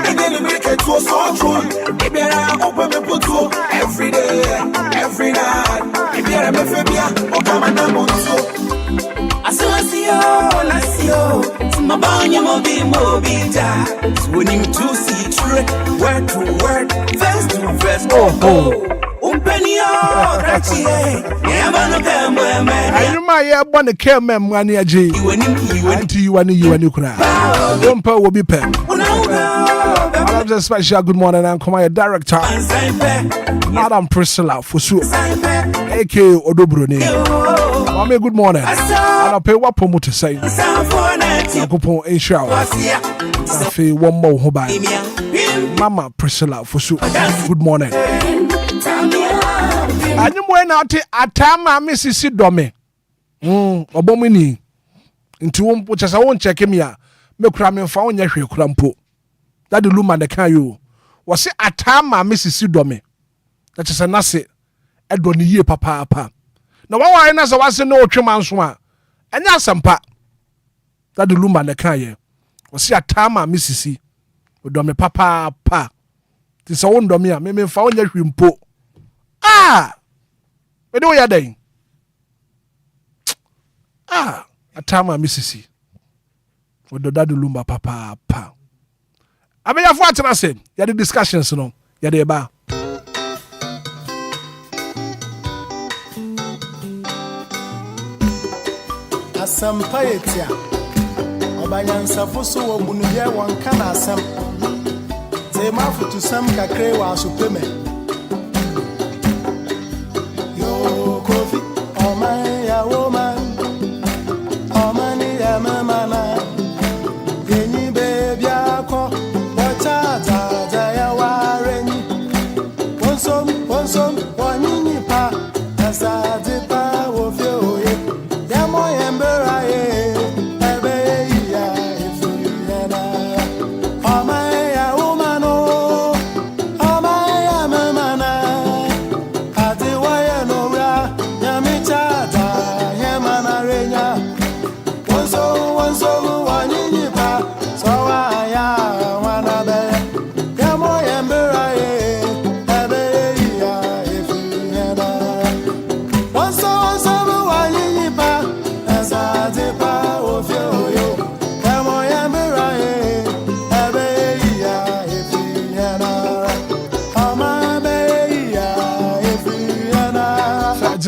and then you make it so true. If you're open and put every day, every night. If you're a Mefibia, or come and I'm on to. I see you, my bony mobita. Swooning to see true, word to word, verse to verse. Penny, I might want to kill me when you're G. You and you cry. Don't will be pen. I'm just special. Good morning, and come my director, Madam Priscilla for sure. AK Odobrone. Mommy, good morning. I'll pay what promote to say. I'll go in shower. I'll feel one more hobby. Mama Priscilla for sure. Good morning. And you went out at time, Mrs. Dome. Obomini. Into which as I won't check him here. Me cramming found your crampo. That the Lumba the can you was it at time, Mrs. Dome. That is a nasi. Edwin ye papa. Now, why I was no Truman swan. And now some pa. That the Lumba the can you was it at time, Mrs. Dome papa. This own domia, me found your crampo. Ah! Where do you doing? Ah! A time I Mississippi. With the daddy Lumba papa. I mean, I've watched and I said, you had the discussions, you know. You had the bar. Asam paetia. Obanyan safoso obunuye wan kana asam. Te mafu to sam kakre wa supeme.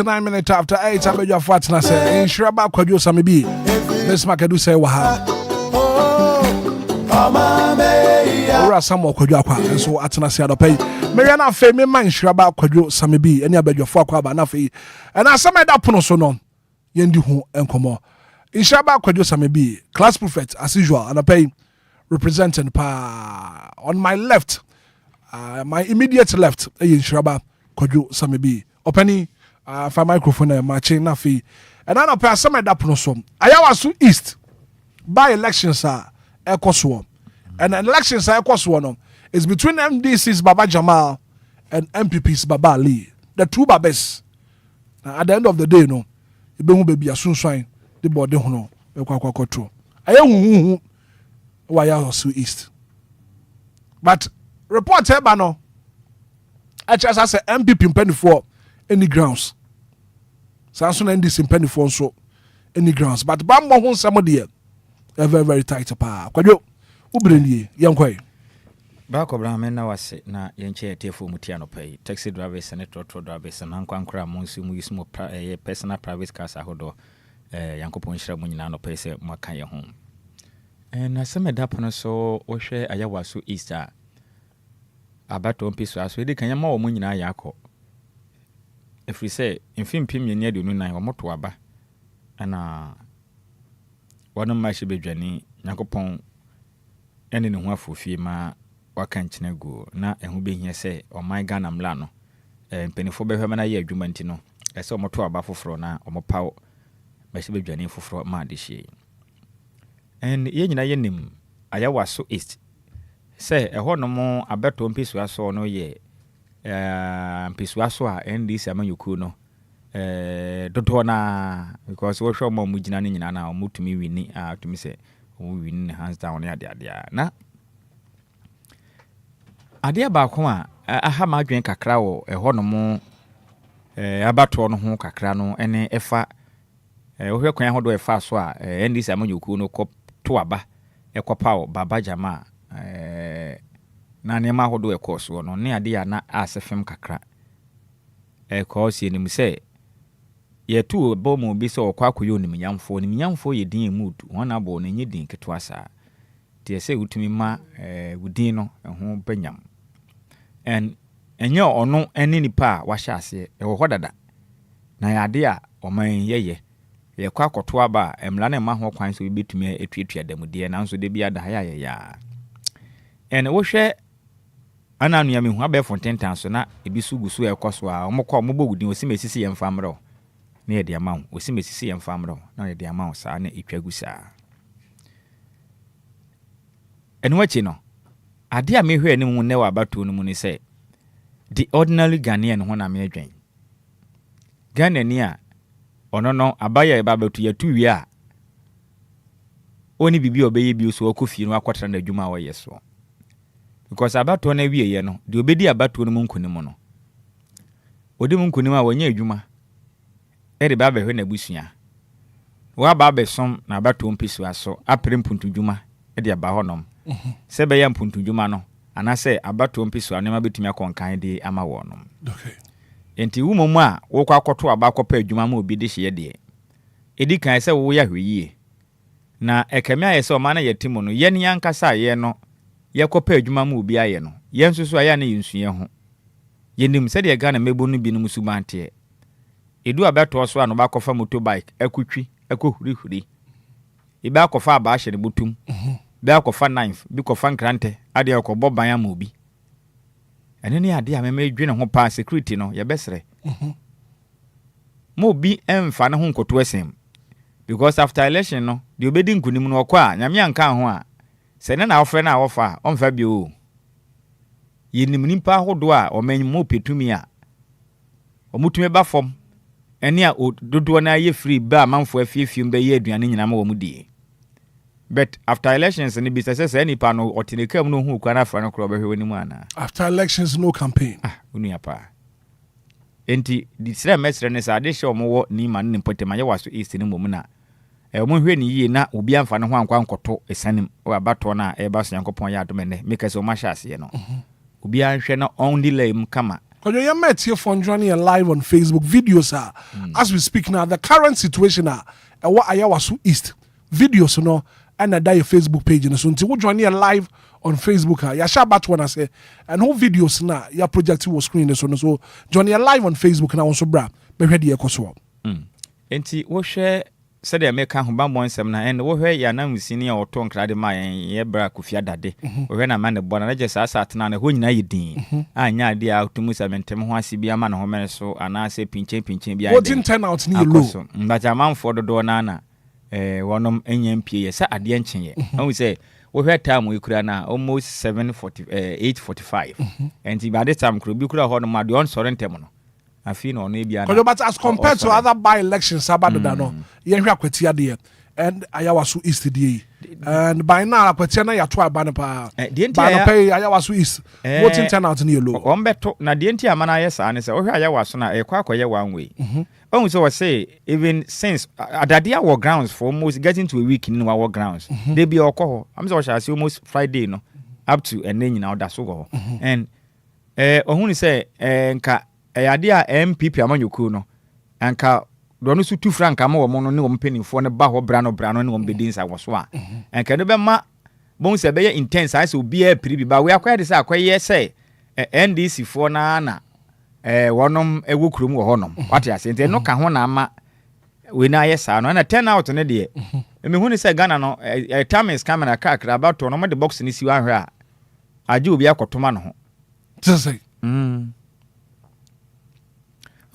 Nine minutes after 8, I bet your fat and I say, in Shraba Quadio Samibi. Miss Macadu say, Waha. Or some more Quadrapa, and so Atana the pay. Mariana Fame, man, Shraba Quadio Samibi, and I bet your four quab anafi. And I summon that punosonon. Yendu and Como. In Shraba Quadio Samibi, class prophet as usual, and I pay representing pa on my left, my immediate left, in Shraba Quadio Samibi. Opening. For microphone and matching nafi and I pass some that pronosom. Ayawasu East by elections are Ekoswam and elections are Ekoswam is between MDC's Baba Jamal and MPP's Baba Lee, the two Babes. Now, at the end of the day, no, you don't be a soon swine the body hono. aye hu why also east but report eba no actually as MPP mpanifo any grounds sanso na ndis mpanifo nso any grounds but bambo ho nsam de very very tight pa kwadwo ubrenie yankwae back Abraham na wase na yenche tefo mutia no pay taxi drivers and trotro drivers na nkwankra monsu mu yismo personal private cars ahodo yankopon hira mu nyina no pay se maka ye ho na se medapo no so wo hwe ayawaso Easter abato mpiso aso edi kan yama wo mu nyina yakọ efri se mfimpi mnyeni ade nu nan wo moto aba ana wono ma hye bedwani yankopon ene ne ho afofie ma waka nkyene go na ehu behia se oman Ghana mla no mpenifo behwe na ye adwuma ntino ese omoto aba foforo na omopaw ma hye bedwani foforo ma de hye en ye nyina ye nim ayawaso East se eho no mo abeto mpisu aso no ye mpisu aso a ndc amanyuku no dodo na because wo hwe mo mugina ne nyina na omutumi wini atumi se o win hands down ya de na ade ba ko a aha ma adwen kakra wo eho no mo abato no ho kakra no ene efa wo hwe kwan hodo efa so a ndc amanyuku no ko to aba ekopawo baba jama na ne ma hodo ekoso no ne ade ya na asefem kakra ekosi ni mse ye tu bo mo bi so kwa koyo ni minyamfo ye din mood wona bo na nye din keto asa tie se utumi ma udin no ho banyam en enye ono eni nipa wa hya ase wo hodada na ya ade a oman yeye ye kwa koto aba emla na ma ho kwan so betumi etuatua damudie na nso de bia da ya ya en wo hwe ana anu ya me hu aba fontentan so na ebisu gusu ekoso a omokọ ombo gudin osimesisi ye mfamro na ye de ama osimesisi ye mfamro na ye de ama sa na etwa gusa enu achi no ade a me hwe ni mu ne wa bato no mu ni se the ordinary Ghanaian ho na me adwen Ghanaian a ono no abaya eba batu ya tuwi a oni bibi obeye bi so akofie no akwatra na adwuma wo yeso because abato na wie ye no de obedi abato no munkunim no odi munkunim a wanya adwuma ede ba behwe na busua wa ba besom na abato mpiso aso apre mpuntu dwuma ede aba honom se be ya mpuntu dwuma no anase abato mpiso anema betumi akonkan de ama wonom okay enti wumomu a wo kwa akoto aba akopa adwuma ma obi de hye de edi kan se wo ya hweyie na ekame aye se o ma na yetimo no ye ne yankasa ye no ye kopa adwuma ma obi aye no ye nsusu aya na yinsuye ho ye nim se de Ghana mebu no bi no musubante edu abeto so ano ba kofa motorbike akutwi akohurihuri iba akofa aba hye ne botum bi akofa knife bi kofa nkrante ade akobo ban ama obi ene ne ade a me dwene ho pa security no ye besre mo bi emfa ne ho nkoto asem because after election no de obedi nkunim no okwa nyame anka ho a se ne na ofre na wofa omfa bi o yenim nimpa hodo a oman mo petumi a omutume ba fom ene a dodo na ye free ba manfo afiefiem be ye aduane nyina ma wo mudie but after elections ni business say ni pa no otinekam no hu kwa na afra no kro be hwe ni mu ana after elections no campaign unu ya pa enti di sira mesre ne sa de hye omo ni ma ne potema ye waso east ni mom na omo hwe ni yie na obi amfa ne ho ankwa nkoto esanim o abato na e ba so yankopon ya domene make so ma hya ase no obi anhwe na only lame kama because you met here for joining live on Facebook videos as we speak now the current situation what ayawaso east videos no and that your Facebook page so until we join here live on Facebook ya share bat one say and whole videos na your project was screen so join here live on Facebook now also bra be ready ekoso enti wo hwe said the American who bambon sem na and wo hwe ya na musini ya oto nkrade ma ye bra kofia dade wo hwe na man bona na just asat na ho nyina yedin anya ade a tumu samentem ho asibia ma na ho mere so ana se pinchen bia what didn't turn out ni low but amanfo dodo na wonom enya mpie ye sa ade nchen ye won say wo hwe time we kura na almost 8:45 and by this time kura bi kura ho no ma de on sorentem no afi no no bia na but as compared to other by elections abado da no ye hwe akwati ade and ayawasu east die and by now apɛtia na yato aba no pa ba no pay ayawasu east voting turnout ne yellow ombeto na de ntia ama na yesa ne se ohwe ayawaso na ekwa akoye one way ohun so we say even since adadia war grounds for almost getting to a week in our grounds they be okoho am so shall say almost Friday no up to and then now that so go and ohun say nka ade a MPP amanyoku no anka do no su tu franka ma wo mo no ne wo mpanimfo ne ba ho bra no ne wo bedinsa wo so a anka no be ma bon se be intense I say obi a pri bi ba we akwaya de say akwaya say NDC fo na wonom ewo krum wo honom what ya say ente no ka ho na ama we na yesa no na 10 out ne de me hu ni say Ghana no time is coming a crack about to no mo de box ni si wa hwe a aje obi akotoma no ho say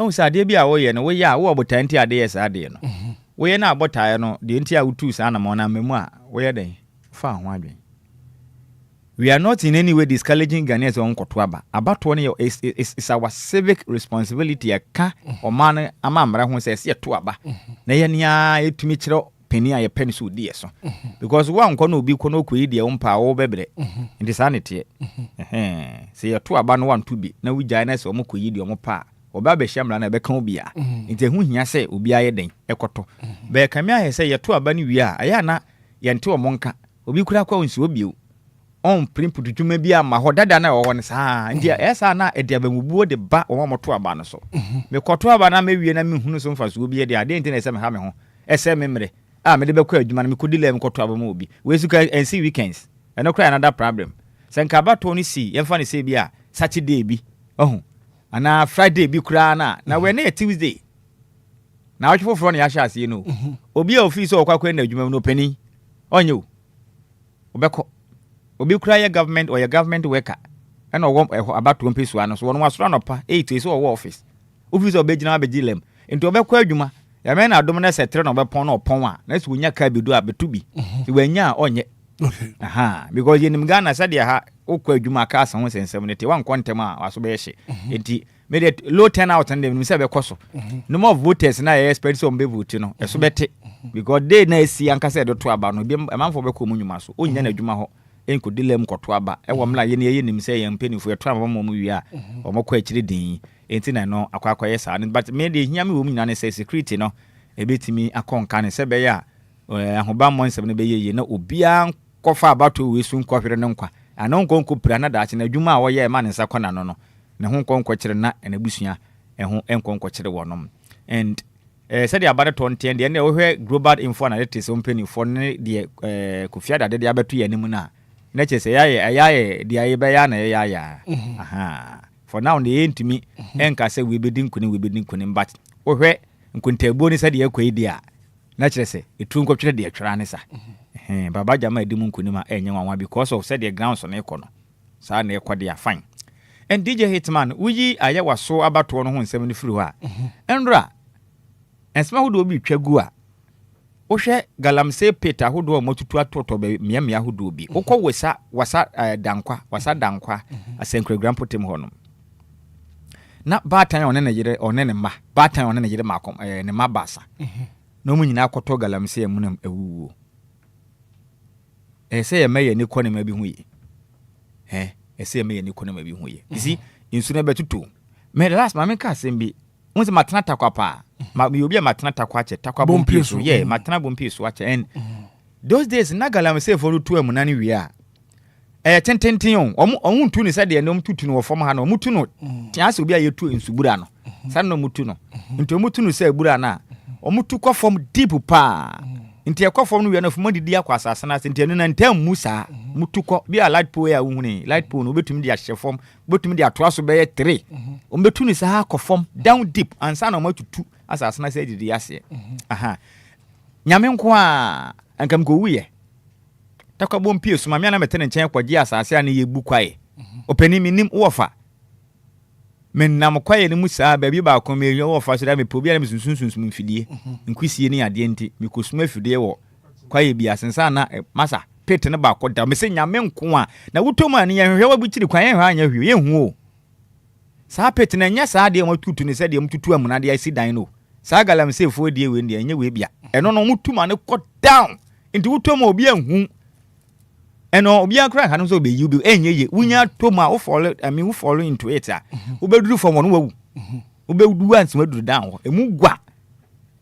Oh, Sadia be away and we are what 20 days a day. We are not but I know the entire 2 son among a memoir. Where they found one. We are not in any way discouraging Ghanaians on Kotwaba. About 20 is our civic responsibility. A car or man, a mamma who says, yet to Abba. Nayania, to meet your penny, a penny so dear. So because one can be kono the own power baby in the sanity. Say a 2 aban one to be. No, we Janus or Mokuidi or Mopa. Oba be shamra na be kan Obia nti hu hia se Obia ye den ekoto be kamia he se ye to aba ni wi a aya na ye nte omonka obi kura kwa nsi obi on primputu dwuma bi ama ho dada na wo ne saa nti esa na ede abamubuo de ba wo moto aba no so me koto aba na me wie na me hunu so mfa so obi de ade nti na ese me ha me ho ese me mre me de be kwa adwuma na me kodile me koto aba ma obi we suka NC weekends eno kra another problem senka ba to ni si ye mfa ne se bi a Saturday bi ohun ana Friday bi kura na we na Tuesday na watch for ya sha ase no obi a office okwa na adwuma no pani onye o obeko obi kura ya government or ya government worker and o about to mpesu ano so won wasoro no pa 8 so o office office obegina abegilem enti obeko adwuma ya me na adom na setre no obepon na opon a na so nya ka bedu abetubi ti wanya onye okay because yenim Ghana sadia ha okwa adwuma ka asa ho sensem ne te wan kontem a waso be hye enti me de low turn out and them say be koso no more voters na ye expect so mbe vote no eso bete because they na esi anka say do to aba no bi amanfo be ko munwuma so onya na adwuma ho enko dilem koto aba e wo mla ye ne ye nim say ye mpanifo ye to aba mo wi a o mo kwa akiri din enti na no akwa ye sa but me de hia me wo nyina ne say security no e betimi akonka ne se be ya ahoba mo nsem ne be ye na obia kofa abato we sun kohwere ne nkwa anon konko pra na da na adwuma a wo ye ma ne nsa kwana no ne ho konko kire na enabusua ho enkonko kire wonom and said about to ntien de na wo hwe global info analytics company for ne de kofia da de abeto ye nim na chese yaye de aye be ya na ya for now the entimi enka say we be din kuni but wo hwe nkuntabuo ni said ye kwai dia na chese etu nkotwere de atwera ne sa baba jama edimu nkuni ma enye wanwa because of said the grounds on ekono sa na ekode ya fine and DJ Hitman uyi aye waso abato no ho nsem ni firi ha enra ensma hodo obi twagu a wo hwe galamse peta hodo o motutu atoto be miamia hodo obi ukọ wasa dankwa asenkre grandpotem hono na batan one na yire one ne ma batan one na yire makom ne ma basa no mu nyina akoto galamse emunam ewuwo say ye meye ni kone ma bi hu yi say ye meye ni kone ma bi hu yi isi insu na betutu me last ma me ka sembi unse matana takwa pa ma obi a matana takwa che takwa bompi so ye matana bompi so ache and those days na galamse for tu emunani wi a tententen on ntu ni sade no mtutu no fom ha no mutu no tiase obi a yetu insubura no sa no mutu no nti mutu no se bura na omutu kwa fom deep pa nti ekwa fom no wi na fom didi akwa asase na nti enu na ntam musa mutu kwa bi a light pole a wuhuni light pole no betumi di ahye fom betumi di atoa so be 3 ombetu ni sa akwa fom down deep ansa na matutu asase na se didi ase nyame nko a ankam ko wiye takwa bompi so mamia na metene nchen kwaji asase a na yebu kwae opani minim wofa mennam kwae ni musa ba bi ba ko me wofa so da me pobi na mesunsunsun mfidie nkwisie ni ade nti mikosuma fidie wo kwae bi asensa na masa pete ne ba ko da me se nyame nko a na wutom ani ye hwe wabuchiri kwae hwe anya hwe ye hu o sa pete na nya sa de matutu ne se de mtutu amuna de asi dan no saa galamsey fo die we ndie enye we bia eno no mutuma ne kɔ down nti wutoma obi anhu eno obi akra ka no so be you enye ye wunya toma wo follow wo follow into it a wo beduru from no wawu wo bedu once maduru down emu gwa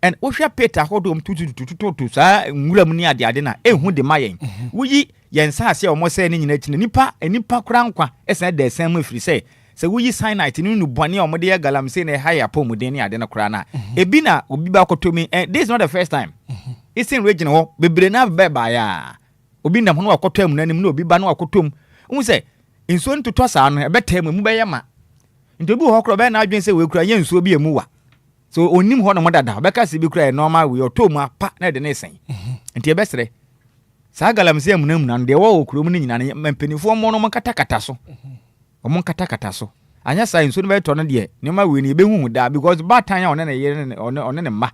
and wo hwe Peter hodom tutu saa nwuram ni ade na ehu de mayen wuyi yensa ase o mo se ne nyina kine nipa kra nkwa esa de sen ma firi se wuyi cyanide ni bone o mo de galamsey na high apomuden ni ade na kra na ebi na obi ba kotomi this is not the first time it's in region ho bebre na ba ya obi na hono akotom na nim na obi ba na akotom hu se nsuo ntoto saa no ebetem mu be yema ntobi ho kro be na adwen se we kura ye nsuo bi emu wa so onim ho no modada beka se bi kura normal we otom apa na de na esen nti ebesere saa galamsey amunam na de wo okurom ni nyina ne mpanifo mo no katakata so omo katakata so anya science no be to no de ne ma we ni be hu da because batan ya one na ye ne ma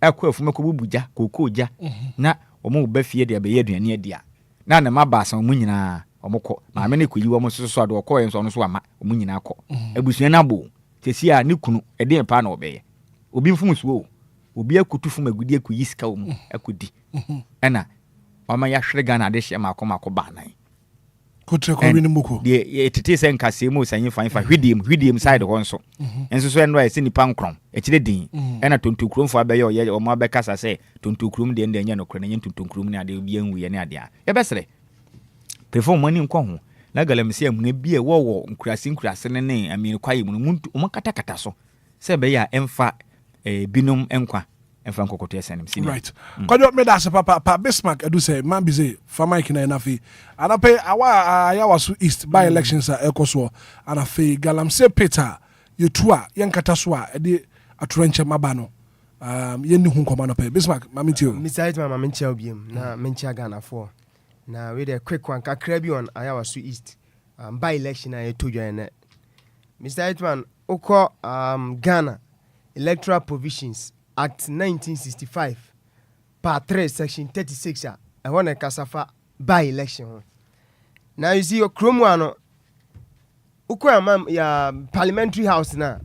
akwa afu makobubuja kokoja na omo ba fie de be ye aduane adia na na ma ba san omo nyina omo kɔ ma me ne koyi wo mo so ade okɔ yenso no so ama omo nyina kɔ abusua na bo tesi a ne kunu ede pa na obeye obi mfum suo obi akutu fum agudi akuyi sika wo mu akudi ɛna mama ya hwere Ghana de hye makɔ ba nan kotre ko wini muko de tete se nkase mu sanyi fan hwidiem side ho nso enso so eno ese nipa nkron ekire din ɛna tontokurom fo abɛyɛ oyɛ o ma bɛkasa se tontokurom de nya no kro na nya tontokurom ne ade obi anwu ye ne ade a yɛbɛsere perform mani nkɔ ho na galamsey amuna bi e wo nkurase ne amini kwaye mu mo katakata so se be ya emfa binom enkwa emfa nkokoto esenem sini right kojo me da se papa Bismarck edu say man bize fa mic na enafi anape awa ya wasu east by elections a ekoso anafe galamsey Peter yetua yenkata so a de atorenche maba no yenni hu nkoma no pe Bismarck mamitio Mr. Hitman mamencha obiem na mencha Ghana for na we the quick one kakra bi on ayawasu east by election I told you na Mr. Hitman oko Ghana Electoral Provisions Act 1965 Part 3 Section 36 I want a kasafa by election. Now you see your Chromano oko ya parliamentary house na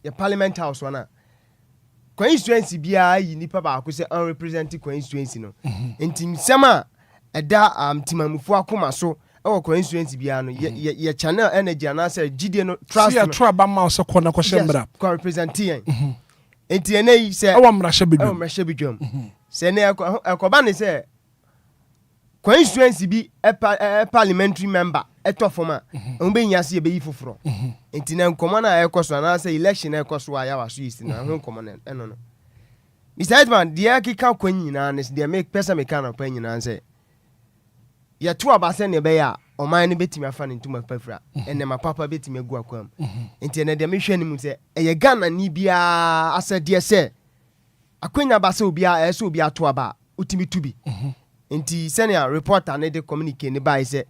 ya parliament house wana constituency bia yi nipa ba ko se unrepresented constituency no enti sema eda timamufu akoma so e constituency bia no ye channel energy na say gide no trust no see ba ma so kona ko shembra ko representing enti ene say e wa mrahye bidwam se ne ekoba ne say constituency bi parliamentary member etofoma ombe nyase ye be yi foforo enti na nkomo na ekoso na say election ekoso aya waso yi na ho nkomo na eno no Mr. Hitman dia kika kwanyina ne dia make person me kana kwanyina say ya tu abase ne be ya oman ne betimi afa ne ntuma pafra enne ma papa betimi agu akwam enti na dia me hwe anim say eye Ghana ni bia asade se akwanya base obia ese obia to aba utimi tubi enti senior reporter ne de communicate ne bai say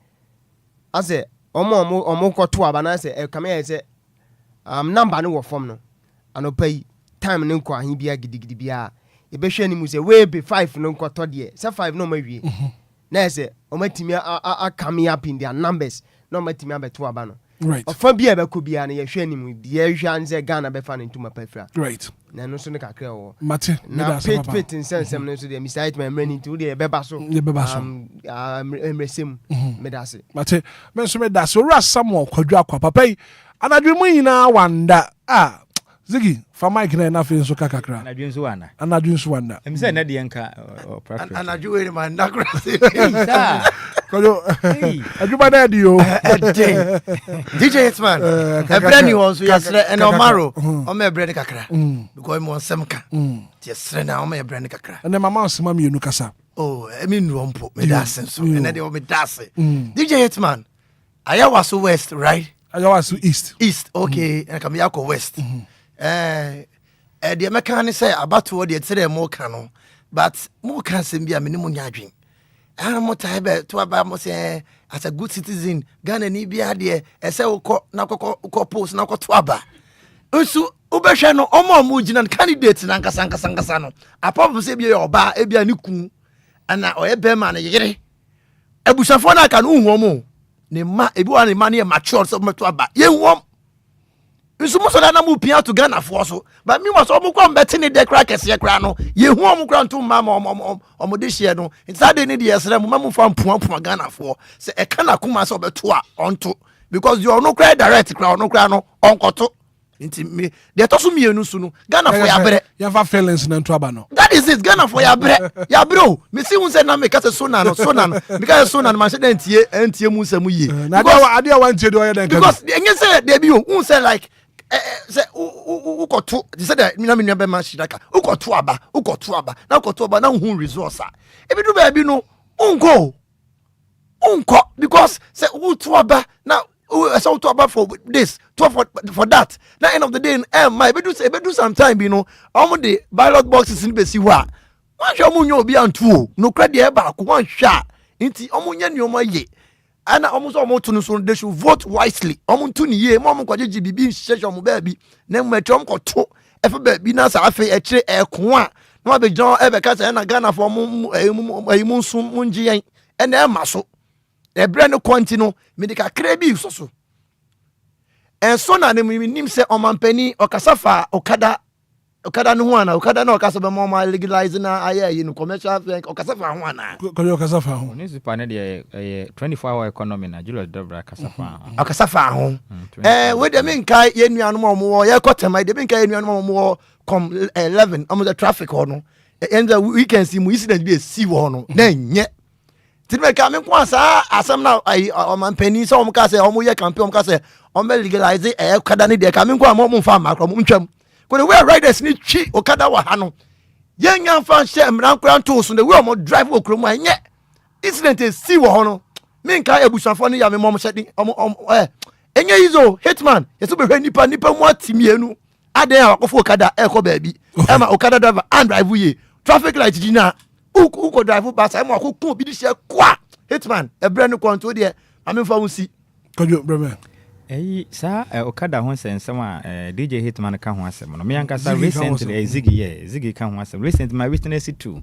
ase omo ko to aba na say e kama say number ne wo form no anopai time ne nko ahi bia gidigidi bia e be hwe anim say we be 5 no nko to de say 5 no ma wie na say omatimi come up in their numbers no omatimi abeto aba no right ofa bia be ko bia na ye hwe anim de hwe anze Ghana be fa ne ntuma pafra right na no so ne kakra wo mate na pit insensem no so de Mr. Hitman running to de beba so emresem medase mate men so medase ora Samuel kwadwa akwa papa yi anadwe mu nyina wanda Ziggy for Mike na na fe so kakakra anadwe nso wana emse na de nka anadwe we man nakra kojo adwuma na di o DJ Hitman ebra ni won so yasre en omaro o me ebra ni kakra because mo semka ti yasre na o me ebra ni kakra ene mama osema mienu kasa emi nu ompo me da senso ene de o me dase DJ Hitman ayawaso west right ayawaso east okay en kam yakọ west the mechanic say about what the three more canon, but more can be a minimum yadring. And more time to about say as a good citizen, Ghana ni be there, a say post na twaba. Also, Ubashano, Omo Mujin candidates in Ankasankasano. A problem say be or bar, Ebia Nuku, and now a bearman a yere. A bushafona can uomo. Ne ma ebu ani mani mature so metwaba. Ye wom. Nsumu na mu pia to Ghana for so. But me was omo kwa mbeti ni de kra kese kra no. Ye hu omo kra nto mama omo de hye no. Nti de ni de yesere mu mamu fa mpoa Ghana for. Se e kana kuma so beto a onto because you no kra direct kra no kra no onkoto. Nti me de to so mienu su no Ghana for ya bere. Ya fa feelings na nto aba no. That is it Ghana for ya bere. Ya bro. Me si hun se na me ka se so na no. Me ka se so na ma se de entie mu nsam yi. Na ade a wantie de oye den ka. Because enye se de bi o hun se like say ukoto they said that mina be man shiraka ukoto aba na ukoto aba na hu resource ebi do ba bi no unko because say uto aba na say uto aba for this for that na end of the day my ebi do sometime bi no omo the ballot boxes in be si wa wan hwe omo nya obi antu no kra de e ba ko wan hwa nti omo nya ne omo ye ana omo to no so they should vote wisely omo to ni ye mo kwaje bibi nhyehyɛ omo ba bi na mmatwom kɔto efe ba bi na sa afi e kire eko a na ma be jon e be ka say na Ghana for mo ayimu nso munji yen e na e ma so e bre no kwanti no medika kra bi so enso na ne nim se omampani okasafa okada no ho ana okada na okasa be mo legalize na aye no commercial bank okasafa ho ana ko okasafa ho ni super ne de 24-hour economy na Julius Dobra okasafa ho we de min kai ye nuanom omo ye kotema de min kai ye nuanom omo com 11 omo the traffic ho no and the weekend see mu incident be see ho no na nye tibe ka min kwa sa asem na omampani so omo ka say omo ye campaign omo ka say omo legalize okada ne de ka min kwa mo mfa makro mo ntwam when we riders ni chi okada wa hano yenya fan share mran kran to so the way omo drive okromu anye incident e si wo hono me nka ebusafo ne ya me mom hyedi omo enye izo hitman yeso be hwe nipa mu atimienu aden akofo okada eko baabi e ma okada driver and drive ye traffic light jina uko drive pass e ma akokun obi di hye kwa hitman e bre no control de amemfa mu si kojo breme sa okada ho sensem a DJ Hitman ka ho asem no me yankasa recently Ziggy ka ho asem recently my witness too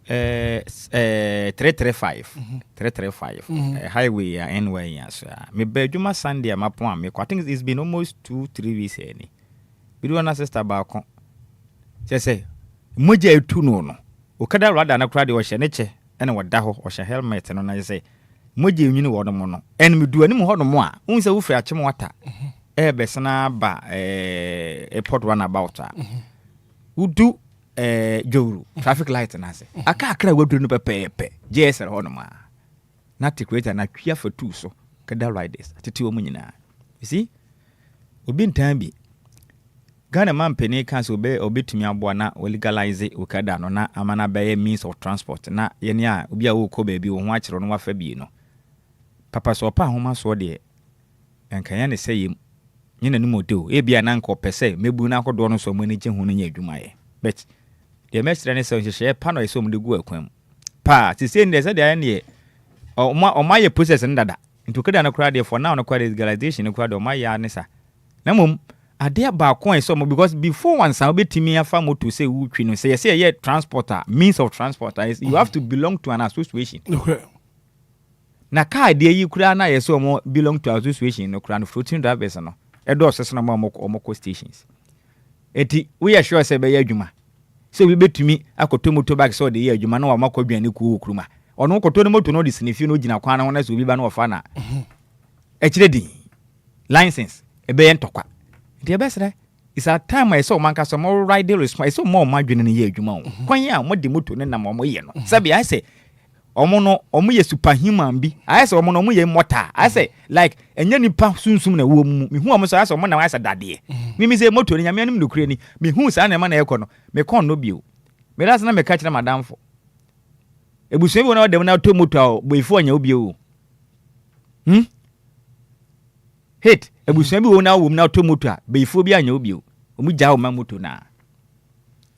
335 highway anyway so me badwuma Sunday mapo am me I think it's been almost 2-3 weeks any we do na sister ba ko say moja etu no okada rada na kura de wo hye ne che ene woda ho wo hye helmet no na say moje nwini wo no mo no en me du anim ho no mo a unse wo firi akyem wata besena ba airport runabout a udu jowru traffic light na se aka akra waduru no pepepe JSR ho no ma na curating na twia for two so kada riders atete wo nyina you see obi ntambi Ghana man peni kan so obetumi aboa na legalize okada no na amana be means of transport na yene a obi a wo ko ba bi wo ho akere no wafa bi no papa so pa homa so de enkanya ne seyim nyina ni model e bia na nko pese mebu na akodo no so mani gye ho no nya adwuma ye but the mestre ne so hye pa no so mde gu akwam pa ti say ne say de ne o ma ye process ndada nto kada na kura de for now na kura legalization ne kura de o ma ya ne sa na mom ade ba ko so because before one sa obetimi afa moto say wu twi no say ye transporter means of transporter is you have to belong to an association. Okay. Na car de yi kura na ye so mo belong to association no kura no floating drivers no edo so na mo stations eti we are sure say be ya adwuma so we betumi akoto moto bag so de ya adwuma na wa makọ dwane ku okruma ono koto ne moto no de sinifi no gina kwan na ho na so bi ba na ofa na ekire di license ebe ye ntokwa the best is a time I saw manka so more ride response so more madwene ne ye adwuma o kwan ya mo de moto ne nam mo ye no sabi I say omo ye superhuman bi I say omo ye mortal I say like enye nipa sunsum na wo mu me hu omo so I say omo na I say dade me say moto ne nyame anim no kure ni me hu sa na ma na ye kono me kon no bio me ras na me ka kire madam fo ebusun bi na dem na to moto a boyfo anya obi o hit ebusun bi wo na wo na to moto a boyfo bi anya obi o omu ja o ma moto na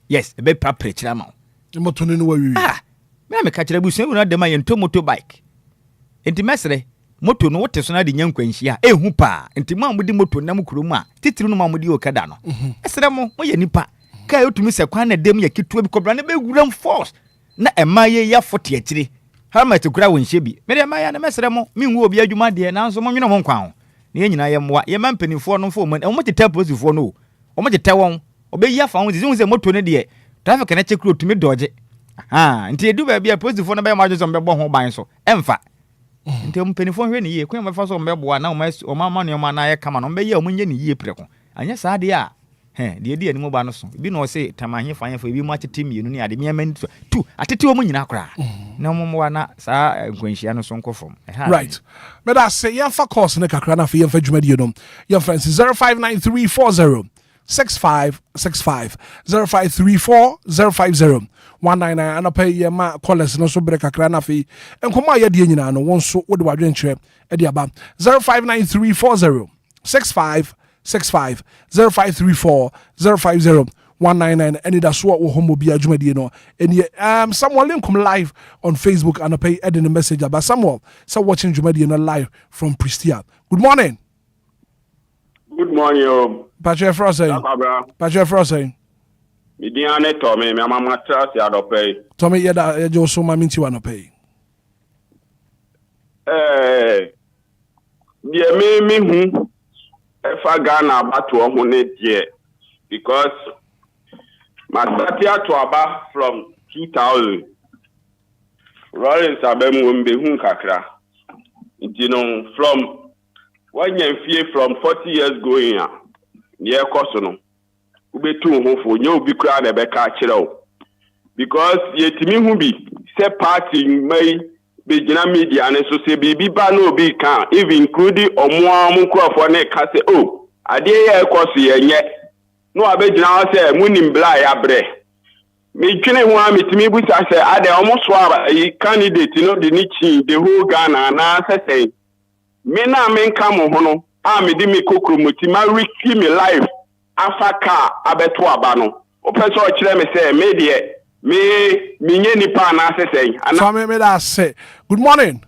yes e be pa prechira ma moto ne no wa wi me ka kire ebusun bi na dem aye to moto bike enti mesre moto no wote so na de nyankwanhia ehu pa enti ma mo di moto na mo kurom a titiri no ma mo di okada no esre mo ye nipa ka otumi se kwan na dem ya kitua bi kobra na be guram force na emaye ya fote akire ha ma te kura wonhye bi me de emaye na mesre mo mi nwu obi adwuma de na nso mo nwene mo nkwan ho ne nyina ye mwa ye mampanifo no fo man e mo tete posifo no o mo tete won obeyi afa won zizi se moto ne de traffic na check road tumi dodge nti edu ba bia posifo no be ma adwo mbebo ho ban so emfa nti mpanifo hwe ne yie kwen me fa so mbebo na o ma no ma na ye kama no be ye o munye ne yie preko anya saa de a de di ani mo ba no so bi no se tamahe fa bi mu atete mienu ne ade me man tu atete o mu nyina kora na mo wa na saa nkwanhia no so nkofom right but I say ya fa course ne kakra na fa ya fa dwumadie no your friends 059340 6565 0534 050 and pay ye ma callers no so break kakra na fa enkomo ya die nyina no won so wo de wadwen kyerɛ e de aba 059340 6565 0534 050 199 Anidaso Wɔhɔ Obia dwumadie no eni Samuel linkum live on Facebook and pay adding a message about Samuel so watching dwumadie no live from Pristia. Good morning. Good morning. Patrick Frosting. Patrick Frosting. Midiane Tommy, my mama trust ya do pay. Tommy yeda jo so ma minti wa no pay. Die me hu efa Ghana abatu ho ne die because my started to aba from 2000. Rollins abemu mbe hu kakra. You know, from 1 year from 40 years going on. Near Kosono. Ube tu ho fo nye obi kra na be ka kire o. Because yetimi hu bi say party may be gina media and so say bibi ba no be kan even including omo krofo na ka say oh ade ye koso ye nye no abegina say munim bla ya bre me twene ho ametimi bu sa say ade omo so aba candidate no de ni chi the whole Ghana na say me na me nka mo ho no a me di me kokromoti ma risky me life afaka abeto aba no o pese o kire me say me de me nye nipa na say so me that say good morning.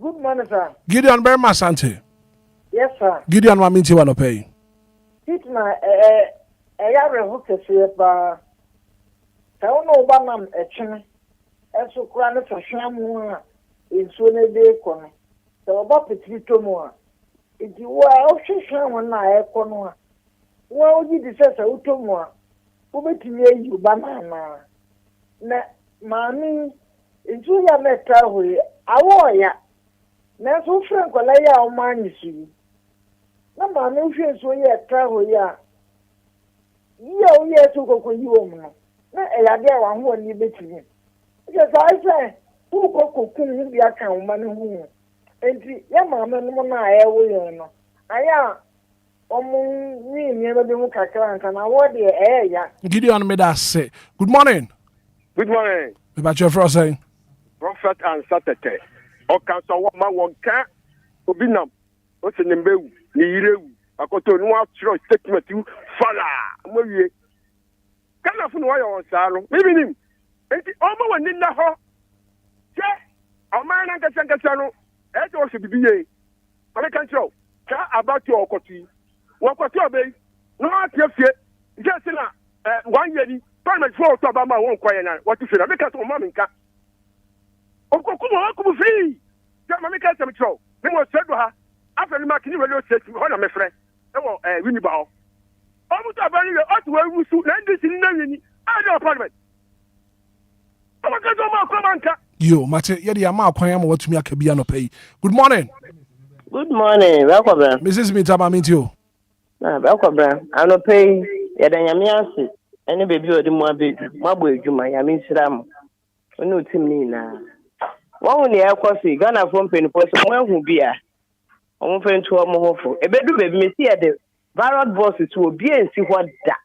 Good morning, sir. Gideon Berma Sante. Yes, sir. Gideon wa minti wa no pay. Hitman ya reho kese ba ta ono ba nam etwene eso kura ne fahwamu a enso ne de kono ta oba petri to mu a enti wa o hwehwa na ekono a wa ogi di sesa utomu a wo betimi ayi ba na mami enso ya meta hoye awo ya na so frankola ya o manyisu na mami hwe so ya tra hoye a iya o ye so kokko yi o mu na eyade a wa ho ni betimi je say wo kokko kun bi aka o ma ne hu enti ya mami no na ayewo ye no aya Gideon made us say, good morning. Good morning. About your first saying, Prophet and Saturday. O cancer what my one can Obinam. What's the name? Nirew. I got to know what statement you follow. Moye. Can I find why on Salon? Maybe him. It's almost one in the hall. Yeah. A man and Casano. That was the BA. I can't show. About your cotty. What was your bay? No, just in 1 year. Parliament for Obama won't quiet now. What you should have because of Maminka. Of course, come free. Jamaica some show. They were said to her after the market radio station. Hold on, my friend. They were Winnibao. Almost a very hot way we should land this in the Parliament. Yo, Mate, yadi ama kwanya mo watumi akabia no pay. Good morning. Good morning. Welcome, Mrs. Mitaba Mintio. Welcome, I no pay yada nyame ase. Ene baby odi mo abedu. Mabo edwuma ya me nsram. Ono timni na. Wo ne ekwofi Ghana from penipos mo ahu bia. Omo pentu omo hofo. Ebedu baby me see de viral bosses to obi ensi ho da.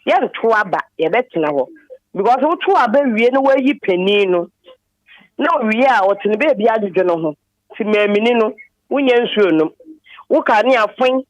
Ya nto aba ye betina ho. Because wo to aba wie no wayi pani no. Na wie a wotene baby adwodwo no ho. Ti mamini no wunye nsuo no. Wo ka ne afin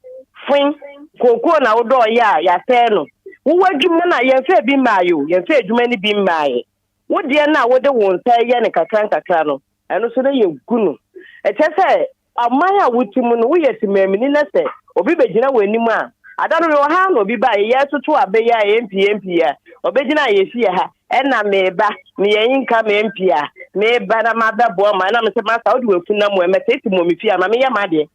koko na wo do ya fe no. Wo wadwuma na ye fe bi maayo, ye fe adwuma ni bi maaye. Wo de na wo de won sa ye ne kakran no. Eno so na ye gunu. E che se aman a wutimu no wo ye timamini na se obi begina wanimu a adano no ha no bi ba ye tutu abe ya MP ya obegina ye fi ha ena meba me yin ka me MP a me ba na mababo ma na me se masa wo de wafuna mo me tete mo mi fi a ma me ya ma de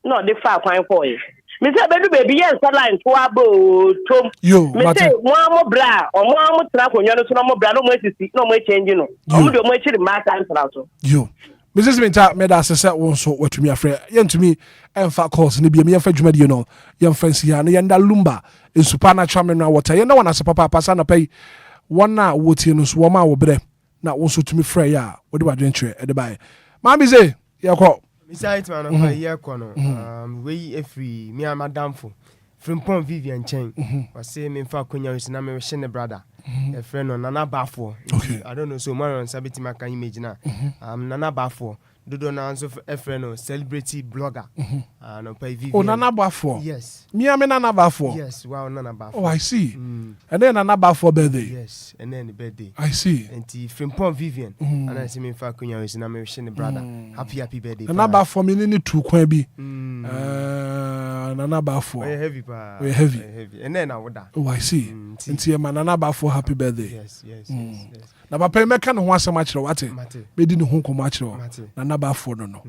no the far kwan boy me say bedu baby yes line to abo tom me say mo amo bra o mo amo tra konyo no so no mo bra no mo sisi no mo change no o mo de mo chiri master tra so yo Mrs. Minta made us set one so what to me afraid yen to me and fat calls ni be me fa dwuma de no yen fancy ya no yenda lumba in supernatural mineral water yen no one as papa pasa na pay one na wotie no so ma wo bre na wo so to me frɛ ya wo de wadwentre e de bae mami say ye call Mr. Hitman of here kono we every me and madam for from Pon Vivian Chen was say me fa konya we na me hye ne brother a friend on Nana Bafo. I don't know so more on Sabiti Maka image na Nana Bafo dodo na so a friend or celebrity blogger no pay Vivian. Oh Nana Bafo. Yes. Me am Nana Bafo. Yes, wow Nana Bafo. Oh I see. And then Nana Bafo birthday. Yes, and then the birthday. I see. And from Pon Vivian and I see me fa konya we na me hye ne brother. Happy birthday. Nana Bafo me ni two kwan bi. Nana Bafo. We heavy pa. We heavy. And then I would that. Oh I see. Nti ma Nana Bafo happy birthday. Yes. Na papa me ka no ho asem a kire wate. Me di ne ho komo a kire. Nana Bafo no.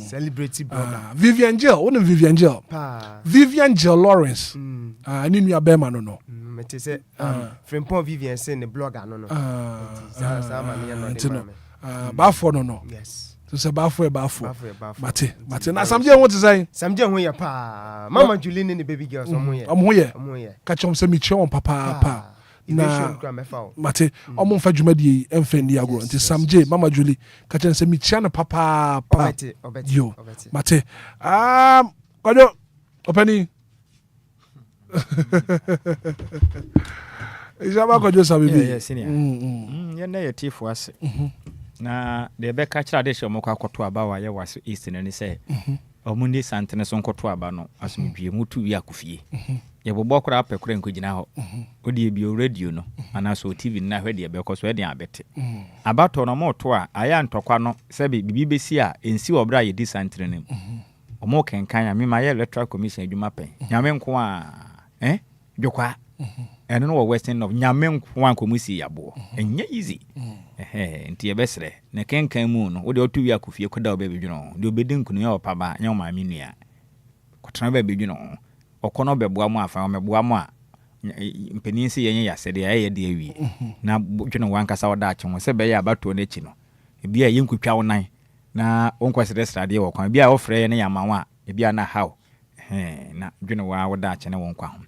Celebrity brother. Vivian Jill, one Vivian Jill. Vivian Jill Lawrence. Ni nua be ma no. Mete say from Pon Vivian say ne blogger no. Sa ma me no. Bafo no. Yes. So say Bafo. Mate. Na samje won to say. Samje ho ye pa. Mama Julie ne baby girls omo ye. Ka chom say mi che on papa. Na mate omo fa dwumadi emfa ni agro nti samje Mama Julie ka chen say mi che na papa. Yo. Mate. Kwado opani. Ijaba kwado sabibi. Yes, senior. Ye na ye tifo ase. Na de be ka kira de hye mo kwa kwoto aba wa ye waso east ne say omundi santene so nkoto aba no asomdwie mutu wi akofie ye bobo kora apekora nkogina ho odi bi radio no ana so tv na hwe de be ko so e de abete abato no mo to a aya ntokwa no se bibi besi a ensi obra ye di santene nem omo kenkan ya me ma ye electoral commission adwuma pen nyame nko a dwokwa eno no western of nyame nko an komusi yabo enye easy nti ebesre ne kenkan mu no wo de otu wi akofie koda obedwuno de obedi nkunu ya opaba nya o ma menua kotena obedwuno okono beboa mu afa meboa mu a mpanin se yenye yasede ya ye de awie na dwuno wankasa woda ache ho se be ya abato na chi no ebia yenkutwa wonan na wonkwasede strade wo kwan bia wo frɛ ye ne yamanwa ebia na how na dwuno wa woda ache ne wonkwa ho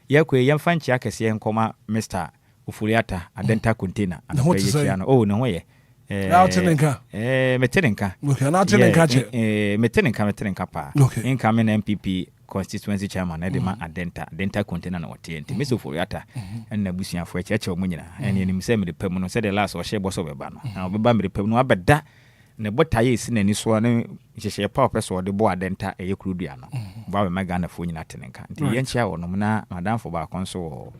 yakwe yemfa nchi akese nkoma Mr. Ufuriata adenta container anapeyiano no hoye Nautenenka metenenka okay nautenenka che metenenka pa incoming MPP constituency chairman edema adenta container na wote Mr. Ufuriata na busuafo echeche omunyina ene ni mse me pam no se the last o she boso beba no na obeba me pam no abeda ne botaye isi na ni so ne hyehye pa opeso de bo adenta eyekudua no ba we magana fo nyina tenenka nti yenchia wo no na madam fo ba konso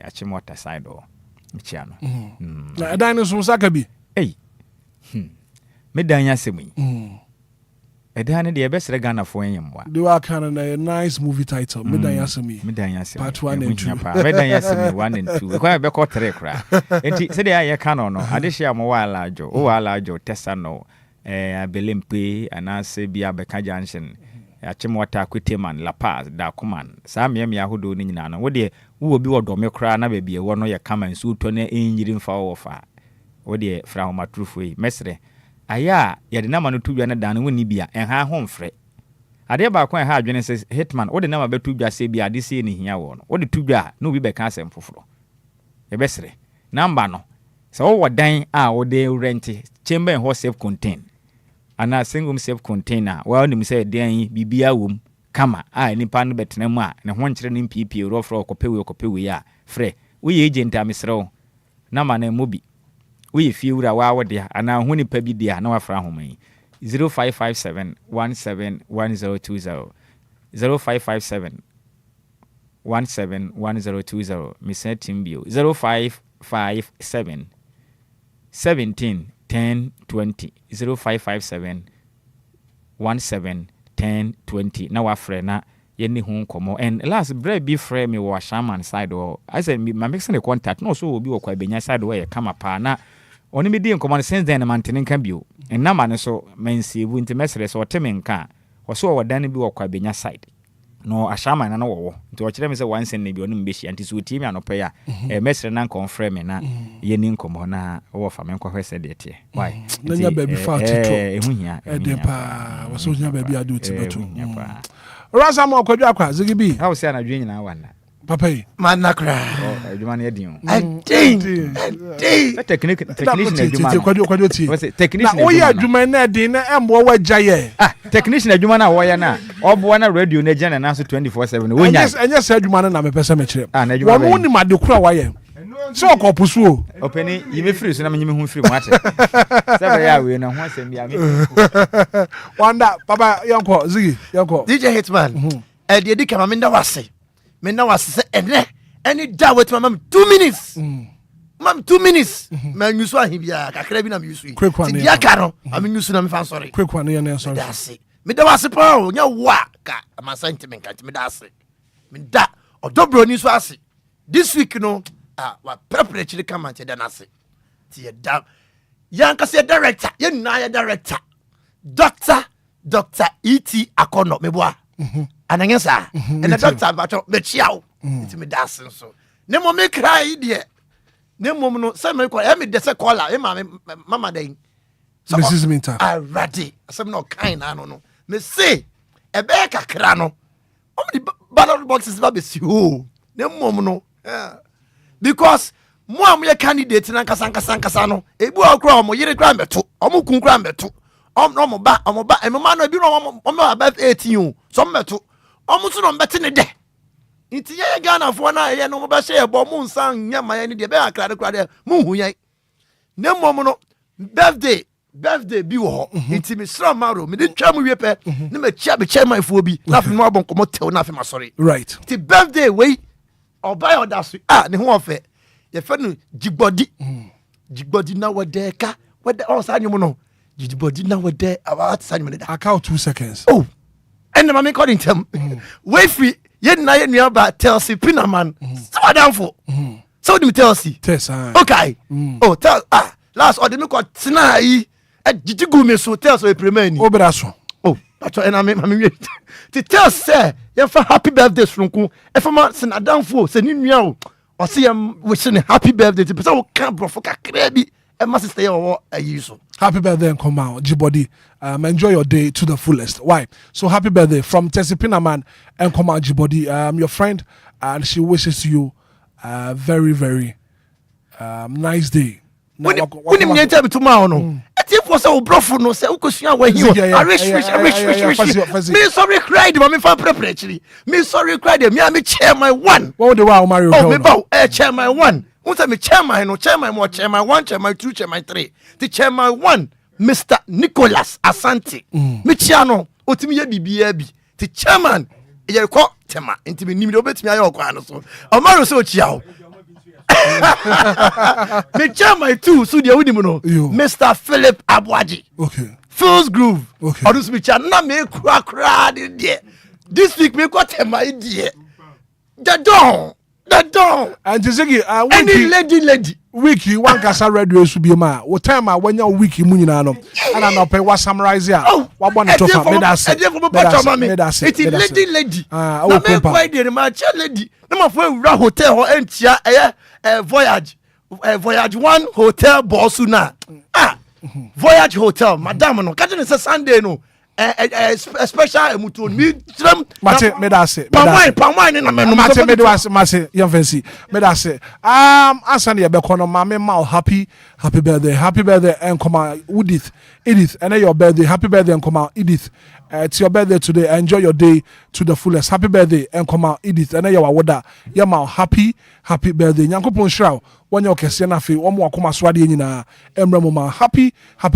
achimota side o michiano na edan so saka bi medan yasemi edan de ebesere Ghana fo yemwa they were kind of a nice movie title medan yasemi part 1 and 2 medan yasemi 1 and 2 kwa be ko 3 kra enti se de aye kano no adehia mo wala ajo tesano abelempe anase bia beka junction achimota Hitman La Paz da Kuman sa me ahodo ni nyina no wo de wo bi wodome kra na ba bia wo no ye kama nsu to na enyiri mfa wo fa wo de fra ho matrufo yi mesre aya ye de na ma no tudwa na dan woni bia enha ho mfre ade ba ko enha adwene se Hitman wo de na ma betu dwa se bia ade se ni hia wo no wo de tudwa no bi beka asem foforo e besre namba no se wo wodan a wo de rent chamber ho self contain ana single self container wa nim say den bibia wom kama a nipa no betena mu a ne ho nkyere ne mpp rofro kopewe ya frɛ wo ye agent amesrew na ma na mobi wo ye fiewura wa wode ana ho nipa bi dia na wafra ho mai 0557171020 0557171020 Mr. Timbio 0557 17 10 20 0557 17 10 20 na wafre na yeni hu nkomo and last bread be frame me wa shaman side or I said my mixing the contact no so obi okwa benya side where kama pa na oni me di nkomo since then man tin kan bio and na man so man save nti mesere so temenka wɔso wɔ dan bi wɔ kwa benya side no ashama na wo nti wɔkyerɛ me sɛ one cent na bi ɔno mbɛhyia nti so tie me anɔpɛ a mɛsrɛ na nkɔmfrɛ me na yɛni nkɔmmɔ na wɔ fa me nkɔhwɛ sɛ deɛ tie why nanya baabi fa tito ɛho hia ɛde pa wɔso nya baabi ado ti bato rasa mo kwadwa kwa zigibi how say na dwen nyina wana papa yi man nakra adwuma na yɛdin adin technician kwadwa ti technician na wo yɛ adwuma na ɛdin na ɛmbo wagya yɛ technician adwuma na wɔyɛ na ɔboa na radio na gya na so 24/7 wonya ɛnyɛ sɛ adwuma na me pɛ sɛ me kyerɛ wɔn wo ni made kura wayɛ so ɔkɔpo so o openi yime free so na me ho free mu ate sɛ bɛ ya we na ho asɛm bia me wanda papa yanko zigi yanko DJ Hitman de di kama me nda wase sɛ ene any da wait mam 2 minutes mam 2 minutes ma nyusu ahi bia kakra bi na me yusu ti dia ka no am nyusu na me fa sorry quick one ya na sorry me da wase pa o nya wa ka am sentiment ka me da ase me da odobro ni so ase this week no wa prepare chiri kama te da na ase ti ya da yanka se director ye na ya director Dr. E.T. Akono meboa ananyesa and the doctor bacho me chiao it me dancing so ne mo me cry die ne mo no say me call e me de se caller e mama den so Mrs. Minta already asem no kind na no me say e be kakra no o me ballot boxes ba be si ho ne mo no because mo am ye candidate na nkasa no e bu okra mo yire kra meto o mo kun kra meto no mo ba e mama no bi no mo about 18 so meto omuso no mbete ne de nti ye Ghana fo na ye no mo ba hye bo mu nsan nya ma ye ne de be akra de mu hu ye ne mom no birthday bi wo ho nti me sra maro me de twa mu wie pe ne ma chia be chairman fo bi na fe no abon komo tew na fe ma sorry right nti birthday we obai odasu ne ho ofe ye fe no jigbodi na wodeka o sa nyum no jigbodi na wode about sa nyum da account 2 seconds oh and mama calling them way free yen na yen nuaba Chelsea Pinaman so adamfo so dem Chelsea okay oh tell last or dem ko tena yi jijigu me so tell so premier ni obra so oh ato and mama to tell say yen for happy birthday sunku e for ma sen adamfo se ni nua o se yam wishing happy birthday to person can bro for kakra bi e ma sister ye ayi so happy birthday and come out Jibodi. Enjoy your day to the fullest. Why? So happy birthday from Tessie Pinaman and come out Jibodi. Your friend and she wishes you a very, very nice day. When you meet tomorrow, no. Ati for so brofo no say ukosua wa hiyo. Rich. Me sorry cried me fa prepare. Me sorry cried me am chairman one. What the wow Mario? Oh me bow chairman one. Who say me chairman no chairman more chairman 1 chairman 2 chairman 3. The chairman 1 Mr. Nicholas Asante. Me chiano otimi ye bibia bi. The chairman ye ko tema ntimi nim de obetimi aye okwa no so. Omaro so chiao. Me chairman 2 so de wudim no. Mr. Philip Abwaji. Okay. Phil's Groove. Okay. Odus me chia na me kura de. This week me ko tema idie. The dawn. And Ziggy, any lady. Wiki one kasa radio should be ma. What time I when your wiki munina no. And I know pay what summarize ya. What one to talk me that say. It is lady. Na me quite the ma lady. Na ma for ra hotel ho entia voyage 1 hotel boss na. Voyage hotel madam no. Catch say Sunday no. Special emutu mi tram mate me da se pan wine na me no mate me do mate yan fancy me da se asan ye be kono ma me ma happy birthday and come on Edith and your birthday happy birthday and come on Edith it's your birthday today enjoy your day to the fullest happy birthday and come on Edith and your wawoda ya ma happy birthday nyankopon shraw wanya okese na fe wo mo akoma so ade nyina emra mo ma happy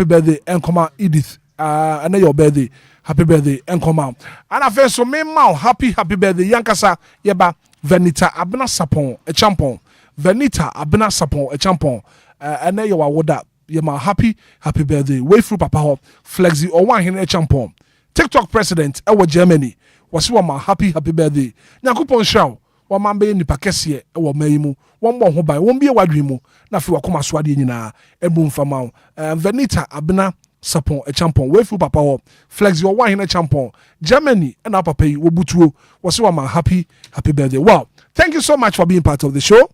birthday and come on Edith and your birthday happy birthday and come out and I feel so me mau happy birthday yankasa yeba Venita abna sapon a champon Venita abna sapon a champon and your wawoda yema happy birthday way through papa ho flexi or one a champon TikTok president our Germany was one happy birthday nyakupon shaw one man be nipa kese our meimu one more ho by one be a wadrimu na fi wakoma swade nyina ebum famao Venita abna sapon a champon we fu papa ho flex your wine a champon Germany and our papa wo butuo was so man happy birthday. Wow, thank you so much for being part of the show.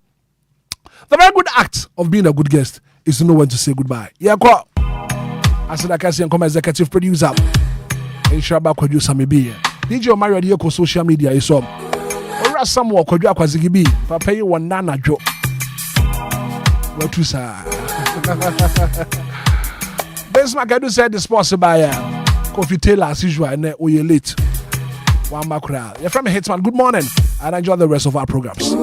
The very good act of being a good guest is to know when to say goodbye. Yeah, ko as I can see and come executive producer Inshaba producer me be DJ Mario de ko social media is up ora Samuel kwadwa kwazigi bi papa yi won nana dwo watusa Besma Kadu said this possible by Kofi Taylor as usual and we late. One macra. You're from Hitman. Good morning and enjoy the rest of our programs.